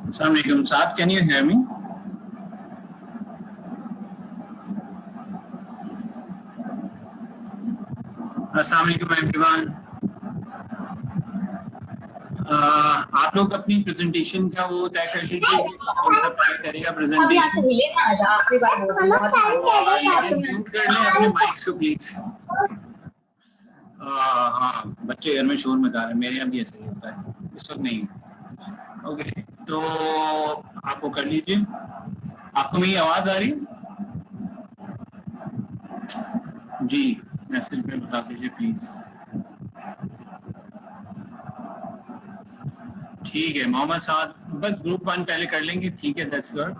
Assalamu alaikum. Saad, can you hear me? Assalamu alaikum everyone. आप लोग अपनी presentation का वो तय कर लीजिए कौन सा पहले करेगा प्रेजेंटेशन। म्यूट कर लें अपने माइक्स को प्लीज। हाँ, बच्चे घर में शोर मचा रहे हैं, मेरे यहाँ भी ऐसा ही होता है, इस वक्त नहीं। ओके, तो आप वो कर लीजिए। आपको मेरी आवाज आ रही है? जी, मैसेज में बता दीजिए प्लीज। ठीक है मोहम्मद साद, बस ग्रुप 1 पहले कर लेंगे, ठीक है, दैट्स गुड।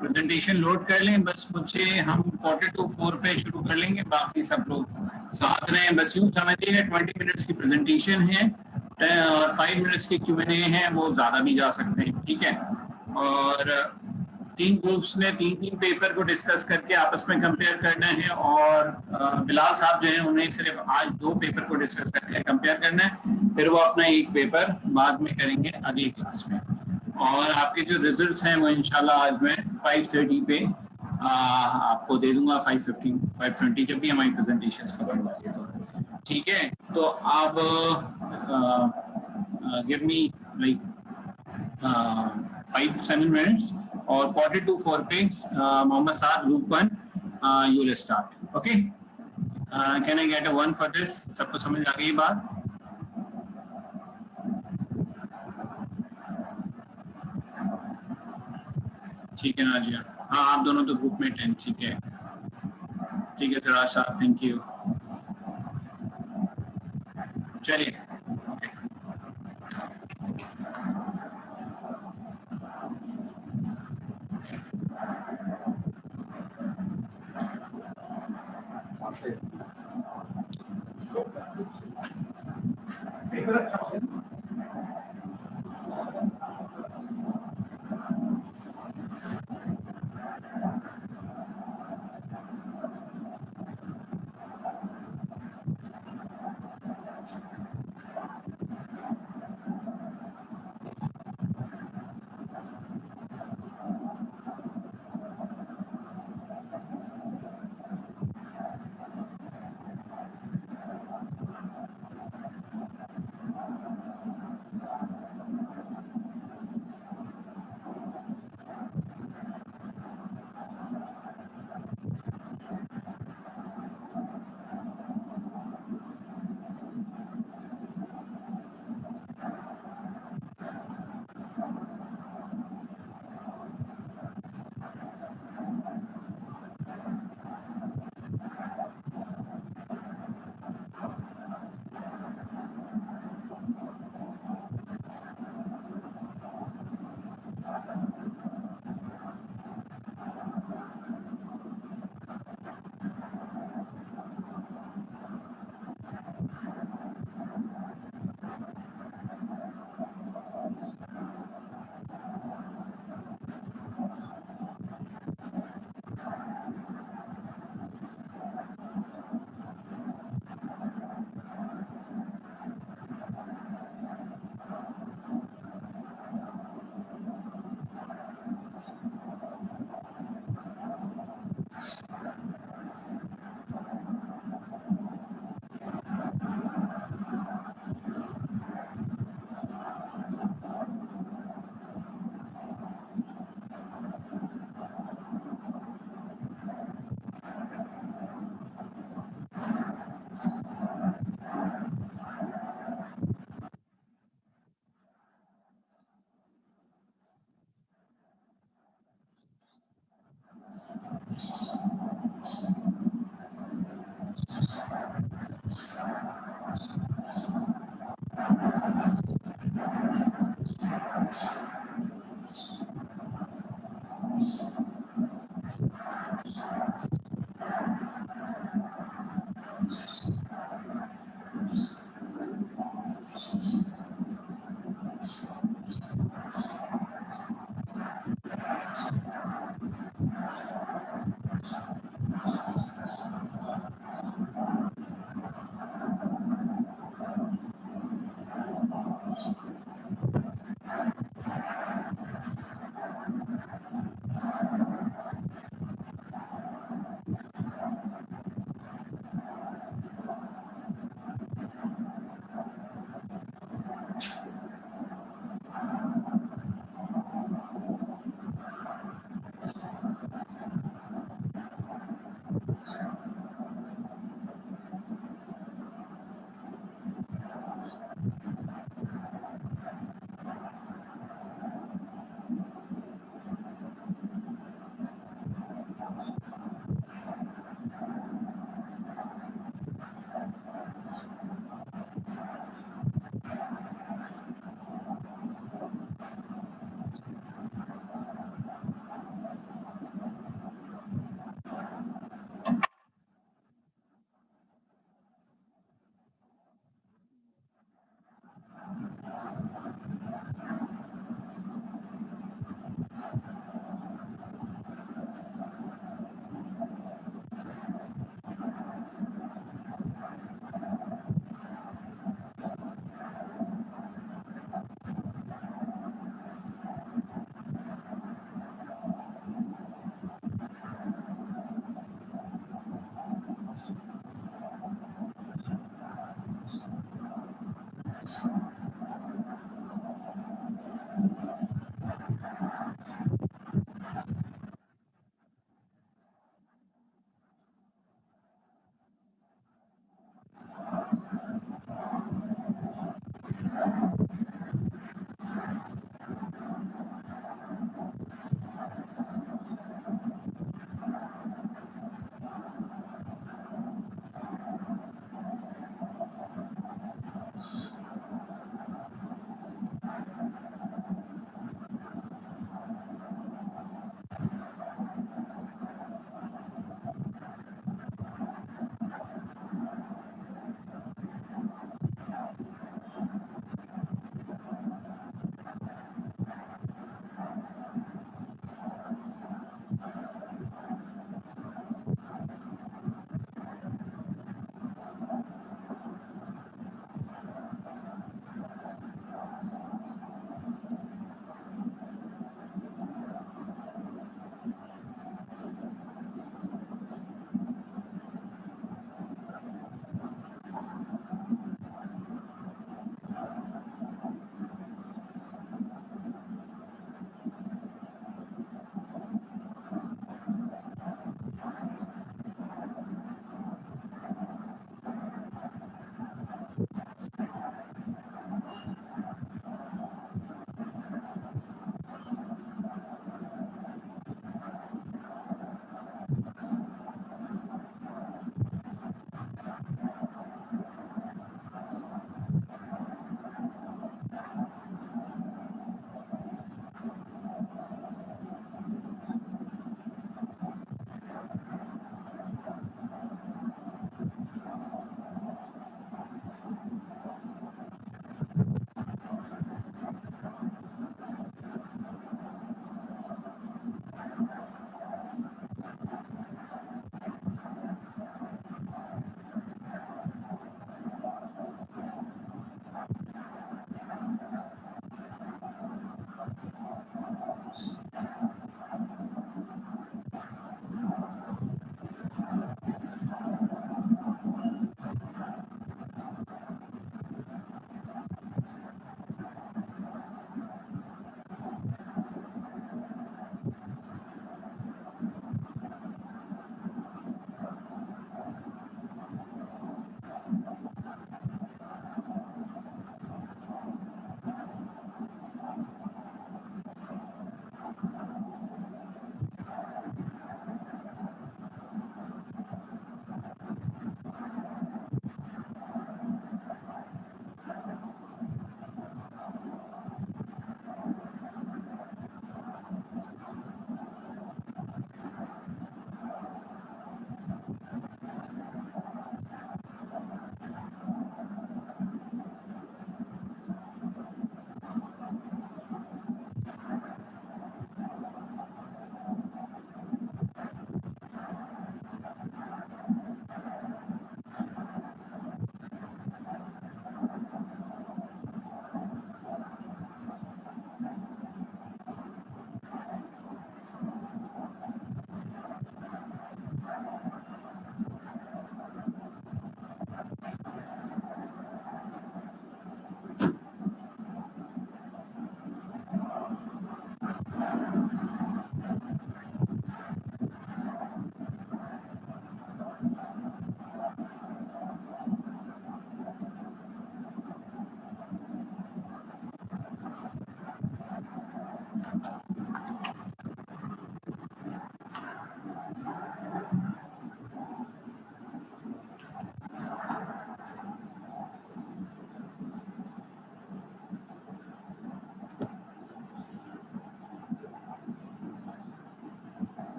प्रेजेंटेशन लोड कर लें, बस मुझे हम 4:45 पे शुरू कर लेंगे, बाकी सब लोग साथ रहें। बस यूँ समझिए 20 मिनट्स की प्रेजेंटेशन है और 5 मिनट्स की Q&A है, वो ज़्यादा भी जा सकते हैं, ठीक है। और 3 ग्रुप्स में 3 पेपर को डिस्कस करके आपस में कंपेयर करना है और बिलाल साहब जो हैं उन्हें सिर्फ आज 2 पेपर को डिस्कस करके कंपेयर करना है, फिर वो अपना एक पेपर बाद में करेंगे अगली क्लास में। और आपके जो रिजल्ट्स हैं वो इंशाल्लाह आज मैं 5:30 पे आपको दे दूंगा, 5:15 5:20 जब भी हमारी प्रेजेंटेशन खत्म होती है तो, ठीक है। तो आप गिव मी लाइक 5-7 मिनट्स और 4:45 पे Mohammad Saad group 1 you will start. Okay, can I get a 1 for this? सबको समझ आ गई बात? ठीक है नाजिया, हाँ आप दोनों तो ग्रुप में 10, ठीक है, ठीक है सिराज साहब, थैंक यू। चलिए ओके।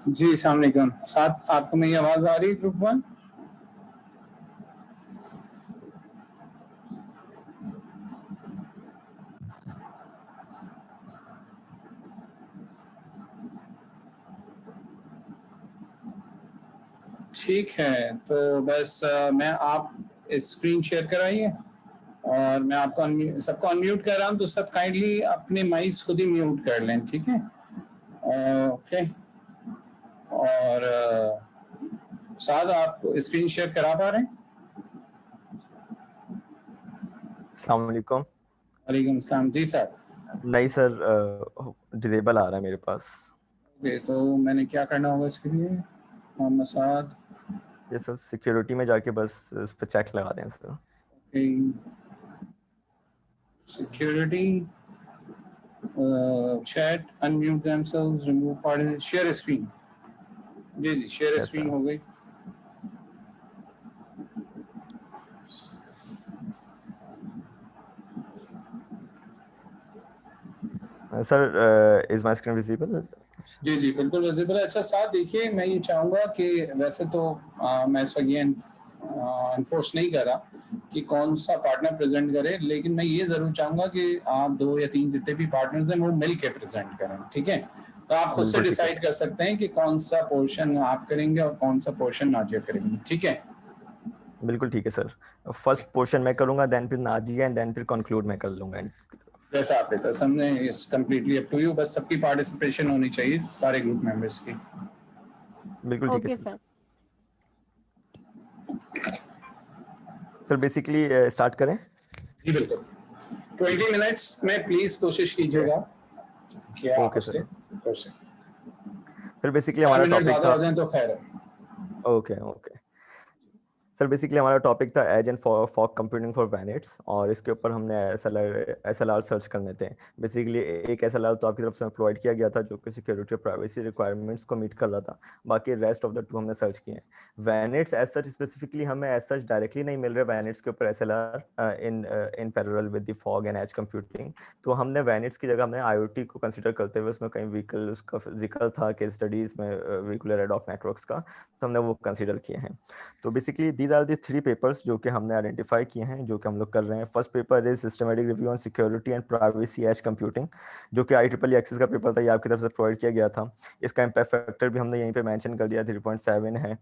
जी अस्सलाम वालेकुम। साथ आपको मेरी आवाज आ रही है ग्रुप वन? ठीक है, तो बस मैं आप स्क्रीन शेयर कराइए और मैं आपको सबको अनम्यूट कर रहा हूँ, तो सब काइंडली अपने माइक्स खुद ही म्यूट कर लें, ठीक है? ओके। और साथ आप स्क्रीन शेयर करा पा रहे हैं? अस्सलाम वालेकुम। वालेकुम सलाम जी सर। नहीं सर, डिसेबल आ रहा है मेरे पास। ओके, तो मैंने क्या करना होगा इसके लिए? मोहम्मद साद। ये सर सिक्योरिटी में जाके बस इस पर चेक लगा दें sir. Okay, security, chat, unmute themselves, remove party, share screen. जी जी, शेयर यस स्क्रीन सर। हो गई। Sir is my screen visible? जी जी बिल्कुल विजिबल है। अच्छा साथ देखिए, मैं ये चाहूंगा कि वैसे तो मैं इस वक्त ये इन्फोर्स नहीं कर रहा कि कौन सा पार्टनर प्रेजेंट करे, लेकिन मैं ये जरूर चाहूंगा कि आप 2 या 3 जितने भी पार्टनर्स हैं वो मिल के प्रेजेंट करें, ठीक है? तो आप खुद से बिल्कुल ठीक है। डिसाइड कर सकते हैं कि कौन सा पोर्शन आप करेंगे और कौन सा पोर्शन नाजिया करेंगे, ठीक है? बिल्कुल ठीक है सर। फर्स्ट पोर्शन मैं करूंगा, देन फिर नाजिया, एंड देन फिर कंक्लूड मैं कर लूंगा एंड की तरफ। जैसा आप कहते हैं, सामने is completely up to you, बस सबकी पार्टिसिपेशन होनी चाहिए, सारे ग्रुप मेंबर्स की। बिल्कुल ठीक है okay sir. Sir. Sir basically start करें? जी बिल्कुल। ठीक 20 है। मिनट्स में प्लीज कोशिश कीजिएगा कि आप ओके उसके सर। कर सकें। सर बेसिकली 4 हमारा मिनट टॉपिक ज्यादा था। हो जाए तो खैर है। Okay okay. सर बेसिकली हमारा टॉपिक था edge and fog computing for VANETs, और इसके ऊपर हमने एसएलआर सर्च करने थे। बेसिकली एक एसएलआर तो आपकी तरफ से प्रोवाइड किया गया था जो कि सिक्योरिटी और प्राइवेसी रिक्वायरमेंट्स को मीट कर रहा था। बाकी रेस्ट ऑफ द 2 हमने सर्च किए हैं। वैनेट्स एज सच स्पेसिफिकली हमें एज सच डायरेक्टली नहीं मिल रहे वैनेट्स के ऊपर SLR in parallel with the fog and edge computing. तो हमने वैनेट्स की जगह हमने आईओटी को कंसिडर करते हुए, उसमें कई व्हीकल उसका जिक्र था कि स्टडीज में व्हीकुलर एडॉक नेटवर्क्स का, तो हमने वो कंसिडर किए हैं। तो basically these are the 3 papers जो कि हमने आइडेंटिफाई किए हैं, जो कि हम लोग कर रहे हैं। First paper is systematic review on security and privacy edge computing, जो कि IEEE एक्सेस का पेपर था, ये आपकी तरफ से प्रोवाइड किया गया था। इसका इम्पैक्ट फैक्टर भी हमने यहीं पे मेंशन कर दिया, 3.7 है।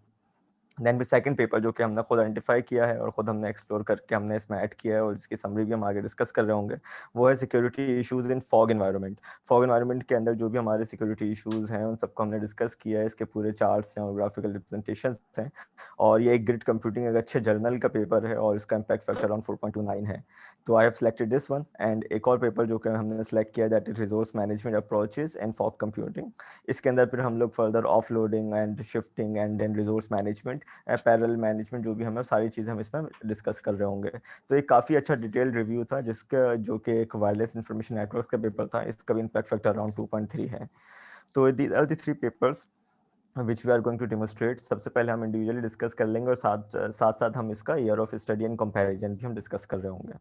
देन भी सेकंड पेपर जो कि हमने खुद आइडेंटिफाई किया है और खुद हमने एक्सप्लोर करके हमने इसमें ऐड किया है, और इसकी समरी भी हम आगे डिस्कस कर रहे होंगे, वो है security issues in fog environment. Fog environment के अंदर जो भी हमारे सिक्योरिटी इश्यूज हैं उन सबको हमने डिस्कस किया है। इसके पूरे चार्ट्स हैं और ग्राफिकल रिप्रेजेंटेशंस हैं, और ये एक ग्रिड कंप्यूटिंग एक अच्छे जर्नल का पेपर है, और इसका इम्पैक्ट फैक्टर अराउंड 4.29 है। तो I have selected this one. And एक और पेपर जो कि हमने सेलेक्ट किया, that is resource management approaches in fog computing. इसके अंदर फिर हम लोग further offloading and shifting and then resource management, parallel management, जो भी हमें सारी चीज़ें हम इसमें डिस्कस कर रहे होंगे। तो एक काफ़ी अच्छा डिटेल्ड रिव्यू था, जिसका जो कि एक वायरलेस इंफॉर्मेशन नेटवर्क का पेपर था, इसका भी इम्पैक्ट फैक्टर अराउंड 2.3 है। तो these are the 3 papers which we are going to demonstrate. सबसे पहले हम इंडिविजुअली डिस्कस कर लेंगे, और साथ साथ हम इसका year of study and comparison भी हम डिस्कस कर रहे होंगे।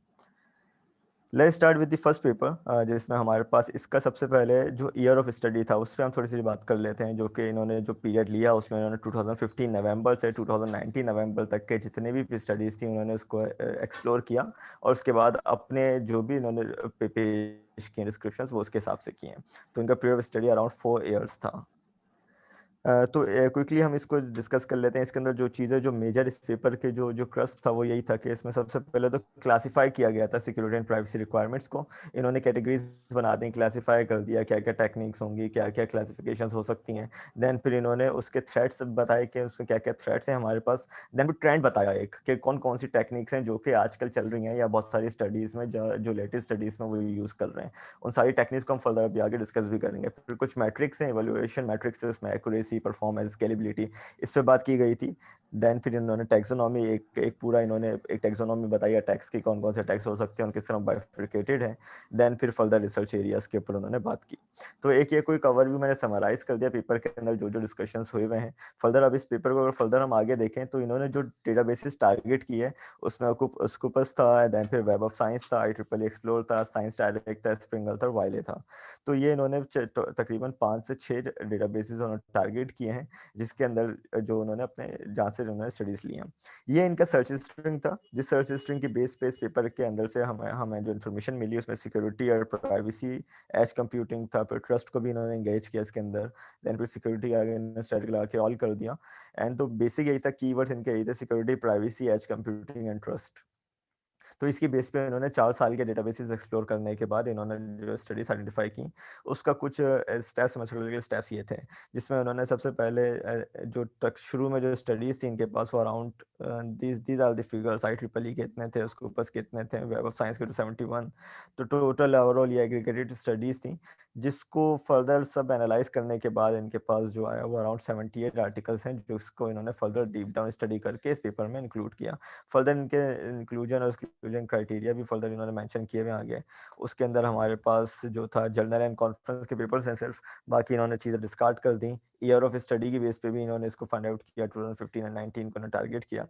Let's start with the first paper, जिसमें हमारे पास इसका सबसे पहले जो ईयर ऑफ स्टडी था उस पर हम थोड़ी सी बात कर लेते हैं। जो कि इन्होंने जो पीरियड लिया उसमें इन्होंने 2015 नवंबर से 2019 नवंबर तक के जितने भी स्टडीज़ थी उन्होंने उसको एक्सप्लोर किया, और उसके बाद अपने जो भी इन्होंने पेश किए डिस्क्रिप्शंस वो उसके हिसाब से किए हैं। तो इनका period of study around 4 years था। तो क्विकली हम इसको डिस्कस कर लेते हैं। इसके अंदर जो चीज़ें जो मेजर इस पेपर के जो जो क्रक्स था वो यही था कि इसमें सबसे पहले तो क्लासिफाई किया गया था सिक्योरिटी एंड प्राइवेसी रिक्वायरमेंट्स को। इन्होंने कैटेगरीज बना दी, क्लासिफाई कर दिया क्या क्या टेक्निक्स होंगी, क्या क्या क्लासिफिकेशंस हो सकती हैं। देन फिर इन्होंने उसके थ्रेट्स बताए कि उसमें क्या क्या थ्रेट्स हैं हमारे पास। देन फिर ट्रेंड बताया एक कि कौन कौन सी टेक्निक्स हैं जो कि आजकल चल रही हैं या बहुत सारी स्टडीज़ में जो लेटेस्ट स्टडीज़ में वो यूज़ कर रहे हैं। उन सारी टेक्निक्स को हम फर्दर अभी आगे डिस्कस भी करेंगे। फिर कुछ मैट्रिक्स हैं, इवैल्यूएशन मैट्रिक्स है, उसमें एक्यूरेसी, परफॉर्मेंस, स्केलेबिलिटी, इस पे बात की गई थी। देन फिर इन्होंने टैक्सोनॉमी एक पूरा इन्होंने एक टैक्सोनॉमी बताई है, टैक्स की कौन कौन से टैक्स हो सकते हैं और किस तरह बाइफरकेटेड है। देन फिर फर्दर रिसर्च एरियाज के ऊपर उन्होंने बात की। तो एक ये कोई कवर भी मैंने समराइज कर दिया पेपर के अंदर जो जो डिस्कशंस हुए हुए हैं। फर्दर अब इस पेपर को अगर फर्दर हम आगे देखें तो इन्होंने जो डेटाबेसेस टारगेट की है उसमें स्कूपस था, देन फिर वेब ऑफ साइंस था, IEEE एक्सप्लोर था, साइंस डायरेक्ट था, स्प्रिंगल था, वाइले था। तो ये इन्होंने तकरीबन 5 से 6 डेटाबेसेस उन्होंने टारगेट टारगेट किए हैं, जिसके अंदर जो उन्होंने अपने जहाँ से उन्होंने स्टडीज ली हैं। ये इनका सर्च स्ट्रिंग था, जिस सर्च स्ट्रिंग की बेस पे इस पेपर के अंदर से हमें हमें जो इन्फॉर्मेशन मिली उसमें सिक्योरिटी और प्राइवेसी, एज कंप्यूटिंग था, फिर ट्रस्ट को भी इन्होंने एंगेज किया इसके अंदर, देन फिर सिक्योरिटी आगे इन्होंने स्टैटिक लगा के ऑल कर दिया। एंड तो बेसिक यही था, कीवर्ड्स इनके यही थे, security, privacy, edge computing and trust. तो इसकी बेस पे इन्होंने 4 साल के डेटाबेसेस एक्सप्लोर करने के बाद इन्होंने जो स्टडीज आइडेंटिफाई की, उसका कुछ स्टेप्स समझ लीजिए, स्टेप्स ये थे, जिसमें उन्होंने सबसे पहले जो तक शुरू में जो स्टडीज थी इनके पास वो around these are the figures, IEEE के इतने थे, उसके ऊपर के इतने थे, वेब ऑफ साइंस के 271, तो टोटल ओवरऑल ये एग्रीगेटेड स्टडीज थी, जिसको फर्दर सब एनालाइज करने के बाद इनके पास जो आया वो अराउंड 78 आर्टिकल्स हैं, जिसको इन्होंने फर्दर डीप डाउन स्टडी करके इस पेपर में इंक्लूड किया। फर्दर इनके इंक्लूजन और एक्सक्लूजन क्राइटेरिया भी फर्दर इन्होंने मेंशन किए हुए आगे। उसके अंदर हमारे पास जो था जर्नल एंड कॉन्फ्रेंस के पेपर्स हैं सिर्फ, बाकी इन्होंने चीज़ें डिस्कार्ड कर दी। ईयर ऑफ स्टडी की बेस पे भी इन्होंने इसको फाइंड आउट किया, 2015 एंड 19 को इन्होंने टारगेट किया।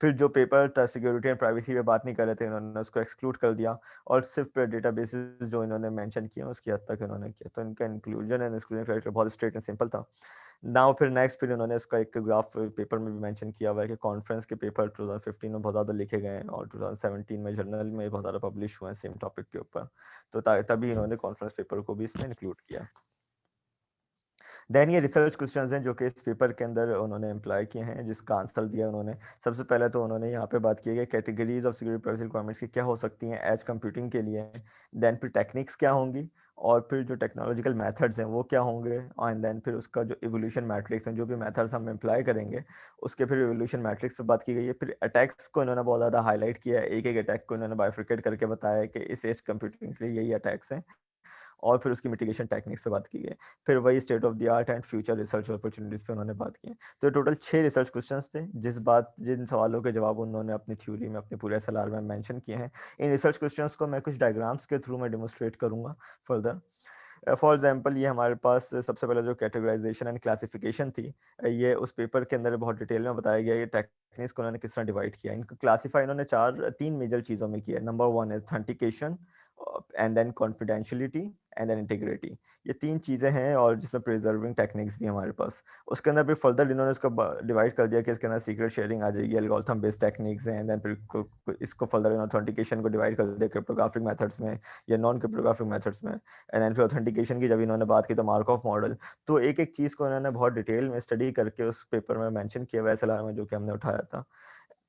फिर जो पेपर सिक्योरिटी एंड प्राइवेसी पे बात नहीं कर रहे थे, इन्होंने उसको एक्सक्लूड कर दिया और सिर्फ डेटाबेसेस जो इन्होंने मेंशन किए उसकी हद तक इन्होंने किया। तो इनका इंक्लूजन एंड एक्सक्लूजन क्राइटेरिया बहुत स्ट्रेट एंड सिंपल था। नाउ फिर नेक्स्ट फिर उन्होंने इसका एक ग्राफ पेपर में भी मेंशन किया हुआ है कि कॉन्फ्रेंस के पेपर 2015 में बहुत ज़्यादा लिखे गए हैं और 2017 में जर्नल में बहुत ज़्यादा पब्लिश हुए हैं सेम टॉपिक के ऊपर, तो तभी इन्होंने कॉन्फ्रेंस पेपर को भी इसमें इंक्लूड किया है। देन ये रिसर्च क्वेश्चंस हैं जो कि इस पेपर के अंदर उन्होंने एम्प्लॉय किए हैं, जिसका आंसर दिया उन्होंने। सबसे पहले तो उन्होंने यहाँ पे बात की है categories of security privacy requirements की क्या हो सकती हैं एज कंप्यूटिंग के लिए, देन फिर टेक्निक्स क्या होंगी, और फिर जो टेक्नोलॉजिकल मेथड्स हैं वो क्या होंगे, एंड देन फिर उसका जो इवोल्यूशन मैट्रिक्स हैं, जो भी मेथड्स हम एम्प्लॉय करेंगे उसके फिर इवोल्यूशन मैट्रिक्स पे बात की गई है। फिर अटैक्स को इन्होंने बहुत ज़्यादा हाईलाइट किया है, एक एक अटैक को इन्होंने बाइफिकेट करके बताया है कि इस एज कंप्यूटिंग के लिए यही अटैक्स हैं, और फिर उसकी मिटिगेशन टेक्निक्स पे बात की गई है। फिर वही state of the art and future research opportunities पे उन्होंने बात की है। तो टोटल 6 रिसर्च क्वेश्चंस थे, जिन सवालों के जवाब उन्होंने अपनी थ्योरी में, अपने पूरे एसएलआर में मेंशन किए हैं। इन रिसर्च क्वेश्चंस को मैं कुछ डायग्राम्स के थ्रू में डेमोस्ट्रेट करूंगा फर्दर। फॉर एग्जांपल ये हमारे पास सबसे पहले जो कैटेगराइजेशन एंड क्लासिफिकेशन थी, ये उस पेपर के अंदर बहुत डिटेल में बताया गया है टेक्निक्स को उन्होंने किस तरह डिवाइड किया। इनको क्लासीफाई इन्होंने 3 मेजर चीज़ों में किया है। नंबर 1 है authentication, and then confidentiality, and then integrity. ये 3 चीज़ें हैं, और जिसमें प्रिजर्विंग टेक्निक्स भी हमारे पास। उसके अंदर फिर फर्दर इन्होंने इसको डिवाइड कर दिया कि इसके अंदर सीक्रेट शेयरिंग आ जाएगी, एल्गोरिथम बेस्ड टेक्निक्स हैं, एंड देन फिर इसको फर्दर ऑथेंटिकेशन को डिवाइड कर दिया क्रिप्टोग्राफिक मेथड्स में या नॉन क्रिप्टोग्राफिक मेथड्स में। एंड देन फिर ऑथेंटिकेशन की जब इन्होंने बात की तो मार्कऑफ मॉडल। तो एक एक चीज़ को इन्होंने बहुत डिटेल में स्टडी करके उस पेपर में मेंशन किया हुआ है एसएलआर में, जो कि हमने उठाया था।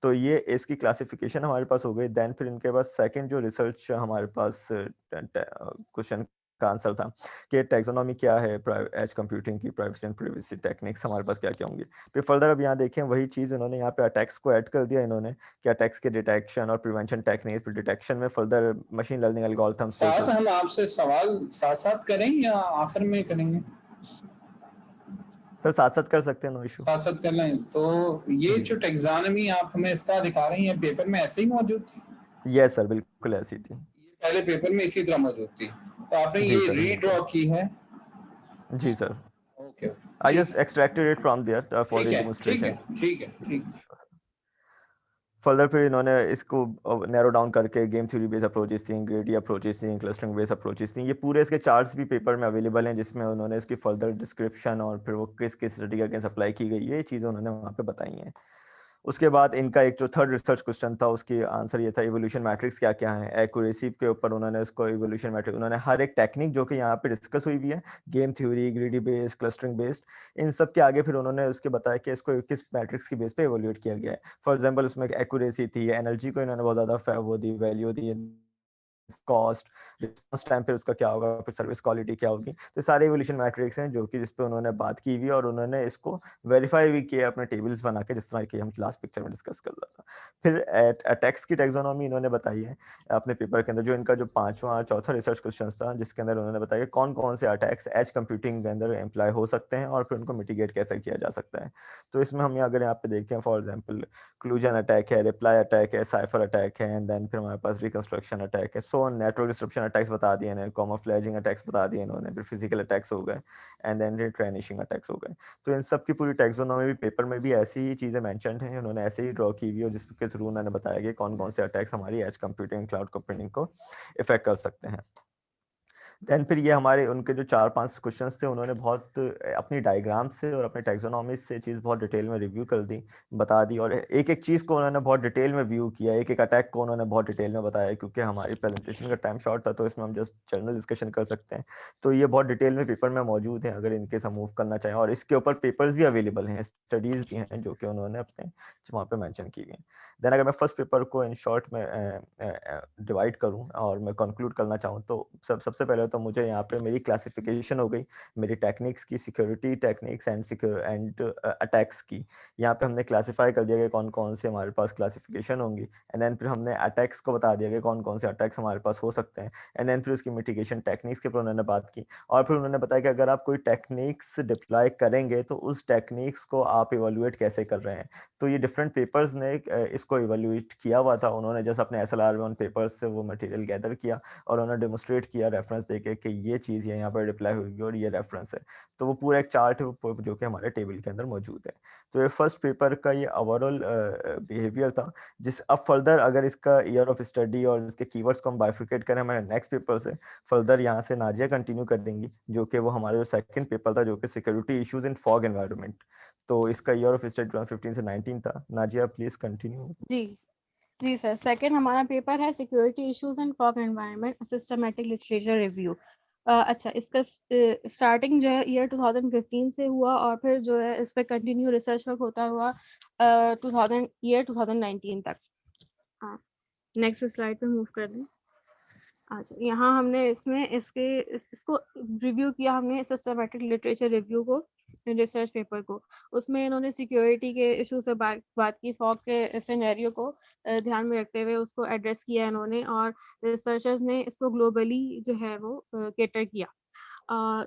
तो ये इसकी क्लासिफिकेशन हमारे पास हो गई। देन फिर इनके पास सेकंड जो रिसर्च हमारे पास क्वेश्चन का आंसर था कि टैक्सोनॉमी क्या है एज कंप्यूटिंग की, प्राइवेसी एंड प्रिवेसी टेक्निक्स हमारे पास क्या क्या होंगे। फिर फर्दर अब यहाँ देखें वही चीज़ इन्होंने यहाँ पे अटैक्स को ऐड कर दिया इन्होंने, कि अटैक्स के डिटेक्शन और प्रिवेंशन टेक्निक्स, फिर डिटेक्शन में फर्दर मशीन लर्निंग एल्गोरिथम्स थे। साथ हम आपसे सवाल साथ साथ करें या आखिर में करेंगे? सर साथ साथ कर सकते हैं, नो इशू। साथ साथ कर लें। तो ये जी जो टैक्सोनॉमी आप हमें इसका दिखा रही हैं, पेपर में ऐसे ही मौजूद थी? यस सर, बिल्कुल ऐसी थी। ये पहले पेपर में इसी तरह मौजूद थी, तो आपने जी ये सर बिल्कुल। रीड्रॉ की है? जी सर, ओके, आई ठीक जस्ट है, extracted it from there for ठीक द है, ठीक है, डेमोन्स्ट्रेशन। ठीक है, ठीक। फर्दर फिर इन्होंने इसको नैरो डाउन करके गेम थ्योरी बेस्ड अप्रोचेस थी, ग्रेडी अप्रोचेस थी, क्लस्टरिंग बेस्ड अप्रोचेस थी। ये पूरे इसके चार्ट्स भी पेपर में अवेलेबल हैं, जिसमें उन्होंने इसकी फर्दर डिस्क्रिप्शन और फिर वो किस किस स्टडी का अगेंस्ट अप्लाई की गई, ये चीज़ें उन्होंने वहाँ पे बताई हैं। उसके बाद इनका एक जो थर्ड रिसर्च क्वेश्चन था, उसकी आंसर ये था इवोल्यूशन मैट्रिक्स क्या क्या है। एक्यूरेसी के ऊपर उन्होंने इसको इवोल्यूशन मैट्रिक्स, उन्होंने हर एक टेक्निक जो कि यहाँ पे डिस्कस हुई हुई है, game theory, greedy based, clustering based, इन सब के आगे फिर उन्होंने उसके बताया कि इसको किस मैट्रिक्स की बेस पे इवोल्यूट किया गया है। फॉर एग्जाम्पल उसमें एक्यूरेसी थी, एनर्जी को इन्होंने बहुत ज़्यादा वो दी, वैल्यू दी, कॉस्ट, रिस्पांस टाइम, फिर उसका क्या होगा, फिर सर्विस क्वालिटी क्या होगी। तो सारे इवोल्यूशन मैट्रिक्स हैं जो कि जिस पे उन्होंने बात की हुई, और उन्होंने इसको वेरीफाई भी किया अपने टेबल्स बना के, जिस तरह की हम लास्ट पिक्चर में डिस्कस कर रहा था। फिर अटैक्स की टैक्सोनॉमी इन्होंने बताई है अपने पेपर के अंदर, जो इनका जो पांचवा चौथा रिसर्च क्वेश्चन था, जिसके अंदर उन्होंने बताया कौन कौन से अटैक्स एज कंप्यूटिंग के अंदर एम्प्लॉय हो सकते हैं और फिर उनको मिटिगेट कैसे किया जा सकता है। तो इसमें हम अगर यहाँ पे देखें, फॉर एग्जाम्पल क्लूजन अटैक है, रिप्लाई अटैक है, साइफर अटैक है, एंड देन फिर हमारे पास रिकंस्ट्रक्शन अटैक है। सो नेटवर्क डिस्ट्रप्शन अटैक्स बता दिए इन्होंने, कैमोफ्लेजिंग अटैक्स बता दिए इन्होंने, फिर फिजिकल अटैक्स हो गए, एंड देन ट्रेनिशिंग अटैक्स हो गए। तो इन सब की पूरी टैक्सोनॉमी भी पेपर में भी ऐसी ही चीज़ें मेंशन्ड हैं, उन्होंने ऐसे ही ड्रॉ की हुई है, जिसके थ्रू उन्होंने बताया कि कौन कौन से अटैक्स हमारी एज कंप्यूटिंग, क्लाउड कंप्यूटिंग को इफेक्ट कर सकते हैं। देन फिर ये हमारे उनके जो 4-5 क्वेश्चंस थे, उन्होंने बहुत अपनी डायग्राम से और अपने टैक्सोनॉमी से चीज़ बहुत डिटेल में रिव्यू कर दी, बता दी, और एक-एक चीज़ को उन्होंने बहुत डिटेल में व्यू किया, एक-एक अटैक को उन्होंने बहुत डिटेल में बताया, क्योंकि हमारी प्रेजेंटेशन का टाइम शॉर्ट था, तो इसमें हम जस्ट जनरल डिस्कशन कर सकते हैं। तो ये बहुत डिटेल में पेपर में मौजूद है, अगर इनकेस हम मूव करना चाहें, और इसके ऊपर पेपर्स भी अवेलेबल हैं, स्टडीज़ भी हैं, जो कि उन्होंने अपने वहाँ पे मेंशन की हुई हैं। देन अगर मैं फर्स्ट पेपर को इन शॉर्ट में डिवाइड करूँ और मैं कंक्लूड करना चाहूँ, तो सबसे पहले तो मुझे यहाँ पे मेरी क्लासिफिकेशन हो गई, मेरी टेक्निक्स की, सिक्योरिटी टेक्निक्स एंड अटैक्स की। यहाँ पे हमने क्लासिफाई कर दिया कि कौन-कौन से हमारे पास क्लासिफिकेशन होंगी, एंड देन फिर हमने अटैक्स को बता दिया कि कौन-कौन से अटैक्स हमारे पास हो सकते हैं, एंड देन फिर उसकी मिटिगेशन टेक्निक्स के ऊपर उन्होंने बात की, और फिर उन्होंने बताया कि अगर आप कोई टेक्निक्स डिप्लॉय करेंगे, तो उस टेक्निक्स को आप इवैल्यूएट कैसे कर रहे हैं। तो ये डिफरेंट पेपर्स ने इसको इवैल्यूएट किया हुआ था, उन्होंने जस्ट अपने एसएलआर में उन पेपर्स से वो मटेरियल गैदर किया, और उन्होंने डेमोंस्ट्रेट किया रेफरेंस देके कि ये चीज़ यहाँ पर डिप्लॉय हुई और ये रेफरेंस है। तो वो पूरा एक चार्ट है जो कि हमारे टेबल के अंदर मौजूद है। तो ये फर्स्ट पेपर का ये ओवरऑल बिहेवियर था। जिस अब फर्दर अगर इसका ईयर ऑफ स्टडी और इसके कीवर्ड्स को हम बाइफरकेट करें हमारे नेक्स्ट पेपर से, फर्दर यहाँ से नाजिया कंटिन्यू करेंगी, जो कि वो हमारा जो सेकंड पेपर था, जो कि security issues in fog environment. तो इसका ईयर ऑफ स्टडी 2015 से 19 था। Nazia please continue. जी जी सर, सेकंड हमारा पेपर है security issues and fog environment systematic literature review. अच्छा, इसका स्टार्टिंग जो है ईयर 2015 से हुआ, और फिर जो है इस पर कंटिन्यू रिसर्च वर्क होता हुआ 2019 तक। हाँ, नेक्स्ट स्लाइड पे मूव कर दें। अच्छा, यहाँ हमने इसमें इसको रिव्यू किया, हमने सिस्टमैटिक लिटरेचर रिव्यू को, रिसर्च पेपर को। उसमें इन्होंने सिक्योरिटी के इशू से बात की, फॉग के सिनेरियो को ध्यान में रखते हुए उसको एड्रेस किया इन्होंने, और रिसर्चर्स ने इसको ग्लोबली जो है वो केटर किया।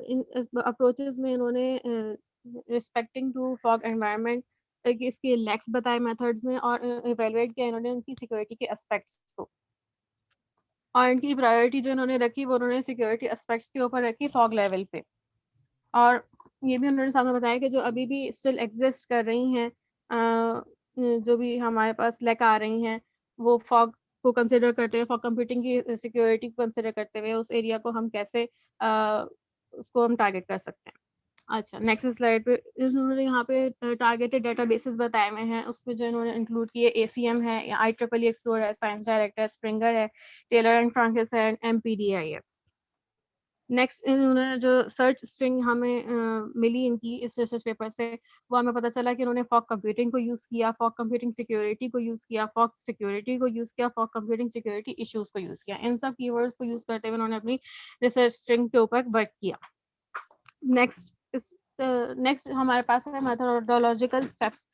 इन अप्रोचेस में इन्होंने रिस्पेक्टिंग टू फॉग एनवायरनमेंट इसके लैक्स बताए मेथड्स में, और इवेलुएट किया इन्होंने उनकी सिक्योरिटी के एस्पेक्ट्स को, और इनकी प्रायोरिटी जो इन्होंने रखी वो उन्होंने सिक्योरिटी एस्पेक्ट्स के ऊपर रखी फॉग लेवल पे। और ये भी उन्होंने सामने बताया कि जो अभी भी स्टिल एग्जिस्ट कर रही हैं, जो भी हमारे पास लैक आ रही हैं, वो फॉग को कंसिडर करते हुए, फॉग कंप्यूटिंग की सिक्योरिटी को कंसिडर करते हुए उस एरिया को हम कैसे उसको हम टारगेट कर सकते हैं। अच्छा, नेक्स्ट स्लाइड पे इन्होंने यहाँ पे टारगेटेड डेटाबेसेस बताए हुए हैं। उसमें जो इन्होंने इंक्लूड किए ACM है, IEEE एक्सप्लोरर है, साइंस डायरेक्टर है, स्प्रिंगर है, टेलर एंड फ्रांसिस है, MPDI है। नेक्स्ट इन्होंने जो सर्च स्ट्रिंग हमें मिली इनकी इस रिसर्च पेपर से, वो हमें पता चला कि इन्होंने फॉग कंप्यूटिंग को यूज़ किया, फॉग कंप्यूटिंग सिक्योरिटी को यूज़ किया, फॉग सिक्योरिटी को यूज़ किया, फॉग कंप्यूटिंग सिक्योरिटी इश्यूज को यूज़ किया। इन सब कीवर्ड्स को यूज़ करते हुए उन्होंने अपनी रिसर्च स्ट्रिंग के ऊपर वर्क किया। नेक्स्ट हमारे पास है मेथोडोलॉजिकल स्टेप्स।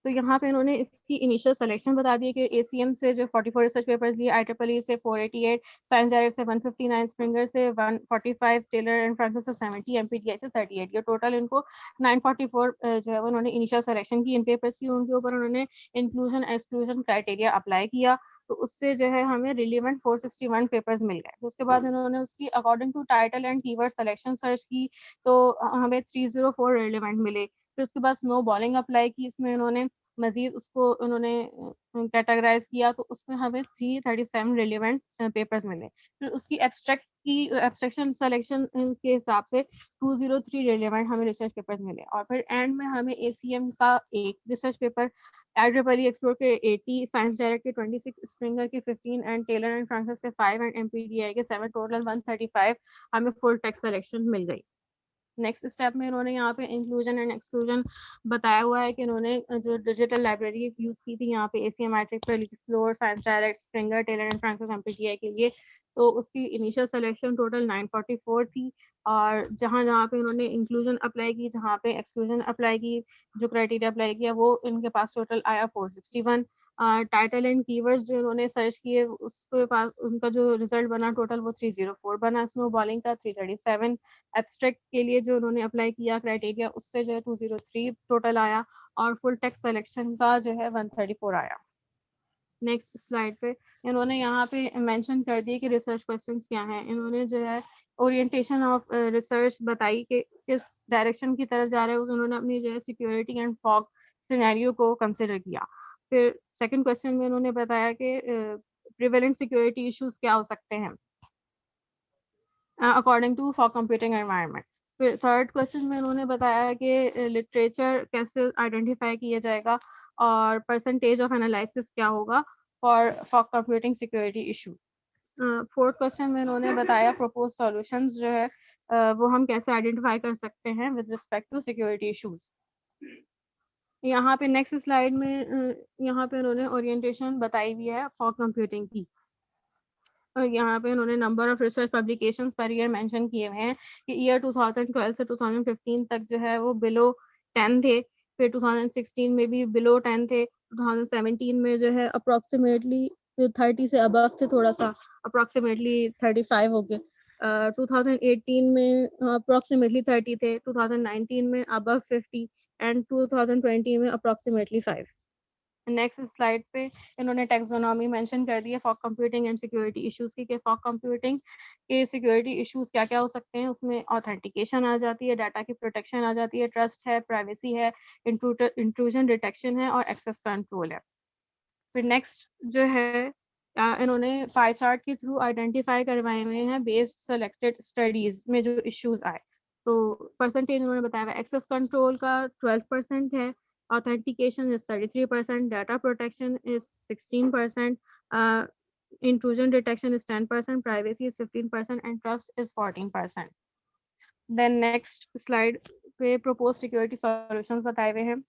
तो यहाँ पे इन्होंने इसकी इनिशियल सिलेक्शन बता दी है कि ACM से जो 44 रिसर्च पेपर्स लिए, IEEE से 488, साइंस डायरेक्ट से 159, स्प्रिंगर से 145, टेलर एंड फ्रांसिस से 70, MPDI से 38, ये टोटल इनको 944 जो है वो उन्होंने इनिशियल सिलेक्शन की इन पेपर्स की। उनके ऊपर उन्होंने इंक्लूजन एक्सक्लूजन क्राइटेरिया अप्लाई किया, तो उससे जो है हमें रिलेवेंट 461 पेपर्स मिल गए। उसके बाद इन्होंने उसकी according to title and keyword selection search की, तो हमें 304 रिलेवेंट मिले। फिर उसके बाद स्नो बॉलिंग अप्लाई की, इसमें उन्होंने मजीद उसको उन्होंने कैटेगराइज किया, तो उसमें हमें 337 रिलेवेंट पेपर्स मिले। फिर उसकी एब्स्ट्रैक्ट की एब्स्ट्रैक्शन सिलेक्शन के हिसाब से 203 रिलेवेंट हमें रिसर्च पेपर्स मिले, और फिर एंड में हमें ACM का एक रिसर्च पेपर, IEEE एक्सप्लोर के 80, साइंस डायरेक्ट के 26, स्प्रिंगर के 15 एंड टेलर एंड फ्रांसिस के 5 एंड MPDI के 7, टोटल 135 हमें फुल टेक्स्ट सिलेक्शन मिल गई। नेक्स्ट स्टेप में इन्होंने यहाँ पे इंक्लूजन एंड एक्सक्लूजन बताया हुआ है कि इन्होंने जो डिजिटल लाइब्रेरी यूज़ की थी यहाँ पे ACM, IEEE explore, science direct, Springer, Taylor and Francis, MPDI के लिए, तो उसकी इनिशियल सिलेक्शन टोटल 944 थी। और जहाँ जहाँ पे इन्होंने इंक्लूजन अप्लाई की, जहाँ पे एक्सक्लूजन अप्लाई की, जो क्राइटेरिया अप्लाई किया, वो इनके पास टोटल आया 461। टाइटल एंड कीवर्ड्स जो इन्होंने सर्च किए, उसके पास उनका जो रिजल्ट बना टोटल वो 304 बना। स्नो बॉलिंग का 337, एब्स्ट्रैक्ट के लिए जो उन्होंने अप्लाई किया क्राइटेरिया, उससे जो है 203 टोटल आया, और फुल टेक्स्ट सिलेक्शन का जो है 134 आया। नेक्स्ट स्लाइड पे इन्होंने यहाँ पे मेंशन कर दिए कि रिसर्च क्वेश्चंस क्या हैं। इन्होंने जो है ओरिएंटेशन ऑफ रिसर्च बताई कि किस डायरेक्शन की तरफ जा रहे हैं, उन्होंने अपनी जो है सिक्योरिटी एंड फॉग सिनेरियो को कंसिडर किया। फिर सेकंड क्वेश्चन में उन्होंने बताया कि प्रिवेलेंट सिक्योरिटी इश्यूज क्या हो सकते हैं। According to fog computing environment. फिर थर्ड क्वेश्चन में उन्होंने बताया कि लिटरेचर कैसे आइडेंटिफाई किया जाएगा और परसेंटेज ऑफ एनालिसिस क्या होगा for fog computing security issue. Fourth question में उन्होंने बताया प्रपोज सॉल्यूशंस जो है वो हम कैसे आइडेंटिफाई कर सकते हैं with respect to security issues. यहाँ पे नेक्स्ट स्लाइड में यहाँ पे उन्होंने ओरिएंटेशन बताई हुई है फॉग कंप्यूटिंग की। और यहाँ पे उन्होंने number of research publications per year mention किए हुए हैं कि ईयर 2012 से 2015 तक जो है वो बिलो 10 थे, फिर 2016 में भी बिलो 10 थे, 2017 में जो है अप्रोक्सीमेटली 30 से अबव थे, थोड़ा सा अप्रोक्सीमेटली 35 हो गए। 2018 में अप्रोक्सीमेटली 30 थे, 2019 में अबव 50 एंड 2020 में अप्रोक्सीमेटली 5। नेक्स्ट स्लाइड पे इन्होंने टेक्सोनॉमी मेंशन कर दी है fog computing and security issues की, कि फॉग कंप्यूटिंग के सिक्योरिटी इश्यूज क्या क्या हो सकते हैं। उसमें ऑथेंटिकेशन आ जाती है, डाटा की प्रोटेक्शन आ जाती है, ट्रस्ट है, प्राइवेसी है, इंट्रूजन डिटेक्शन है और एक्सेस कंट्रोल है। फिर नेक्स्ट जो है इन्होंने पाई चार्ट के थ्रू आइडेंटिफाई करवाए हुए हैं बेस्ड सेलेक्टेड स्टडीज में जो इश्यूज आए। तो परसेंटेज उन्होंने बताया हुआ एक्सेस कंट्रोल का 12% है, authentication is 33%, data protection is 16%, intrusion detection is 10%, privacy is 15% and trust is 14%. Then next slide पे proposed security solutions बताए हुए हैं।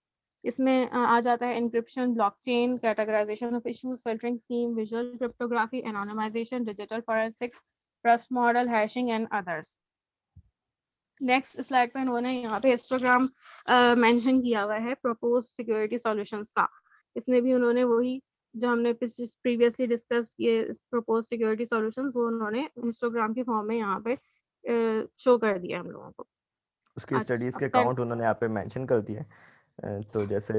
इसमें आ जाता है encryption, blockchain, categorization of issues, filtering scheme, visual cryptography, anonymization, digital forensics, trust model, hashing and others. Next slide पे उन्होंने यहाँ पे हिस्टोग्राम मेंशन किया हुआ है प्रपोज सिक्योरिटी सॉल्यूशंस का। इसमें भी उन्होंने वही जो हमने प्रीवियसली डिस्कस किए प्रपोज सिक्योरिटी सॉल्यूशंस, वो उन्होंने हिस्टोग्राम के फॉर्म में यहाँ पे शो कर दिया हम लोगों को। उसकी स्टडीज के काउंट उन्होंने यहाँ पे मेंशन कर दिए। तो जैसे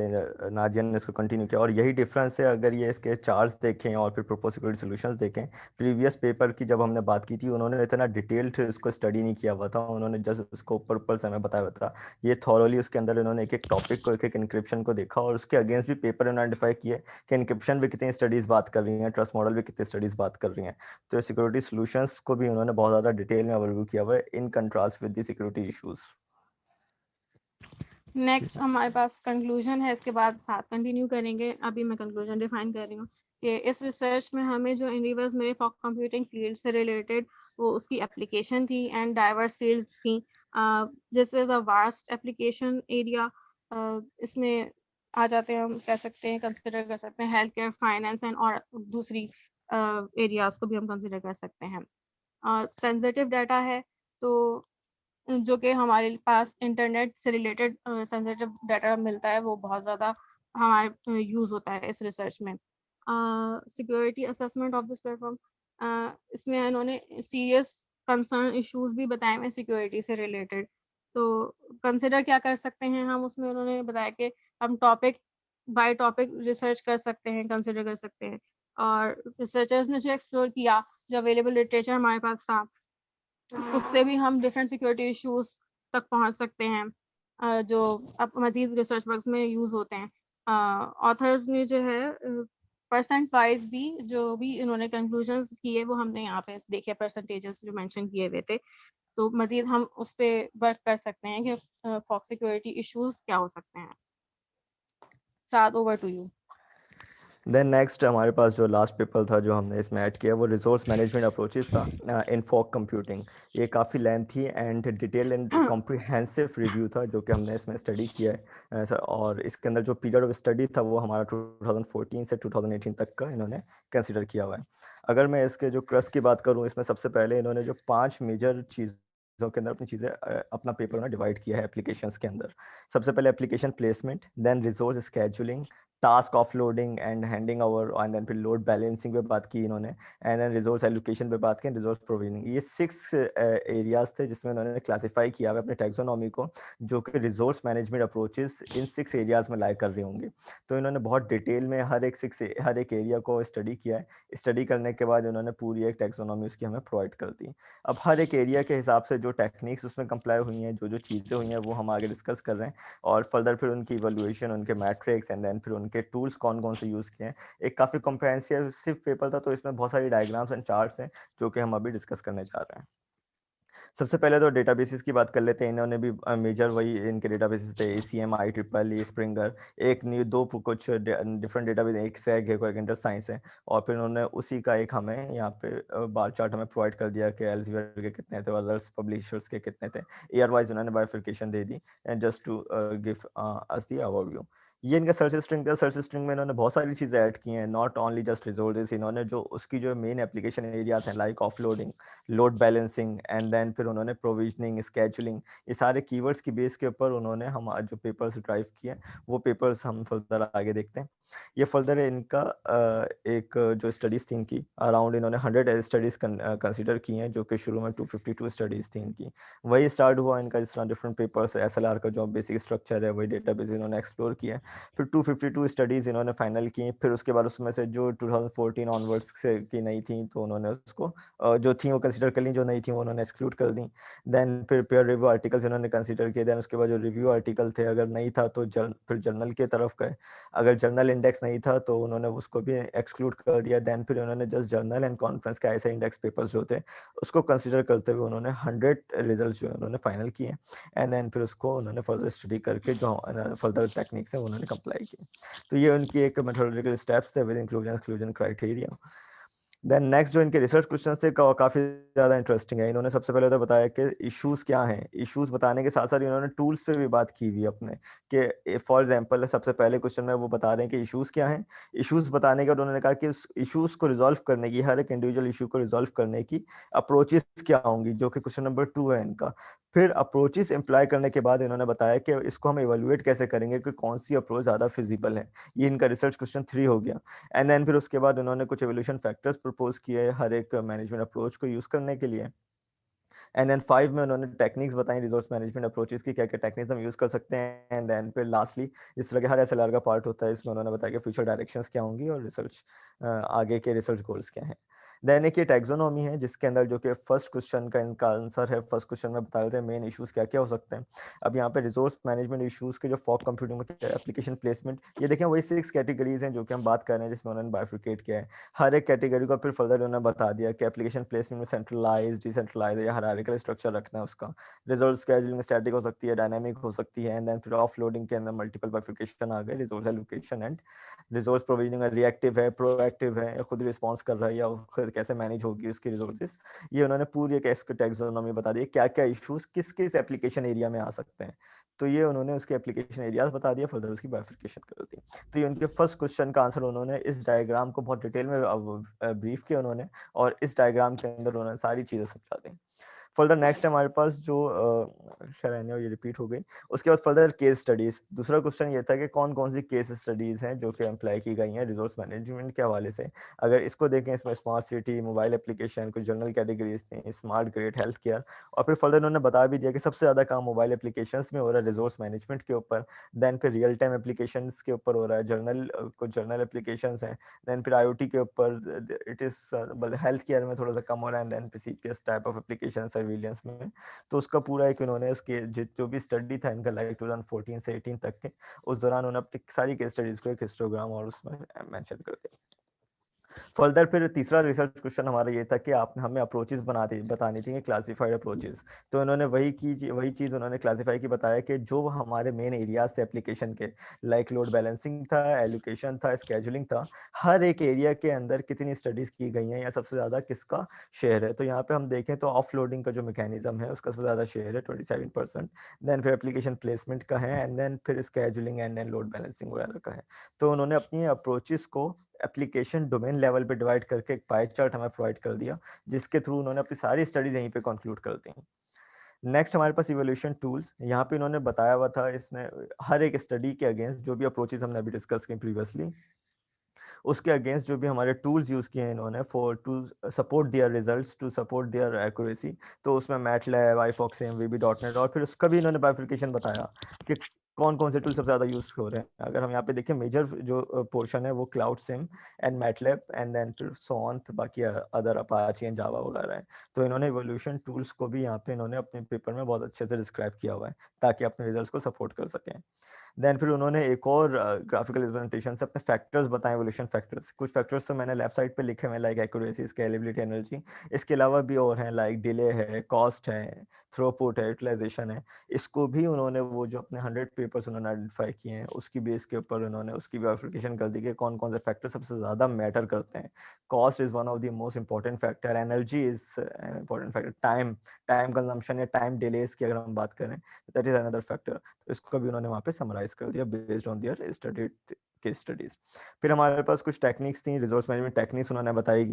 नाजिया ने इसको कंटिन्यू किया और यही डिफरेंस है अगर ये इसके चार्ज देखें और फिर प्रोपोज सिक्योरिटी सॉल्यूशंस देखें। प्रीवियस पेपर की जब हमने बात की थी उन्होंने इतना डिटेल्ड इसको स्टडी नहीं किया हुआ था, उन्होंने जस्ट उसको ऊपर से हमें बताया हुआ था। ये थॉरली उसके अंदर इन्होंने एक एक टॉपिक को एक एक इंक्रिप्शन को देखा और उसके अगेंस्ट भी पेपर आइडेंटिफाई किए कि इंक्रिप्शन भी कितनी स्टडीज बात कर रही हैं, ट्रस्ट मॉडल भी कितनी स्टडीज बात कर रही हैं। तो सिक्योरिटी सॉल्यूशंस को भी उन्होंने बहुत ज़्यादा डिटेल में ओवरव्यू किया हुआ है in contrast with the security issues. Next हमारे पास कंक्लूजन है, इसके बाद साथ कंटिन्यू करेंगे। अभी मैं कंक्लूजन डिफाइन कर रही हूँ कि इस रिसर्च में हमें जो इंडिवर्स मेरे फॉग कंप्यूटिंग फील्ड से रिलेटेड वो उसकी एप्लीकेशन थी एंड डाइवर्स फील्ड्स थी। This is a vast application area. इसमें आ जाते हैं, हम कह सकते हैं, कंसिडर कर सकते हैं हेल्थ केयर, फाइनेंस एंड और दूसरी एरियाज को भी हम कंसिडर कर सकते हैं। सेंसिटिव डाटा है तो जो कि हमारे पास इंटरनेट से रिलेटेड सेंसिटिव डाटा मिलता है, वो बहुत ज़्यादा हमारे यूज़ होता है इस रिसर्च में। Security assessment of this platform, इसमें इन्होंने सीरियस कंसर्न इश्यूज भी बताए हैं सिक्योरिटी से रिलेटेड। तो कंसिडर क्या कर सकते हैं हम, उसमें उन्होंने बताया कि हम टॉपिक बाय टॉपिक रिसर्च कर सकते हैं, कंसिडर कर सकते हैं। और रिसर्चर्स ने जो एक्सप्लोर किया, जो अवेलेबल लिटरेचर हमारे पास था, उससे भी हम डिफरेंट सिक्योरिटी इश्यूज तक पहुंच सकते हैं जो अब मजीद रिसर्च वर्क में यूज होते हैं। ऑथर्स ने जो है परसेंट वाइज भी जो भी इन्होंने कंक्लूजन्स किए वो हमने यहाँ पे देखे, परसेंटेजेस जो मेंशन किए हुए थे। तो मजीद हम उस पर वर्क कर सकते हैं कि फॉग सिक्योरिटी इश्यूज क्या हो सकते हैं। साथ over to you. Then next हमारे पास जो लास्ट पेपर था जो हमने इसमें ऐड किया वो रिसोर्स मैनेजमेंट अप्रोचेस था इन फॉग कंप्यूटिंग। ये काफ़ी lengthy and detail and comprehensive review था जो कि हमने इसमें स्टडी किया है। और इसके अंदर जो पीरियड ऑफ स्टडी था वो हमारा 2014 से 2018 तक का इन्होंने कंसिडर किया हुआ है। अगर मैं इसके जो क्रस की बात करूँ, इसमें सबसे पहले इन्होंने जो 5 मेजर चीज़ों के अंदर अपनी चीज़ें अपना पेपर में डिवाइड किया है एप्लीकेशंस के अंदर। सबसे पहले application placement, then resource scheduling, task offloading and handing over, and then फिर लोड बैलेंसिंग पे बात की इन्होंने, एंड देन रिसोर्स एलोकेशन पे बात की, रिसोर्स प्रोविजनिंग। ये 6 एरियाज थे जिसमें उन्होंने क्लासिफाई किया है अपने टैक्सोनॉमी को, जो कि रिसोर्स मैनेजमेंट अप्रोचेस इन 6 एरियाज में लाई कर रहे होंगे। तो इन्होंने बहुत डिटेल में हर एक एरिया को स्टडी किया है। स्टडी करने के बाद उन्होंने पूरी एक टैक्सोनॉमी उसकी हमें प्रोवाइड कर दी। अब हर एक एरिया के हिसाब से जो टेक्निक्स उसमें कंप्लाई हुई हैं, जो जो चीज़ें हुई हैं, वो हम आगे डिस्कस कर रहे हैं। और फर्दर फिर उनकी इवैल्यूएशन, उनके मैट्रिक्स एंड देन फिर उनके टूल्स कौन-कौन से यूज़ किए हैं। एक काफ़ी कॉम्प्रिहेंसिव पेपर था, तो इसमें बहुत सारी डायग्राम्स एंड चार्ट्स हैं जो कि हम अभी डिस्कस करने जा रहे हैं। सबसे पहले तो डेटाबेसेस की बात कर लेते हैं। इन्होंने भी मेजर वही इनके डेटाबेसेस थे, ACM, IEEE, स्प्रिंगर, एक न्यू दो कुछ डिफरेंट डेटाबेस, एक सैग है, कोई इंटर साइंस है, और फिर उन्होंने उसी का एक हमें यहाँ पे बार चार्ट हमें प्रोवाइड कर दिया कि एल्सेवियर के कितने थे, अदर्स पब्लिशर्स के कितने थे, ईयर वाइज उन्होंने बाइफिकेशन दे दी, and just to give us the overview. ये इनका सर्च स्ट्रिंग था। सर्च स्ट्रिंग में इन्होंने बहुत सारी चीज़ें ऐड की हैं, नॉट ओनली जस्ट रिजोर्सेस। इन्होंने जो उसकी जो मेन एप्लीकेशन एरियाज हैं like offloading, load balancing, and then फिर उन्होंने प्रोविजनिंग, स्केजुलिंग, ये सारे कीवर्ड्स की बेस के ऊपर उन्होंने हम जो पेपर्स ड्राइव किए वो पेपर्स हम फर्दर आगे देखते हैं। ये फर्दर इनका एक जो स्टडीज थी इनकी अराउंड इन्होंने 100 स्टडीज कंसीडर की हैं, जो कि शुरू में 252 स्टडीज थी इनकी। वही स्टार्ट हुआ इनका जिस तरह डिफरेंट पेपर्स, SLR का जो बेसिक स्ट्रक्चर है वही डेटाबेस इन्होंने एक्सप्लोर किया, फिर 252 स्टडीज इन्होंने फाइनल की, फिर उसके बाद उसमें से जो 2014 ऑनवर्ड्स से की नहीं थी तो उन्होंने उसको जो थी वो कंसीडर कर ली, जो नहीं थी वो उन्होंने एक्सक्लूड कर दी। देन फिर पेयर रिव्यू आर्टिकल्स इन्होंने कंसीडर किए। देन उसके बाद जो रिव्यू आर्टिकल थे अगर नहीं था तो फिर जर्नल की तरफ गए, अगर जर्नल इंडेक्स नहीं था तो उन्होंने उसको भी एक्सक्लूड कर दिया। देन फिर उन्होंने जस्ट जर्नल एंड कॉन्फ्रेंस के ऐसे इंडेक्स पेपर्स जो थे उसको कंसीडर करते हुए उन्होंने 100 रिजल्ट जो है उन्होंने फाइनल किए, एंड देन फिर उसको उन्होंने फर्दर स्टडी करके जो फर्दर टेक्निक्स है उन्होंने अप्लाई किए। तो ये उनकी एक मेथोडोलॉजिकल स्टेप्स थे with inclusion exclusion criteria. Then next जो इनके रिसर्च क्वेश्चन थे काफ़ी ज़्यादा इंटरेस्टिंग है। इन्होंने सबसे पहले तो बताया कि इश्यूज़ क्या हैं, इश्यूज़ बताने के साथ साथ इन्होंने टूल्स पे भी बात की हुई अपने कि फॉर एग्जांपल सबसे पहले क्वेश्चन में वो बता रहे हैं कि इश्यूज़ क्या हैं। इश्यूज़ बताने के बाद उन्होंने कहा कि उस इश्यूज़ को रिजॉल्व करने की, हर एक इंडिविजुअल इशू को रिजॉल्व करने की अप्रोचेस क्या होंगी, जो कि क्वेश्चन नंबर 2 है इनका। फिर अप्रोचेस इम्प्लाई करने के बाद इन्होंने बताया कि इसको हम इवेल्युएट कैसे करेंगे कि कौन सी अप्रोच ज़्यादा फिजिबल है। ये इनका रिसर्च क्वेश्चन 3 हो गया। एंड देन फिर उसके बाद उन्होंने कुछ एवोल्यूशन फैक्टर्स प्रपोज किए हर एक मैनेजमेंट अप्रोच को यूज करने के लिए। एंड देन 5 में उन्होंने टेक्निक्स बताई रिसोर्स मैनेजमेंट अप्रोचेस की, क्या क्या टेक्निक्स हम यूज कर सकते हैं। एंड देन फिर लास्टली जिस तरह के हर SLR का पार्ट होता है इसमें उन्होंने बताया कि फ्यूचर डायरेक्शंस क्या होंगी और रिसर्च आगे के रिसर्च गोल्स क्या हैं। देन एक ये टैक्सोनॉमी है जिसके अंदर जो कि फर्स्ट क्वेश्चन का इनका आंसर है। फर्स्ट क्वेश्चन में बता देते हैं मेन इश्यूज क्या क्या हो सकते हैं। अब यहाँ पे रिसोर्स मैनेजमेंट इश्यूज के जो फॉग कंप्यूटिंग में एप्लीकेशन प्लेसमेंट, ये देखें वही 6 कैटेगरीज हैं जो कि हम बात कर रहे हैं जिसमें उन्होंने बाइफिकेट किया है। हर एक कैटेगरी को फिर फर्दर उन्होंने बता दिया कि एप्लीकेशन प्लेसमेंट में सेंट्रलाइज, डिसेंट्रलाइज या हायरार्किकल स्ट्रक्चर रखना है उसका। रिसोर्स स्केड्यूलिंग स्टैटिक हो सकती है, डायनामिक हो सकती है, एंड देन फिर ऑफलोडिंग के अंदर मल्टीपल बाइफिकेशन आ गए, resource allocation and resource provisioning reactive है, प्रोएक्टिव है, खुद रिस्पॉन्स कर रहा है या खुद कैसे मैनेज होगी उसकी रिसोर्सेज। ये उन्होंने पूरी एक टैक्सोनॉमी बता दी क्या क्या इश्यूज किस किस एप्लीकेशन एरिया में आ सकते हैं। तो ये उन्होंने उसके एप्लीकेशन एरियाज बता दिया, फर्दर उसकी बाइफिकेशन कर दी। तो ये उनके फर्स्ट क्वेश्चन का आंसर उन्होंने इस डायग्राम को बहुत डिटेल में ब्रीफ किया उन्होंने, और इस डायग्राम के अंदर उन्होंने सारी चीजें समझा दी। फर्दर नेक्स्ट हमारे पास जो शायद ये रिपीट हो गई। उसके बाद फर्दर केस स्टडीज। दूसरा क्वेश्चन ये था कि कौन कौन सी केस स्टडीज हैं जो कि अप्लाई की गई हैं रिसोर्स मैनेजमेंट के हवाले से। अगर इसको देखें इसमें स्मार्ट सिटी, मोबाइल एप्लीकेशन, कुछ जनरल कैटेगरीज थी, स्मार्ट ग्रिड, हेल्थ केयर, और फिर फर्दर उन्होंने बता भी दिया कि सबसे ज़्यादा काम मोबाइल एप्लीकेशन में हो रहा है रिसोर्स मैनेजमेंट के ऊपर। देन फिर रियल टाइम एप्लीकेशन के ऊपर हो रहा है, कुछ जर्नल एप्लीकेशन हैं। देन फिर IoT के ऊपर इट इज हेल्थ केयर में थोड़ा सा कम हो रहा है, and then CPS type of application surveillance में। तो उसका पूरा एक उन्होंने इसके जो भी स्टडी था इनका लाइक 2014 से 18 तक के, उस दौरान उन्होंने अपनी सारी केस स्टडीज को एक हिस्टोग्राम और उसमें मेंशन कर दिया। फर्दर फिर तीसरा रिसर्च क्वेश्चन हमारा ये था कि आपने हमें अप्रोचेस बतानी थी, क्लासिफाइड अप्रोचेस। तो उन्होंने वही चीज़ उन्होंने क्लासिफाई की बताया कि जो हमारे मेन एरियाज थे एप्लीकेशन के, लाइक लोड बैलेंसिंग था, एलोकेशन था, स्केजुलिंग था, हर एक एरिया के अंदर कितनी स्टडीज की गई हैं या सबसे ज़्यादा किसका शेयर है। तो यहाँ पे हम देखें तो ऑफलोडिंग का जो मैकेनिज्म है उसका सबसे ज़्यादा शेयर है 27%। देन फिर एप्लीकेशन प्लेसमेंट का है, एंड देन फिर scheduling and then load balancing वगैरह का है। तो उन्होंने अपनी अप्रोचेस को एप्लीकेशन डोमेन लेवल पे डिवाइड करके एक पाई चार्ट हमें प्रोवाइड कर दिया, जिसके थ्रू उन्होंने अपनी सारी स्टडीज यहीं पे कंक्लूड कर दी। नेक्स्ट हमारे पास इवोल्यूशन टूल्स। यहाँ पे इन्होंने बताया हुआ था इसने हर एक स्टडी के अगेंस्ट जो भी अप्रोचेस हमने अभी डिस्कस की प्रीवियसली, उसके अगेंस्ट जो भी हमारे टूल्स यूज किए हैं इन्होंने for to support their results, to support their accuracy. तो उसमें मैटलैब, आईफॉक्स, VB.NET, और फिर उसका भी इन्होंने बाइफिकेशन बताया कि कौन कौन से टूल सबसे ज़्यादा यूज हो रहे हैं। अगर हम यहाँ पे देखें मेजर जो पोर्शन है वो cloud sim and MATLAB, and then फिर सो ऑन, फिर बाकी अदर अपाची एंड जावा वगैरह है। तो इन्होंने इवोल्यूशन टूल्स को भी यहाँ पे इन्होंने अपने पेपर में बहुत अच्छे से डिस्क्राइब किया हुआ है ताकि अपने रिजल्ट्स को सपोर्ट कर सकें। देन फिर उन्होंने एक और ग्राफिकल रिप्रेजेंटेशन से अपने फैक्टर्स बताए, एवोल्यूशन फैक्टर्स। कुछ फैक्टर्स तो मैंने लेफ्ट साइड पे लिखे हुए हैं, लाइक एक्यूरेसी, स्केलेबिलिटी, एनर्जी। इसके अलावा भी और हैं, लाइक डिले है, कॉस्ट है, थ्रूपुट है, यूटिलाइजेशन है। इसको भी उन्होंने वो जो अपने 100 पेपर्स उन्होंने आइडेंटिफाई किए हैं उसकी बेस के ऊपर उन्होंने उसकी वेरिफिकेशन कर दी कि कौन कौन से फैक्टर सबसे ज़्यादा मैटर करते हैं। Cost is one of the most important factor, energy is an important factor, time consumption या टाइम डिलेज की अगर हम बात करें, दैट इज़ अनदर फैक्टर। तो इसको भी उन्होंने वहाँ पे समराइज कर दिया based on their studied case studies. फिर हमारे पास कुछ टेक्निक्स थी, रिसोर्स मैनेजमेंट टेक्निक्स उन्होंने बताई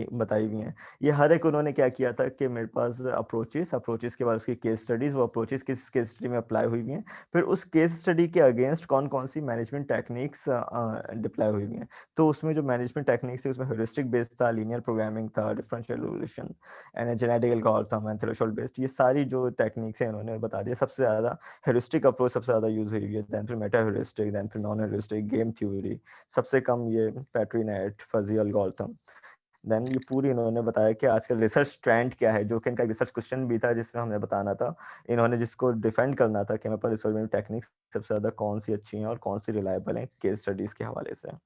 हुई हैं। ये हर एक उन्होंने क्या किया था कि मेरे पास अप्रोचेस के बाद उसकी केस स्टडीज, वो अप्रोचेस किस केस स्टडी में अप्लाई हुई हुई हैं, फिर उस केस स्टडी के अगेंस्ट कौन कौन सी मैनेजमेंट टेक्निक्स डिप्लाई हुई हुई हैं। तो उसमें जो मैनेजमेंट टेक्निक्स थी उसमें ह्यूरिस्टिक बेस्ड था, लीनियर प्रोग्रामिंग था, डिफरेंशियल इवोल्यूशन एंड जेनेटिकल था, एंड थ्रेशोल्ड बेस्ड। ये सारी जो टेक्निक्स हैं उन्होंने बता दिया। सबसे ज़्यादा हेरिस्टिक अप्रोच सबसे ज़्यादा यूज हुई है, देन फिर मेटा हेरिस्टिक, देन फिर नॉन हेरिस्टिक, गेम थ्योरी, सबसे कम ये पेट्रीनेट, फजी एल्गोरिथम। देन ये पूरी इन्होंने बताया कि आजकल रिसर्च ट्रेंड क्या है, जो कि इनका रिसर्च क्वेश्चन भी था जिसमें हमें बताना था, इन्होंने जिसको डिफेंड करना था कि हमारे पास रिसर्च में टेक्निक्स सबसे ज़्यादा कौन सी अच्छी हैं और कौन सी रिलायबल हैं केस स्टडीज़ के हवाले से।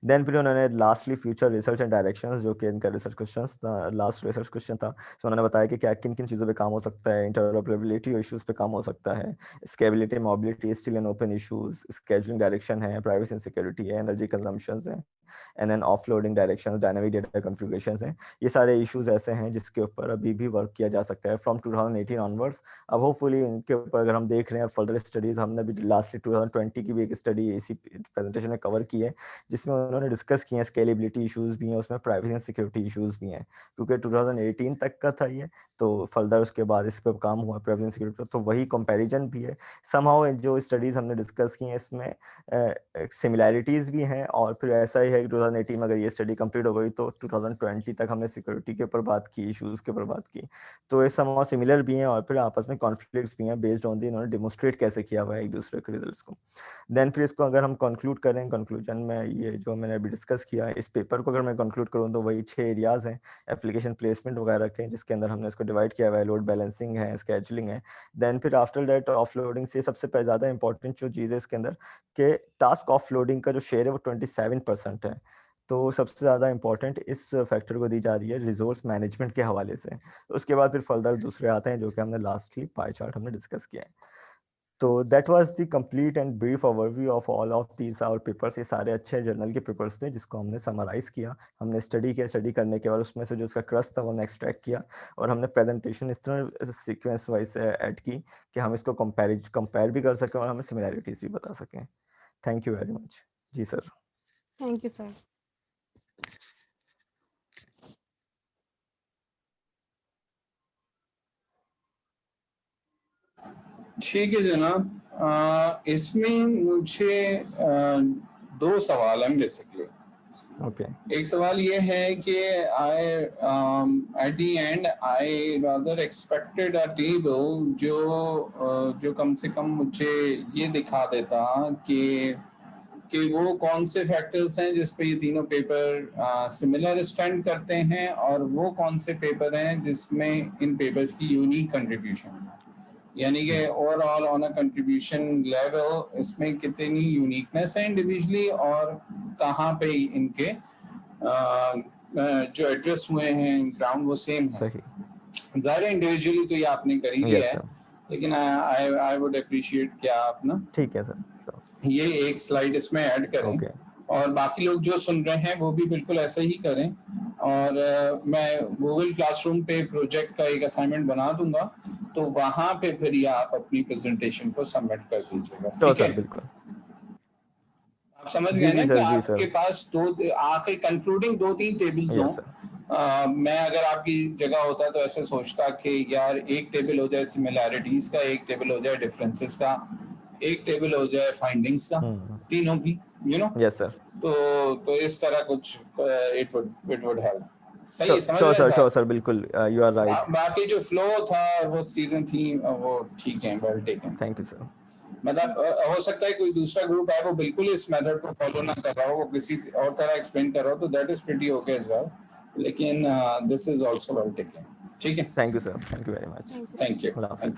देन फिर उन्होंने lastly future research and directions, जो कि इनका रिसर्च क्वेश्चंस था, लास्ट रिसर्च क्वेश्चन था। तो उन्होंने बताया कि क्या किन किन चीज़ों पे काम हो सकता है, इंटरऑपरेबिलिटी इश्यूज पे काम हो सकता है, scalability, mobility, still and open issues, scheduling direction है, प्राइवेसी एंड सिक्योरिटी है, एनर्जी कंजम्पशंस है, and then offloading directions, dynamic data configurations हैं। ये सारे इश्यूज ऐसे हैं जिसके ऊपर अभी भी वर्क किया जा सकता है फ्रॉम 2018 ऑनवर्ड्स। अब होपफुली इनके ऊपर अगर हम देख रहे हैं फर्दर स्टडीज, हमने भी लास्टली 2020 की भी एक स्टडी इसी प्रेजेंटेशन में कवर की है, जिसमें उन्होंने डिस्कस किए हैं स्केलेबिलिटी इश्यूज भी हैं, उसमें प्राइवेसी एंड सिक्योरिटी इश्यूज भी हैं, क्योंकि 2018 तक का था ये। तो फर्दर उसके बाद इस पर काम हुआ प्राइवेसी एंड सिक्योरिटी, तो वही कंपैरिजन भी है। समहाउ जो स्टडीज हमने डिस्कस की हैं इसमें सिमिलैरिटीज भी हैं, और फिर ऐसा ही है कि 2018 में अगर ये स्टडी कंप्लीट हो गई तो 2020 तक हमने सिक्योरिटी के ऊपर बात की, इश्यूज के ऊपर बात की। तो ये समहाउ सिमिलर भी हैं, और फिर आपस में कॉन्फ्लिक्ट्स भी हैं बेस्ड ऑन दी इन्होंने डेमोस्ट्रेट कैसे किया हुआ है एक दूसरे के रिजल्ट्स को। देन फिर इसको अगर हम कंक्लूड करें, कंक्लूजन में ये जो मैंने अभी डिस्कस किया, इस पेपर को अगर मैं कंक्लूड करूँ तो वही 6 एरियाज हैं एप्लीकेशन प्लेसमेंट वगैरह के, जिसके अंदर हमने इसको डिवाइड किया हुआ है, लोड बैलेंसिंग है, स्केजुलिंग है। देन फिर आफ्टर दैट ऑफलोडिंग से सबसे ज़्यादा इंपॉर्टेंट जो चीज़ है इसके अंदर कि टास्क ऑफलोडिंग का जो शेयर है वो 27% है। तो सबसे ज़्यादा इंपॉर्टेंट इस फैक्टर को दी जा रही है रिसोर्स मैनेजमेंट के हवाले से। उसके बाद फिर फर्दर दूसरे आते हैं जो कि हमने लास्टली पाई चार्ट हमने डिस्कस किया है। तो that was the complete and brief overview of all of these our papers. ये सारे अच्छे जर्नल के पेपर्स थे जिसको हमने समराइज किया, हमने स्टडी करने के बाद उसमें से जो उसका क्रस्ट था वो हमने एक्सट्रैक्ट किया, और हमने प्रेजेंटेशन इस तरह सीक्वेंस वाइज ऐड की कि हम इसको कंपेयर भी कर सकें और हमें सिमिलैरिटीज भी बता सकें। Thank you very much. जी सर। Thank you sir. ठीक है जनाब, इसमें मुझे दो सवाल हैं बेसिकली। ओके। एक सवाल ये है कि I at the end I rather expected a table जो कम से कम मुझे ये दिखा देता कि वो कौन से फैक्टर्स हैं जिस पे ये तीनों पेपर सिमिलर स्टैंड करते हैं, और वो कौन से पेपर हैं जिसमें इन पेपर्स की यूनिक कंट्रीब्यूशन है, यानी कि overall on a contribution level इसमें कितनी यूनिकनेस है इंडिविजुअली, और कहाँ पे इनके जो एड्रेस हुए हैं ग्राउंड वो सेम है। सही। ज़ाहिर है इंडिविजुअली तो ये आपने कर ही लिया यस है, सर। लेकिन आई वुड अप्रिशिएट क्या आप ना ठीक है सर, श्योर। ये एक स्लाइड इसमें ऐड करें, ओके। और बाकी लोग जो सुन रहे हैं वो भी बिल्कुल ऐसा ही करें। और मैं गूगल क्लासरूम पे प्रोजेक्ट का एक असाइनमेंट बना दूंगा, तो वहां पे फिर ये आप अपनी प्रेजेंटेशन को सबमिट कर दीजिएगा, तो ठीक है? सर बिल्कुल। आप समझ जी गए जी ना कि सर, जी आपके सर। पास आखिर कंक्लूडिंग 2-3 टेबल्स हों। Yes sir. मैं अगर आपकी जगह होता तो ऐसे सोचता कि यार एक टेबल हो जाए सिमिलैरिटीज का, एक टेबल हो जाए डिफरेंसेस का, एक टेबल हो जाए फाइंडिंग्स का, तीनों की, यू नो। Yes sir. तो इस तरह कुछ इट वुड हेल्प। सही है, समझ श्योर रहे हैं सर, श्योर साहब? सर, बिल्कुल, यू आर राइट। बाकी जो फ्लो था और वो चीजें थी वो ठीक है, well taken. Thank you sir. मतलब हो सकता है कोई दूसरा ग्रुप है वो बिल्कुल इस मेथड को फॉलो ना कर रहा हो, वो किसी और तरह एक्सप्लेन कर रहा हो, तो that is pretty okay as well, लेकिन this is also well taken. ठीक है, thank you sir, thank you very much. Thank you. Thank you, Allah thank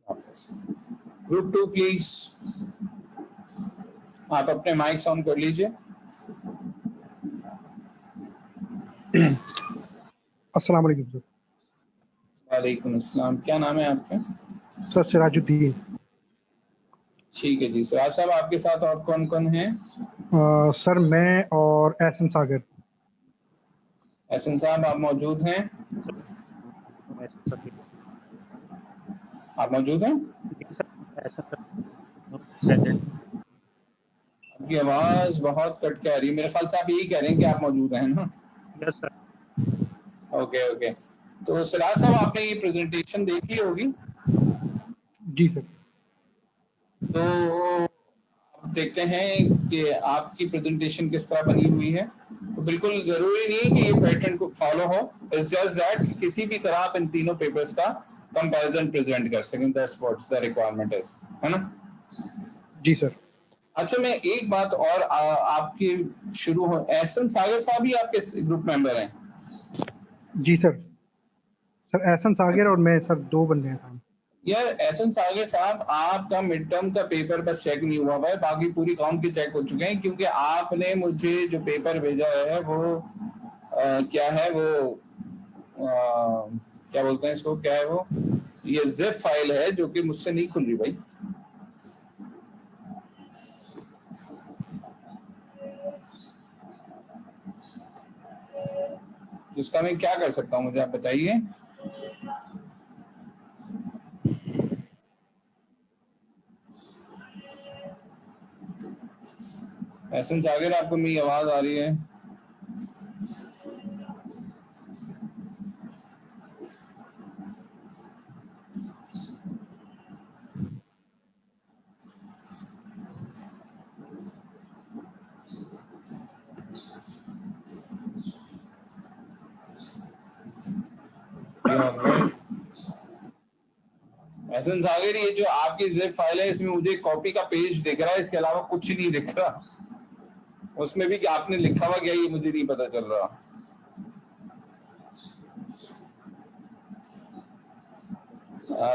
हाफिज़। यू। ग्रुप 2 प्लीज, आप अपने माइक्स ऑन कर लीजिए। अस्सलाम वालेकुम सर। वालेकुम अस्सलाम, क्या नाम है आपका? सर सिराजुद्दीन। ठीक है जी। सिराज साहब, आपके साथ और कौन कौन है? सर मैं और एहसन सागर। एहसन साहब, आप मौजूद हैं? आप मौजूद हैं? आपकी आवाज बहुत कट के आ रही है। मेरे ख्याल से आप यही कह रहे हैं कि आप मौजूद हैं ना? Yes sir. Okay okay. तो सिराज साहब, आपने ये प्रेजेंटेशन देखी होगी? जी सर। तो आप देखते हैं कि आपकी प्रेजेंटेशन किस तरह बनी हुई है। तो बिल्कुल जरूरी नहीं कि ये पैटर्न को फॉलो हो, इट्स जस्ट दैट कि किसी भी तरह आप इन तीनों पेपर्स का कंपैरिजन प्रेजेंट कर सकें। That's what the requirement is, है ना? जी सर। अच्छा, मैं एक बात और आपकी शुरू हो, एहसन सागर साहब ही आपके ग्रुप मेंबर हैं? जी सर। सर एहसन सागर और मैं सर 2 बंदे हैं साहब। यार एहसन सागर साहब, आपका मिड टर्म का पेपर बस चेक नहीं हुआ है, बाकी पूरी काउंट के चेक हो चुके हैं, क्योंकि आपने मुझे जो पेपर भेजा है वो क्या है वो क्या बोलते हैं इसको, क्या है वो, ये जिप फाइल है जो कि मुझसे नहीं खुल रही भाई। जिसका मैं क्या कर सकता हूँ, मुझे आप बताइए। एहसन सागर, आपको मेरी आवाज आ रही है? एहसन सागर, ये जो आपकी जिप फाइल है इसमें मुझे कॉपी का पेज दिख रहा है, इसके अलावा कुछ नहीं दिख रहा। उसमें भी आपने लिखा हुआ क्या ये मुझे नहीं पता चल रहा।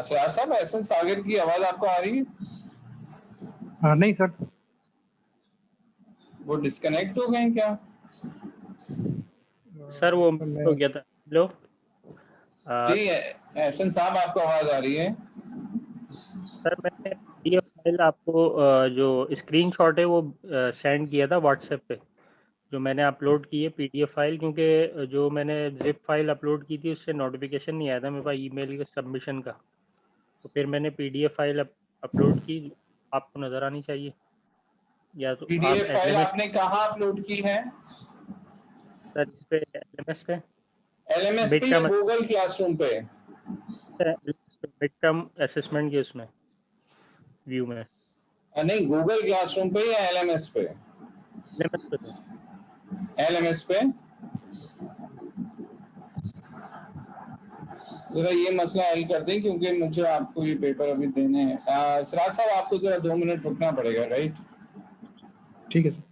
सिराज साहब, एहसन सागर की आवाज आपको आ रही है? नहीं सर। वो डिस्कनेक्ट हो गए हैं क्या? सर वो मैं हो गया था। हेलो जी एहसन साहब, आपको आवाज आ रही है? सर, मैंने पीडीएफ फाइल आपको जो स्क्रीनशॉट है वो सेंड किया था व्हाट्सएप पे, जो मैंने अपलोड की है पीडीएफ फाइल, क्योंकि जो मैंने जिप फाइल अपलोड की थी उससे नोटिफिकेशन नहीं आया था मेरे पास ईमेल के सबमिशन का। तो फिर मैंने पीडीएफ फाइल अपलोड की, आपको नज़र आनी चाहिए, या तो आप पीडीएफ फाइल एलएमएस। आपने कहाँ अपलोड की है? सर इस पे एलएमएस पे, एलएमएस मिड पे या टर्म, गूगल क्लासरूम पे? मिड टर्म असेसमेंट के उसमें व्यू में नहीं, गूगल क्लासरूम पे या एलएमएस पे? एलएमएस पे। एलएमएस पे। जरा ये मसला हल कर दें, क्योंकि मुझे आपको ये पेपर अभी देने हैं। सिराज साहब, आपको जरा 2 मिनट रुकना पड़ेगा, राइट? ठीक है सर।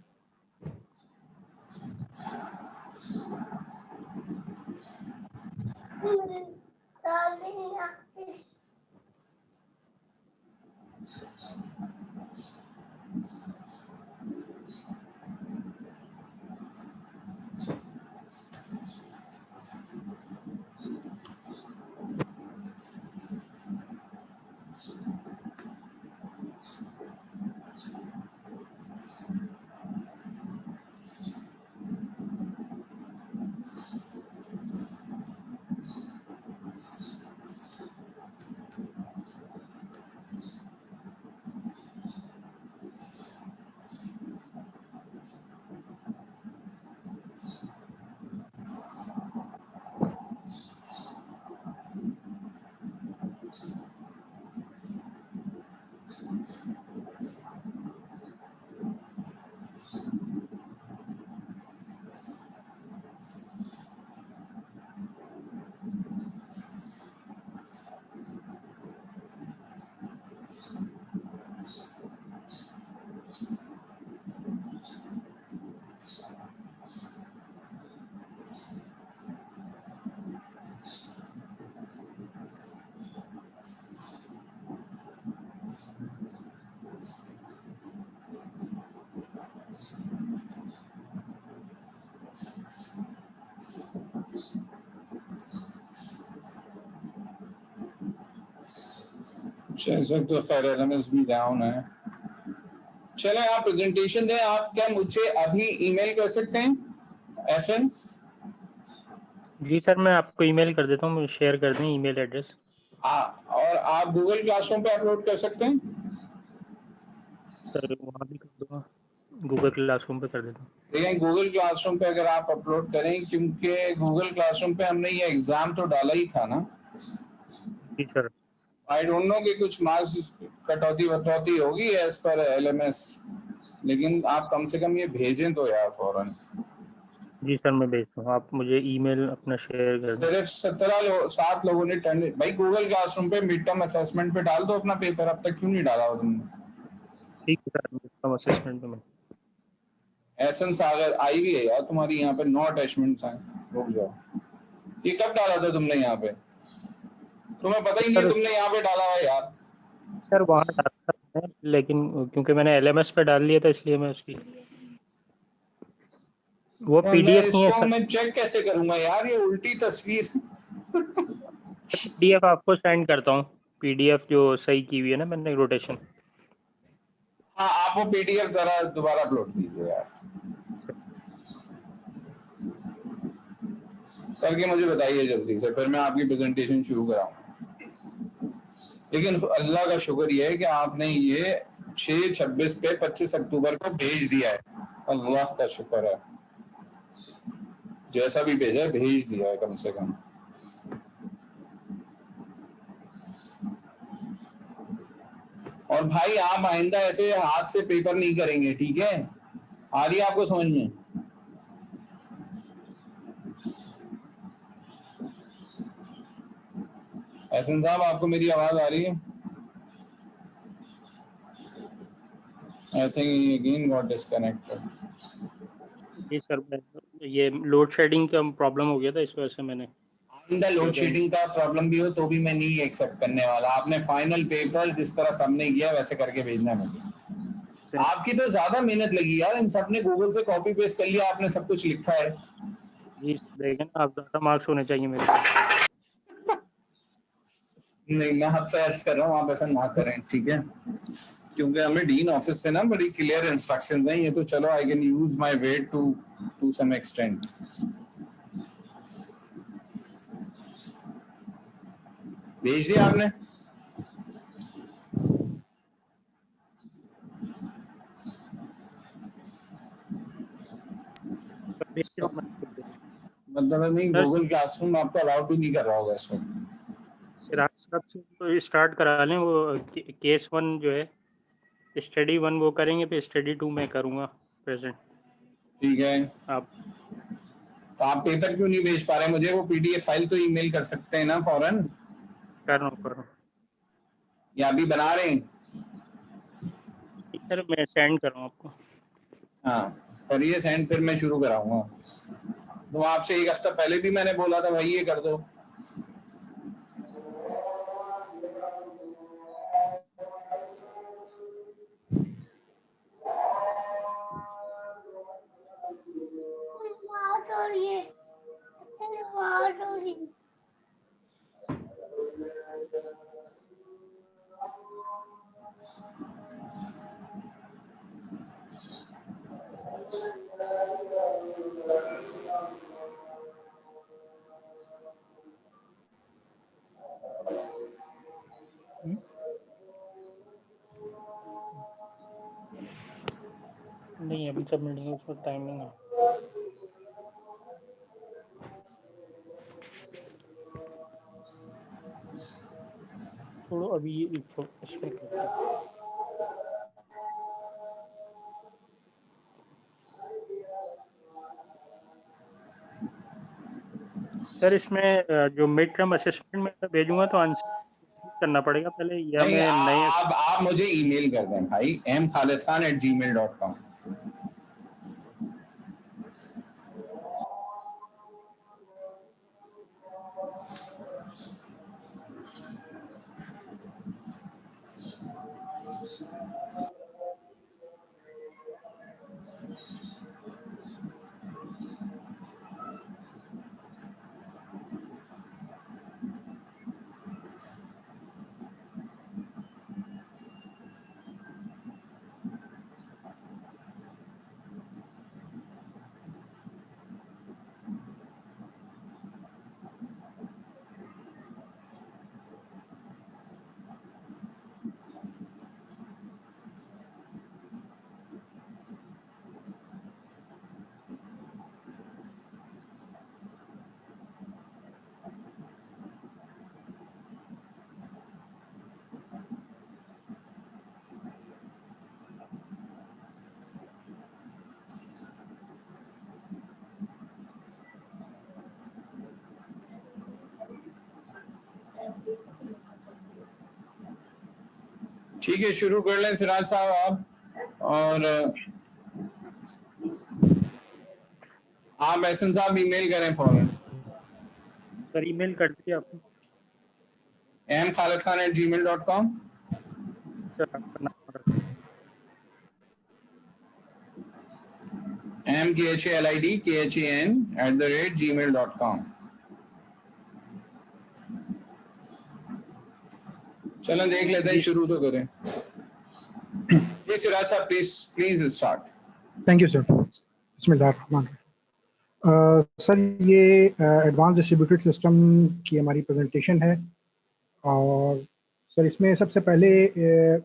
तो खैर एलएमएस भी डाउन है। चले आप प्रेजेंटेशन दें। आप क्या मुझे अभी ईमेल कर सकते हैं एफएन? जी सर, मैं आपको ईमेल कर देता हूँ, मुझे शेयर कर दें ईमेल एड्रेस। और आप गूगल क्लासरूम पे अपलोड कर सकते हैं? सर वहाँ भी कर दूँगा, गूगल क्लासरूम पे कर देता हूँ। लेकिन गूगल क्लासरूम पे अगर आप अपलोड करें, क्योंकि गूगल क्लासरूम पे हमने ये एग्जाम तो डाला ही था ना। जी सर। आई डोंट नो कि कुछ मार्क्स कटौती वटौती होगी एज पर एलएमएस, लेकिन आप कम से कम ये भेजें तो यार फौरन। जी सर, मैं भेजता हूँ, आप मुझे ईमेल अपना शेयर कर दें। सिर्फ 7 लोगों ने टर्न भाई गूगल क्लासरूम पे मिड टर्म असेसमेंट पे डाल दो अपना पेपर। अब तक क्यों नहीं डाला हो तुमने? ठीक है सर, मैं असेसमेंट में। एहसन सागर आई भी है यार तुम्हारी यहाँ पे, 9 अटैचमेंट्स हैं। रुक जाओ, ये कब डाला था तुमने यहाँ पे? तुम्हें पता ही नहीं है सर तुमने यहाँ पे डाला हुआ है यार। सर वहाँ डालता है, लेकिन क्योंकि मैंने एलएमएस पे डाल लिया था इसलिए मैं उसकी वो मैं पीडीएफ नहीं है इसको सर। मैं चेक कैसे करूंगा यार, ये उल्टी तस्वीर। पीडीएफ आपको सेंड करता हूँ, पीडीएफ जो सही की हुई है ना मैंने रोटेशन। हाँ आप वो पीडीएफ जरा दोबारा अपलोड कीजिए यार, करके मुझे बताइए जल्दी से, फिर मैं आपकी प्रेजेंटेशन शुरू कराऊं। लेकिन अल्लाह का शुक्र ये है कि आपने ये 6/26 पे 25 अक्टूबर को भेज दिया है। अल्लाह का शुक्र है, जैसा भी भेजा है भेज दिया है कम से कम। और भाई आप आइंदा ऐसे हाथ से पेपर नहीं करेंगे, ठीक है? आ रही है आपको समझ में? एहसन साहब आपको मेरी आवाज आ रही है? I think again got disconnected. जी सर, ये लोड शेडिंग का प्रॉब्लम हो गया था, इस वजह से मैंने आइंदा लोड शेडिंग का प्रॉब्लम भी हो तो भी मैं नहीं एक्सेप्ट करने वाला। आपने फाइनल पेपर जिस तरह सबने किया वैसे करके भेजना है मुझे। आपकी तो ज्यादा मेहनत लगी यार, इन सबने गूगल से कॉपी पेस्ट कर लिया, आपने सब कुछ लिखा है। जी देखें ना, आप ज़्यादा मार्क्स होने चाहिए मेरे। नहीं मैं आपसे अर्ज कर रहा हूँ आप ऐसा ना करें, ठीक है? क्योंकि हमें डीन ऑफिस से ना बड़ी क्लियर इंस्ट्रक्शंस हैं। ये तो चलो I can use my weight to some extent. भेज दिया आपने? मतलब नहीं, गूगल क्लासरूम आपको अलाउड भी नहीं कर रहा होगा इस वक्त। सिराज साहब से तो स्टार्ट करा लें, वो केस 1 जो है, स्टडी 1 वो करेंगे, फिर स्टडी 2 मैं करूँगा प्रेजेंट। ठीक है, आप तो आप पेपर क्यों नहीं भेज पा रहे मुझे? वो पीडीएफ फाइल तो ईमेल कर सकते हैं ना फौरन, कर रहा हूँ। या अभी बना रहे हैं? सर मैं सेंड कर रहा हूँ आपको। हाँ करिए सेंड, फिर मैं शुरू कराऊंगा। तो आपसे एक हफ्ता पहले भी मैंने बोला था भाई ये कर दो। नहीं अभी सबमिट उसमें टाइमिंग है। छोड़ो अभी इसमें करते हैं। सर इसमें जो मिड टर्म असेसमेंट में भेजूंगा तो आंसर करना पड़ेगा पहले, या नहीं मैं नए? आप मुझे ईमेल कर दें भाई, mkhalidkhan@gmail.com। ठीक है, शुरू कर लें सिराज साहब आप, और आप एहसन साहब ईमेल करें फौरन। सर ईमेल कर दिया आपने? mkhalidkhan@gmail.com। सर आपका नाम mkhalidkhan@gmail.com। चलो देख लेते हैं, शुरू तो करें। जी सिराज साहब, please start. Thank you sir. बिस्मिल्लाहिर्रहमानिर्रहीम। सर ये एडवांस डिस्ट्रीब्यूटेड सिस्टम की हमारी प्रेजेंटेशन है, और सर इसमें सबसे पहले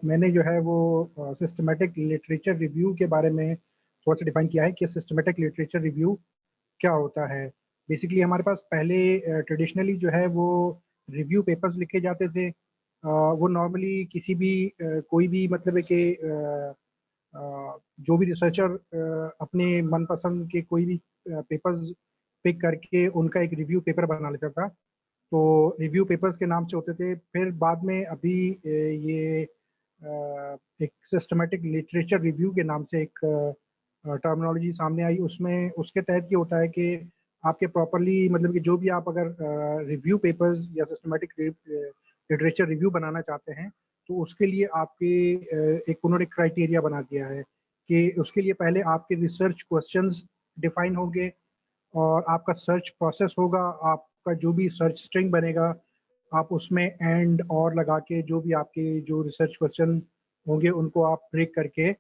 मैंने जो है वो सिस्टमेटिक लिटरेचर रिव्यू के बारे में थोड़ा सा डिफाइन किया है कि सिस्टमेटिक लिटरेचर रिव्यू क्या होता है। बेसिकली हमारे पास पहले ट्रेडिशनली जो है वो रिव्यू पेपर्स लिखे जाते थे। वो नॉर्मली किसी भी कोई भी मतलब है कि जो भी रिसर्चर अपने मनपसंद के कोई भी पेपर्स पिक करके उनका एक रिव्यू पेपर बना लेता था, तो रिव्यू पेपर्स के नाम से होते थे। फिर बाद में अभी ये एक सिस्टमेटिक लिटरेचर रिव्यू के नाम से एक टर्मिनोलॉजी सामने आई। उसमें उसके तहत ये होता है कि आपके प्रॉपरली मतलब कि जो भी आप अगर रिव्यू पेपर्स या सिस्टमेटिक लिटरेचर रिव्यू बनाना चाहते हैं, तो उसके लिए आपके एक उन्होंने क्राइटेरिया बना दिया है कि उसके लिए पहले आपके रिसर्च क्वेश्चंस डिफाइन होंगे, और आपका सर्च प्रोसेस होगा। आपका जो भी सर्च स्ट्रिंग बनेगा, आप उसमें एंड और लगा के जो भी आपके जो रिसर्च क्वेश्चन होंगे उनको आप ब्रेक करके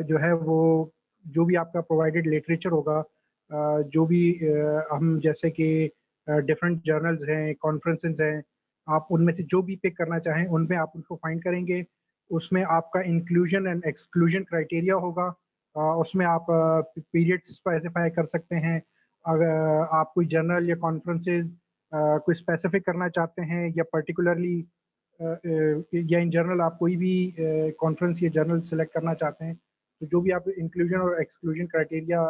जो है वो जो भी आपका प्रोवाइडेड लिटरेचर होगा, जो भी हम जैसे कि डिफरेंट जर्नल्स हैं, कॉन्फ्रेंसेस हैं, आप उनमें से जो भी पिक करना चाहें उनमें आप उनको फाइंड करेंगे। उसमें आपका इंक्लूजन एंड एक्सक्लूजन क्राइटेरिया होगा। उसमें आप पीरियड्स स्पेसिफाई कर सकते हैं। अगर आप कोई जर्नल या कॉन्फ्रेंसेस कोई स्पेसिफिक करना चाहते हैं, या पर्टिकुलरली या इन जनरल आप कोई भी कॉन्फ्रेंस या जर्नल सेलेक्ट करना चाहते हैं, तो जो भी आप इंक्लूजन और एक्सक्लूजन क्राइटेरिया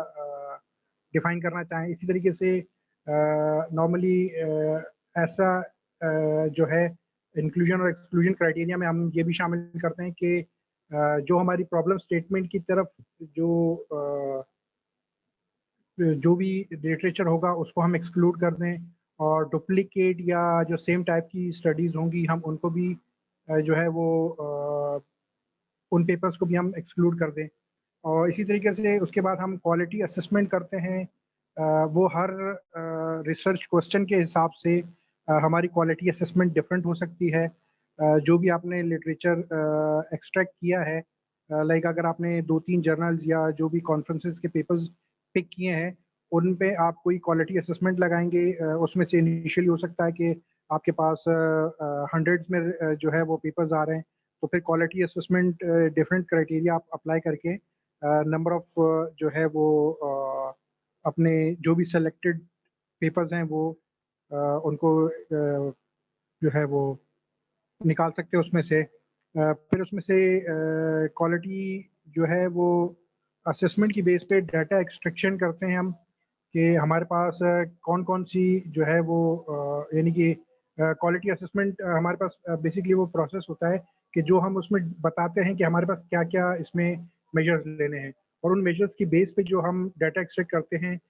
डिफाइन करना चाहें। इसी तरीके से नॉर्मली ऐसा जो है इंक्लूजन और एक्सक्लूजन क्राइटेरिया में हम ये भी शामिल करते हैं कि जो हमारी प्रॉब्लम स्टेटमेंट की तरफ जो भी लिटरेचर होगा उसको हम एक्सक्लूड कर दें, और डुप्लीकेट या जो सेम टाइप की स्टडीज़ होंगी हम उनको भी जो है वो उन पेपर्स को भी हम एक्सक्लूड कर दें। और इसी तरीके से उसके बाद हम क्वालिटी असेसमेंट करते हैं। वो हर रिसर्च क्वेश्चन के हिसाब से हमारी क्वालिटी असेसमेंट डिफरेंट हो सकती है। जो भी आपने लिटरेचर एक्सट्रैक्ट किया है, लाइक अगर आपने 2-3 जर्नल्स या जो भी कॉन्फ्रेंसेस के पेपर्स पिक किए हैं, उन पे आप कोई क्वालिटी असेसमेंट लगाएंगे। उसमें से इनिशियली हो सकता है कि आपके पास हंड्रेड्स में जो है वो पेपर्स आ रहे हैं, तो फिर क्वालिटी असेसमेंट डिफरेंट क्राइटेरिया आप अप्लाई करके नंबर ऑफ जो है वो अपने जो भी सेलेक्टेड पेपर्स हैं वो उनको जो है वो निकाल सकते हैं उसमें से। फिर उसमें से क्वालिटी जो है वो असेसमेंट की बेस पे डाटा एक्सट्रैक्शन करते हैं हम, कि हमारे पास कौन कौन सी जो है वो यानी कि क्वालिटी असेसमेंट हमारे पास बेसिकली वो प्रोसेस होता है कि जो हम उसमें बताते हैं कि हमारे पास क्या क्या इसमें मेजर्स लेने हैं, और उन मेजर्स की बेस पे जो हम डाटा एक्सट्रैक्ट करते हैं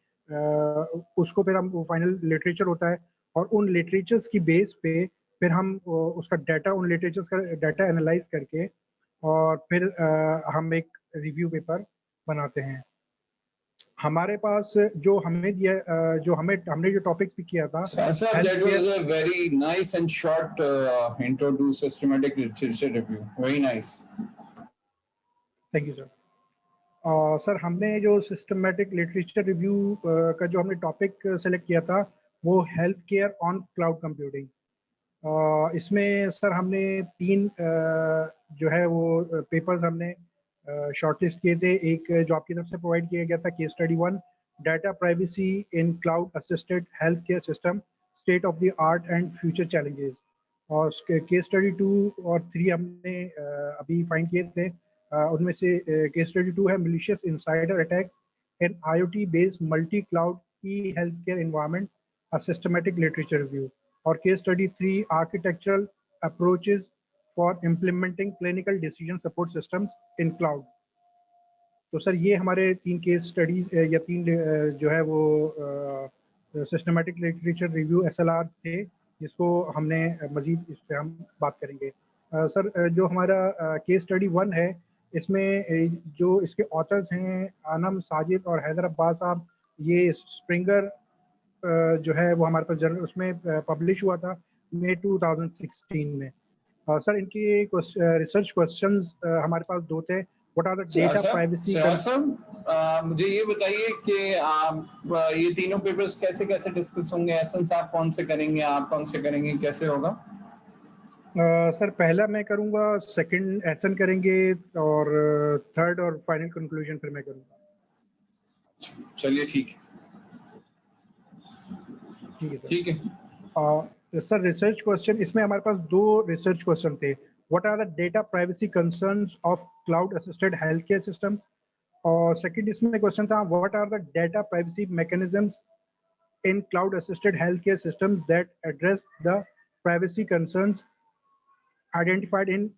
उसको फिर हम वो फाइनल लिटरेचर होता है, और उन लिटरेचर्स की बेस पे फिर हम उसका डाटा उन लिटरेचर्स का डाटा एनालाइज करके और फिर हम एक रिव्यू पेपर बनाते हैं। हमारे पास जो हमें दिया जो हमने जो टॉपिक पिक किया था, Sir, that was a very nice and short intro to systematic literature review. Very nice. Thank you sir. Sir हमने जो सिस्टमेटिक लिटरेचर रिव्यू का जो हमने टॉपिक सेलेक्ट किया था वो health care on cloud computing. इसमें सर हमने 3 जो है वो पेपर्स हमने शॉर्टलिस्ट किए थे। एक जो आपकी तरफ से प्रोवाइड किया गया था case study 1, data privacy in cloud assisted health care system, state of the art and future challenges, और केस स्टडी 2 और 3 हमने अभी फाइंड किए थे। उनमें से केस स्टडी 2 है malicious insider attacks in IoT based multi cloud e-healthcare environment, a systematic literature review, और case study 3 architectural approaches for implementing clinical decision support systems in cloud. तो सर ये हमारे 3 केस स्टडीज या 3 जो है वो systematic literature review SLR थे, जिसको हमने मजीद इस पर हम बात करेंगे। सर जो हमारा केस स्टडी 1 है, इसमें जो इसके ऑथर्स हैं आनम, साजिद और हैदर अब्बास साहब, ये स्प्रिंगर जो है वो हमारे पास जर्नल उसमें पब्लिश हुआ था मई 2016 में। सर इनकी रिसर्च क्वेश्चंस हमारे पास 2 थे। What are the data privacy. मुझे ये बताइए कि ये तीनों पेपर्स कैसे कैसे डिस्कस होंगे? एसेंस आप कौन से करेंगे, आप कौन से करेंगे, कैसे होगा? सर पहला मैं करूंगा, सेकंड एहसन करेंगे और थर्ड और फाइनल कंक्लूजन फिर मैं करूंगा। चलिए ठीक है ठीक है। सर रिसर्च क्वेश्चन, इसमें हमारे पास 2 रिसर्च क्वेश्चन थे। What are the data privacy concerns of cloud assisted health care system, और सेकंड इसमें क्वेश्चन था what are the data privacy mechanisms in cloud assisted healthcare systems that address the privacy concerns identified in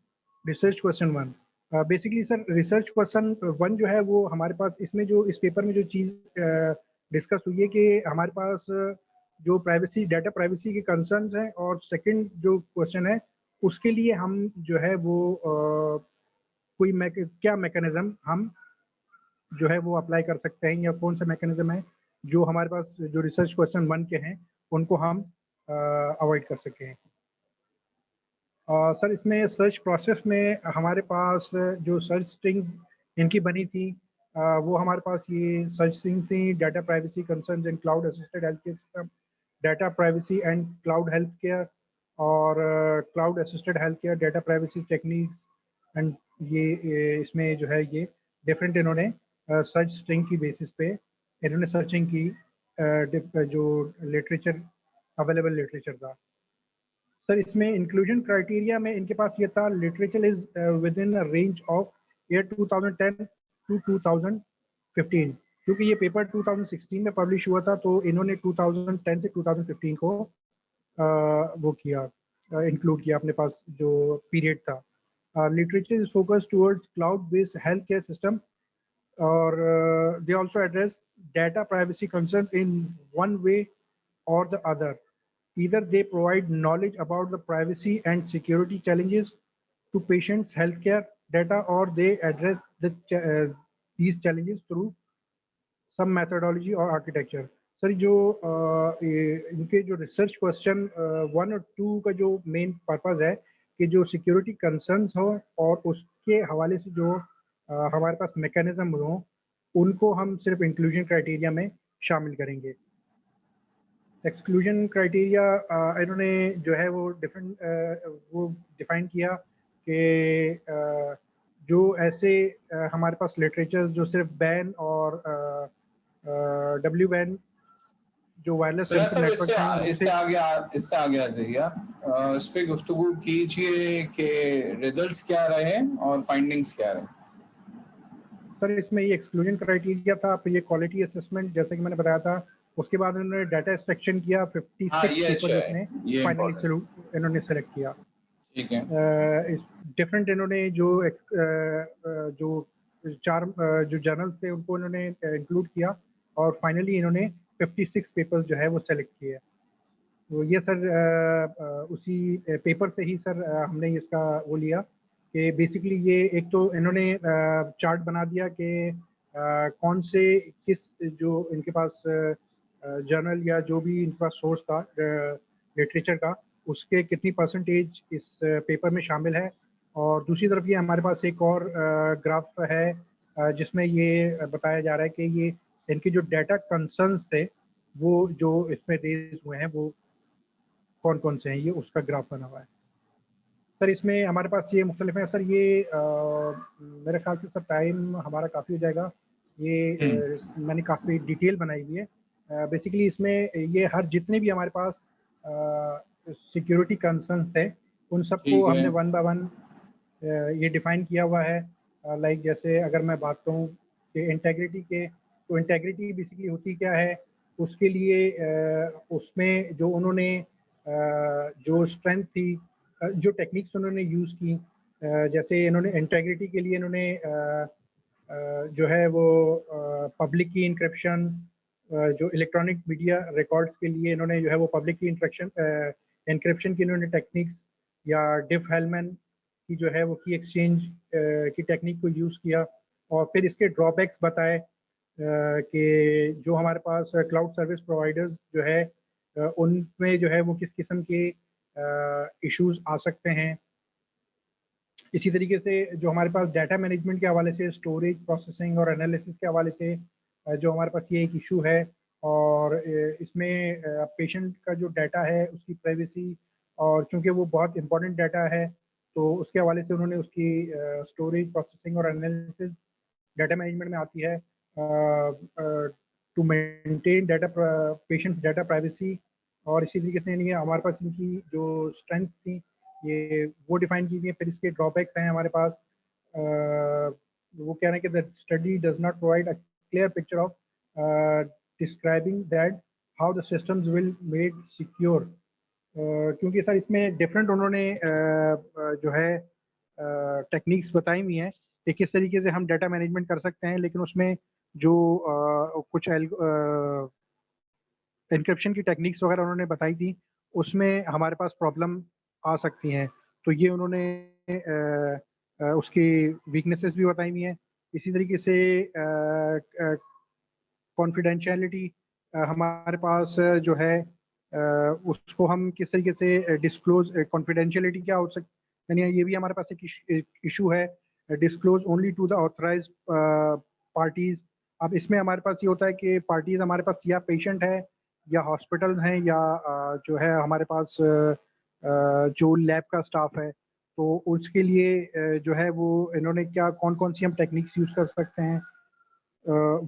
research question 1। Basically sir research question 1 जो है वो हमारे पास इसमें जो इस पेपर में जो चीज़ डिस्कस हुई है कि हमारे पास जो प्राइवेसी डेटा प्राइवेसी के कंसर्न्स हैं, और सेकंड जो क्वेश्चन है उसके लिए हम जो है वो कोई क्या मैकेनिज्म हम जो है वो अप्लाई कर सकते हैं, या कौन सा मैकेनिज्म है जो हमारे पास जो रिसर्च क्वेश्चन 1 के हैं उनको हम अवॉइड कर सकें। सर इसमें सर्च प्रोसेस में हमारे पास जो सर्च स्ट्रिंग इनकी बनी थी वो हमारे पास ये सर्च स्ट्रिंग थी, data privacy concerns in cloud assisted health care system, data privacy and cloud health care, और cloud assisted health care data privacy techniques. And ये इसमें जो है ये डिफरेंट इन्होंने सर्च स्ट्रिंग की बेसिस पे इन्होंने सर्चिंग की जो लिटरेचर अवेलेबल लिटरेचर था। सर इसमें इंक्लूजन क्राइटेरिया में इनके पास ये था literature is within range of year 2010 to 2015, क्योंकि ये पेपर 2016 में पब्लिश हुआ था तो इन्होंने 2010 से 2015 को वो किया, इंक्लूड किया अपने पास जो पीरियड था। Literature is focused towards cloud based health care system, or they also address data privacy concerns in one way or the other. Either they provide knowledge about the privacy and security challenges to patients' healthcare data, or they address these challenges through some methodology or architecture. Sir जो इनके जो research question 1 और 2 का जो main purpose है कि जो security concerns हो और उसके हवाले से जो हमारे पास मैकेनिज्म हो, उनको हम सिर्फ इंक्लूजन क्राइटेरिया में शामिल करेंगे। एक्सक्लूजन क्राइटेरिया इन्होंने जो है वो डिफाइन किया कि जो ऐसे हमारे पास लिटरेचर जो सिर्फ बैन और WBAN जो वायरलेस नेटवर्क इससे आगे आ जाइए आप, इस पे गुफ्तगू कीजिए कि रिजल्ट्स क्या रहे और फाइंडिंग्स क्या रहे। सर इसमें ये एक्सक्लूजन क्राइटेरिया था, फिर ये क्वालिटी असेसमेंट जैसे कि मैंने बताया था, उसके बाद उन्होंने डाटा एक्सट्रैक्शन किया 56 पेपर अपने फाइनली इन्होंने सेलेक्ट किया। ठीक है। डिफरेंट इन्होंने जो 4 जो जर्नल्स थे उनको इन्होंने इंक्लूड किया और फाइनली इन्होंने 56 पेपर्स जो है वो सेलेक्ट किए। तो ये सर उसी पेपर से ही सर हमने इसका वो लिया कि बेसिकली ये एक तो इन्होंने चार्ट बना दिया कि कौन से किस जो इनके पास जर्नल या जो भी इनके पास सोर्स था लिटरेचर का, उसके कितनी परसेंटेज इस पेपर में शामिल है। और दूसरी तरफ ये हमारे पास एक और ग्राफ है जिसमें ये बताया जा रहा है कि ये इनके जो डाटा कंसर्न्स थे वो जो इसमें रेज हुए हैं वो कौन कौन से हैं, ये उसका ग्राफ बना हुआ है। सर इसमें हमारे पास ये मुख्तलिफ है। सर ये मेरे ख्याल से सर टाइम हमारा काफ़ी हो जाएगा, ये मैंने काफ़ी डिटेल बनाई हुई है। बेसिकली इसमें ये हर जितने भी हमारे पास सिक्योरिटी कंसर्न थे उन सबको हमने 1 बाय 1 ये डिफाइन किया हुआ है। लाइक जैसे अगर मैं बात करूँ कि इंटेग्रिटी के, तो इंटेग्रिटी बेसिकली होती क्या है, उसके लिए उसमें जो उन्होंने जो स्ट्रेंथ थी जो टेक्निक्स उन्होंने यूज़ की, जैसे इन्होंने इंटेग्रिटी के लिए इन्होंने जो है वो पब्लिक की इंक्रिप्शन, जो इलेक्ट्रॉनिक मीडिया रिकॉर्ड्स के लिए इन्होंने जो है वो पब्लिक की इंक्रिप्शन की इन्होंने टेक्निक्स, या डिफ-हेलमैन की जो है वो की एक्सचेंज की टेक्निक को यूज़ किया, और फिर इसके ड्रॉबैक्स बताए कि जो हमारे पास क्लाउड सर्विस प्रोवाइडर्स जो है उनमें जो है वो किस किस्म के इश्यूज आ सकते हैं। इसी तरीके से जो हमारे पास डाटा मैनेजमेंट के हवाले से, स्टोरेज, प्रोसेसिंग और एनालिसिस के हवाले से जो हमारे पास ये एक इशू है, और इसमें पेशेंट का जो डाटा है उसकी प्राइवेसी, और चूंकि वो बहुत इंपॉर्टेंट डाटा है तो उसके हवाले से उन्होंने उसकी स्टोरेज, प्रोसेसिंग और एनालिसिस डाटा मैनेजमेंट में आती है, to maintain data patients data privacy. और इसी तरीके से नहीं, हमारे पास इनकी जो स्ट्रेंथ थी ये वो डिफाइन की गई है। फिर इसके ड्रॉबैक्स हैं हमारे पास, वो कह रहे हैं कि the study does not provide a clear picture of describing that how the systems will made secure, क्योंकि सर इसमें डिफरेंट उन्होंने जो है टेक्निक्स बताई हुई हैं कि किस तरीके से हम डाटा मैनेजमेंट कर सकते हैं, लेकिन उसमें जो कुछ एन्क्रिप्शन की टेक्निक्स वगैरह उन्होंने बताई थी उसमें हमारे पास प्रॉब्लम आ सकती हैं। तो ये उन्होंने उसकी वीकनेसेस भी बताई हुई हैं। इसी तरीके से कॉन्फिडेंशियलिटी हमारे पास जो है उसको हम किस तरीके से डिस्क्लोज, कॉन्फिडेंशियलिटी क्या हो सकती, यानी ये भी हमारे पास एक इशू है, disclose only to the authorise parties. अब इसमें हमारे पास ये होता है कि पार्टीज हमारे पास या पेशेंट है, या हॉस्पिटल हैं, या जो है हमारे पास जो लैब का स्टाफ है, तो उसके लिए जो है वो इन्होंने क्या कौन कौन सी हम टेक्निक्स यूज़ कर सकते हैं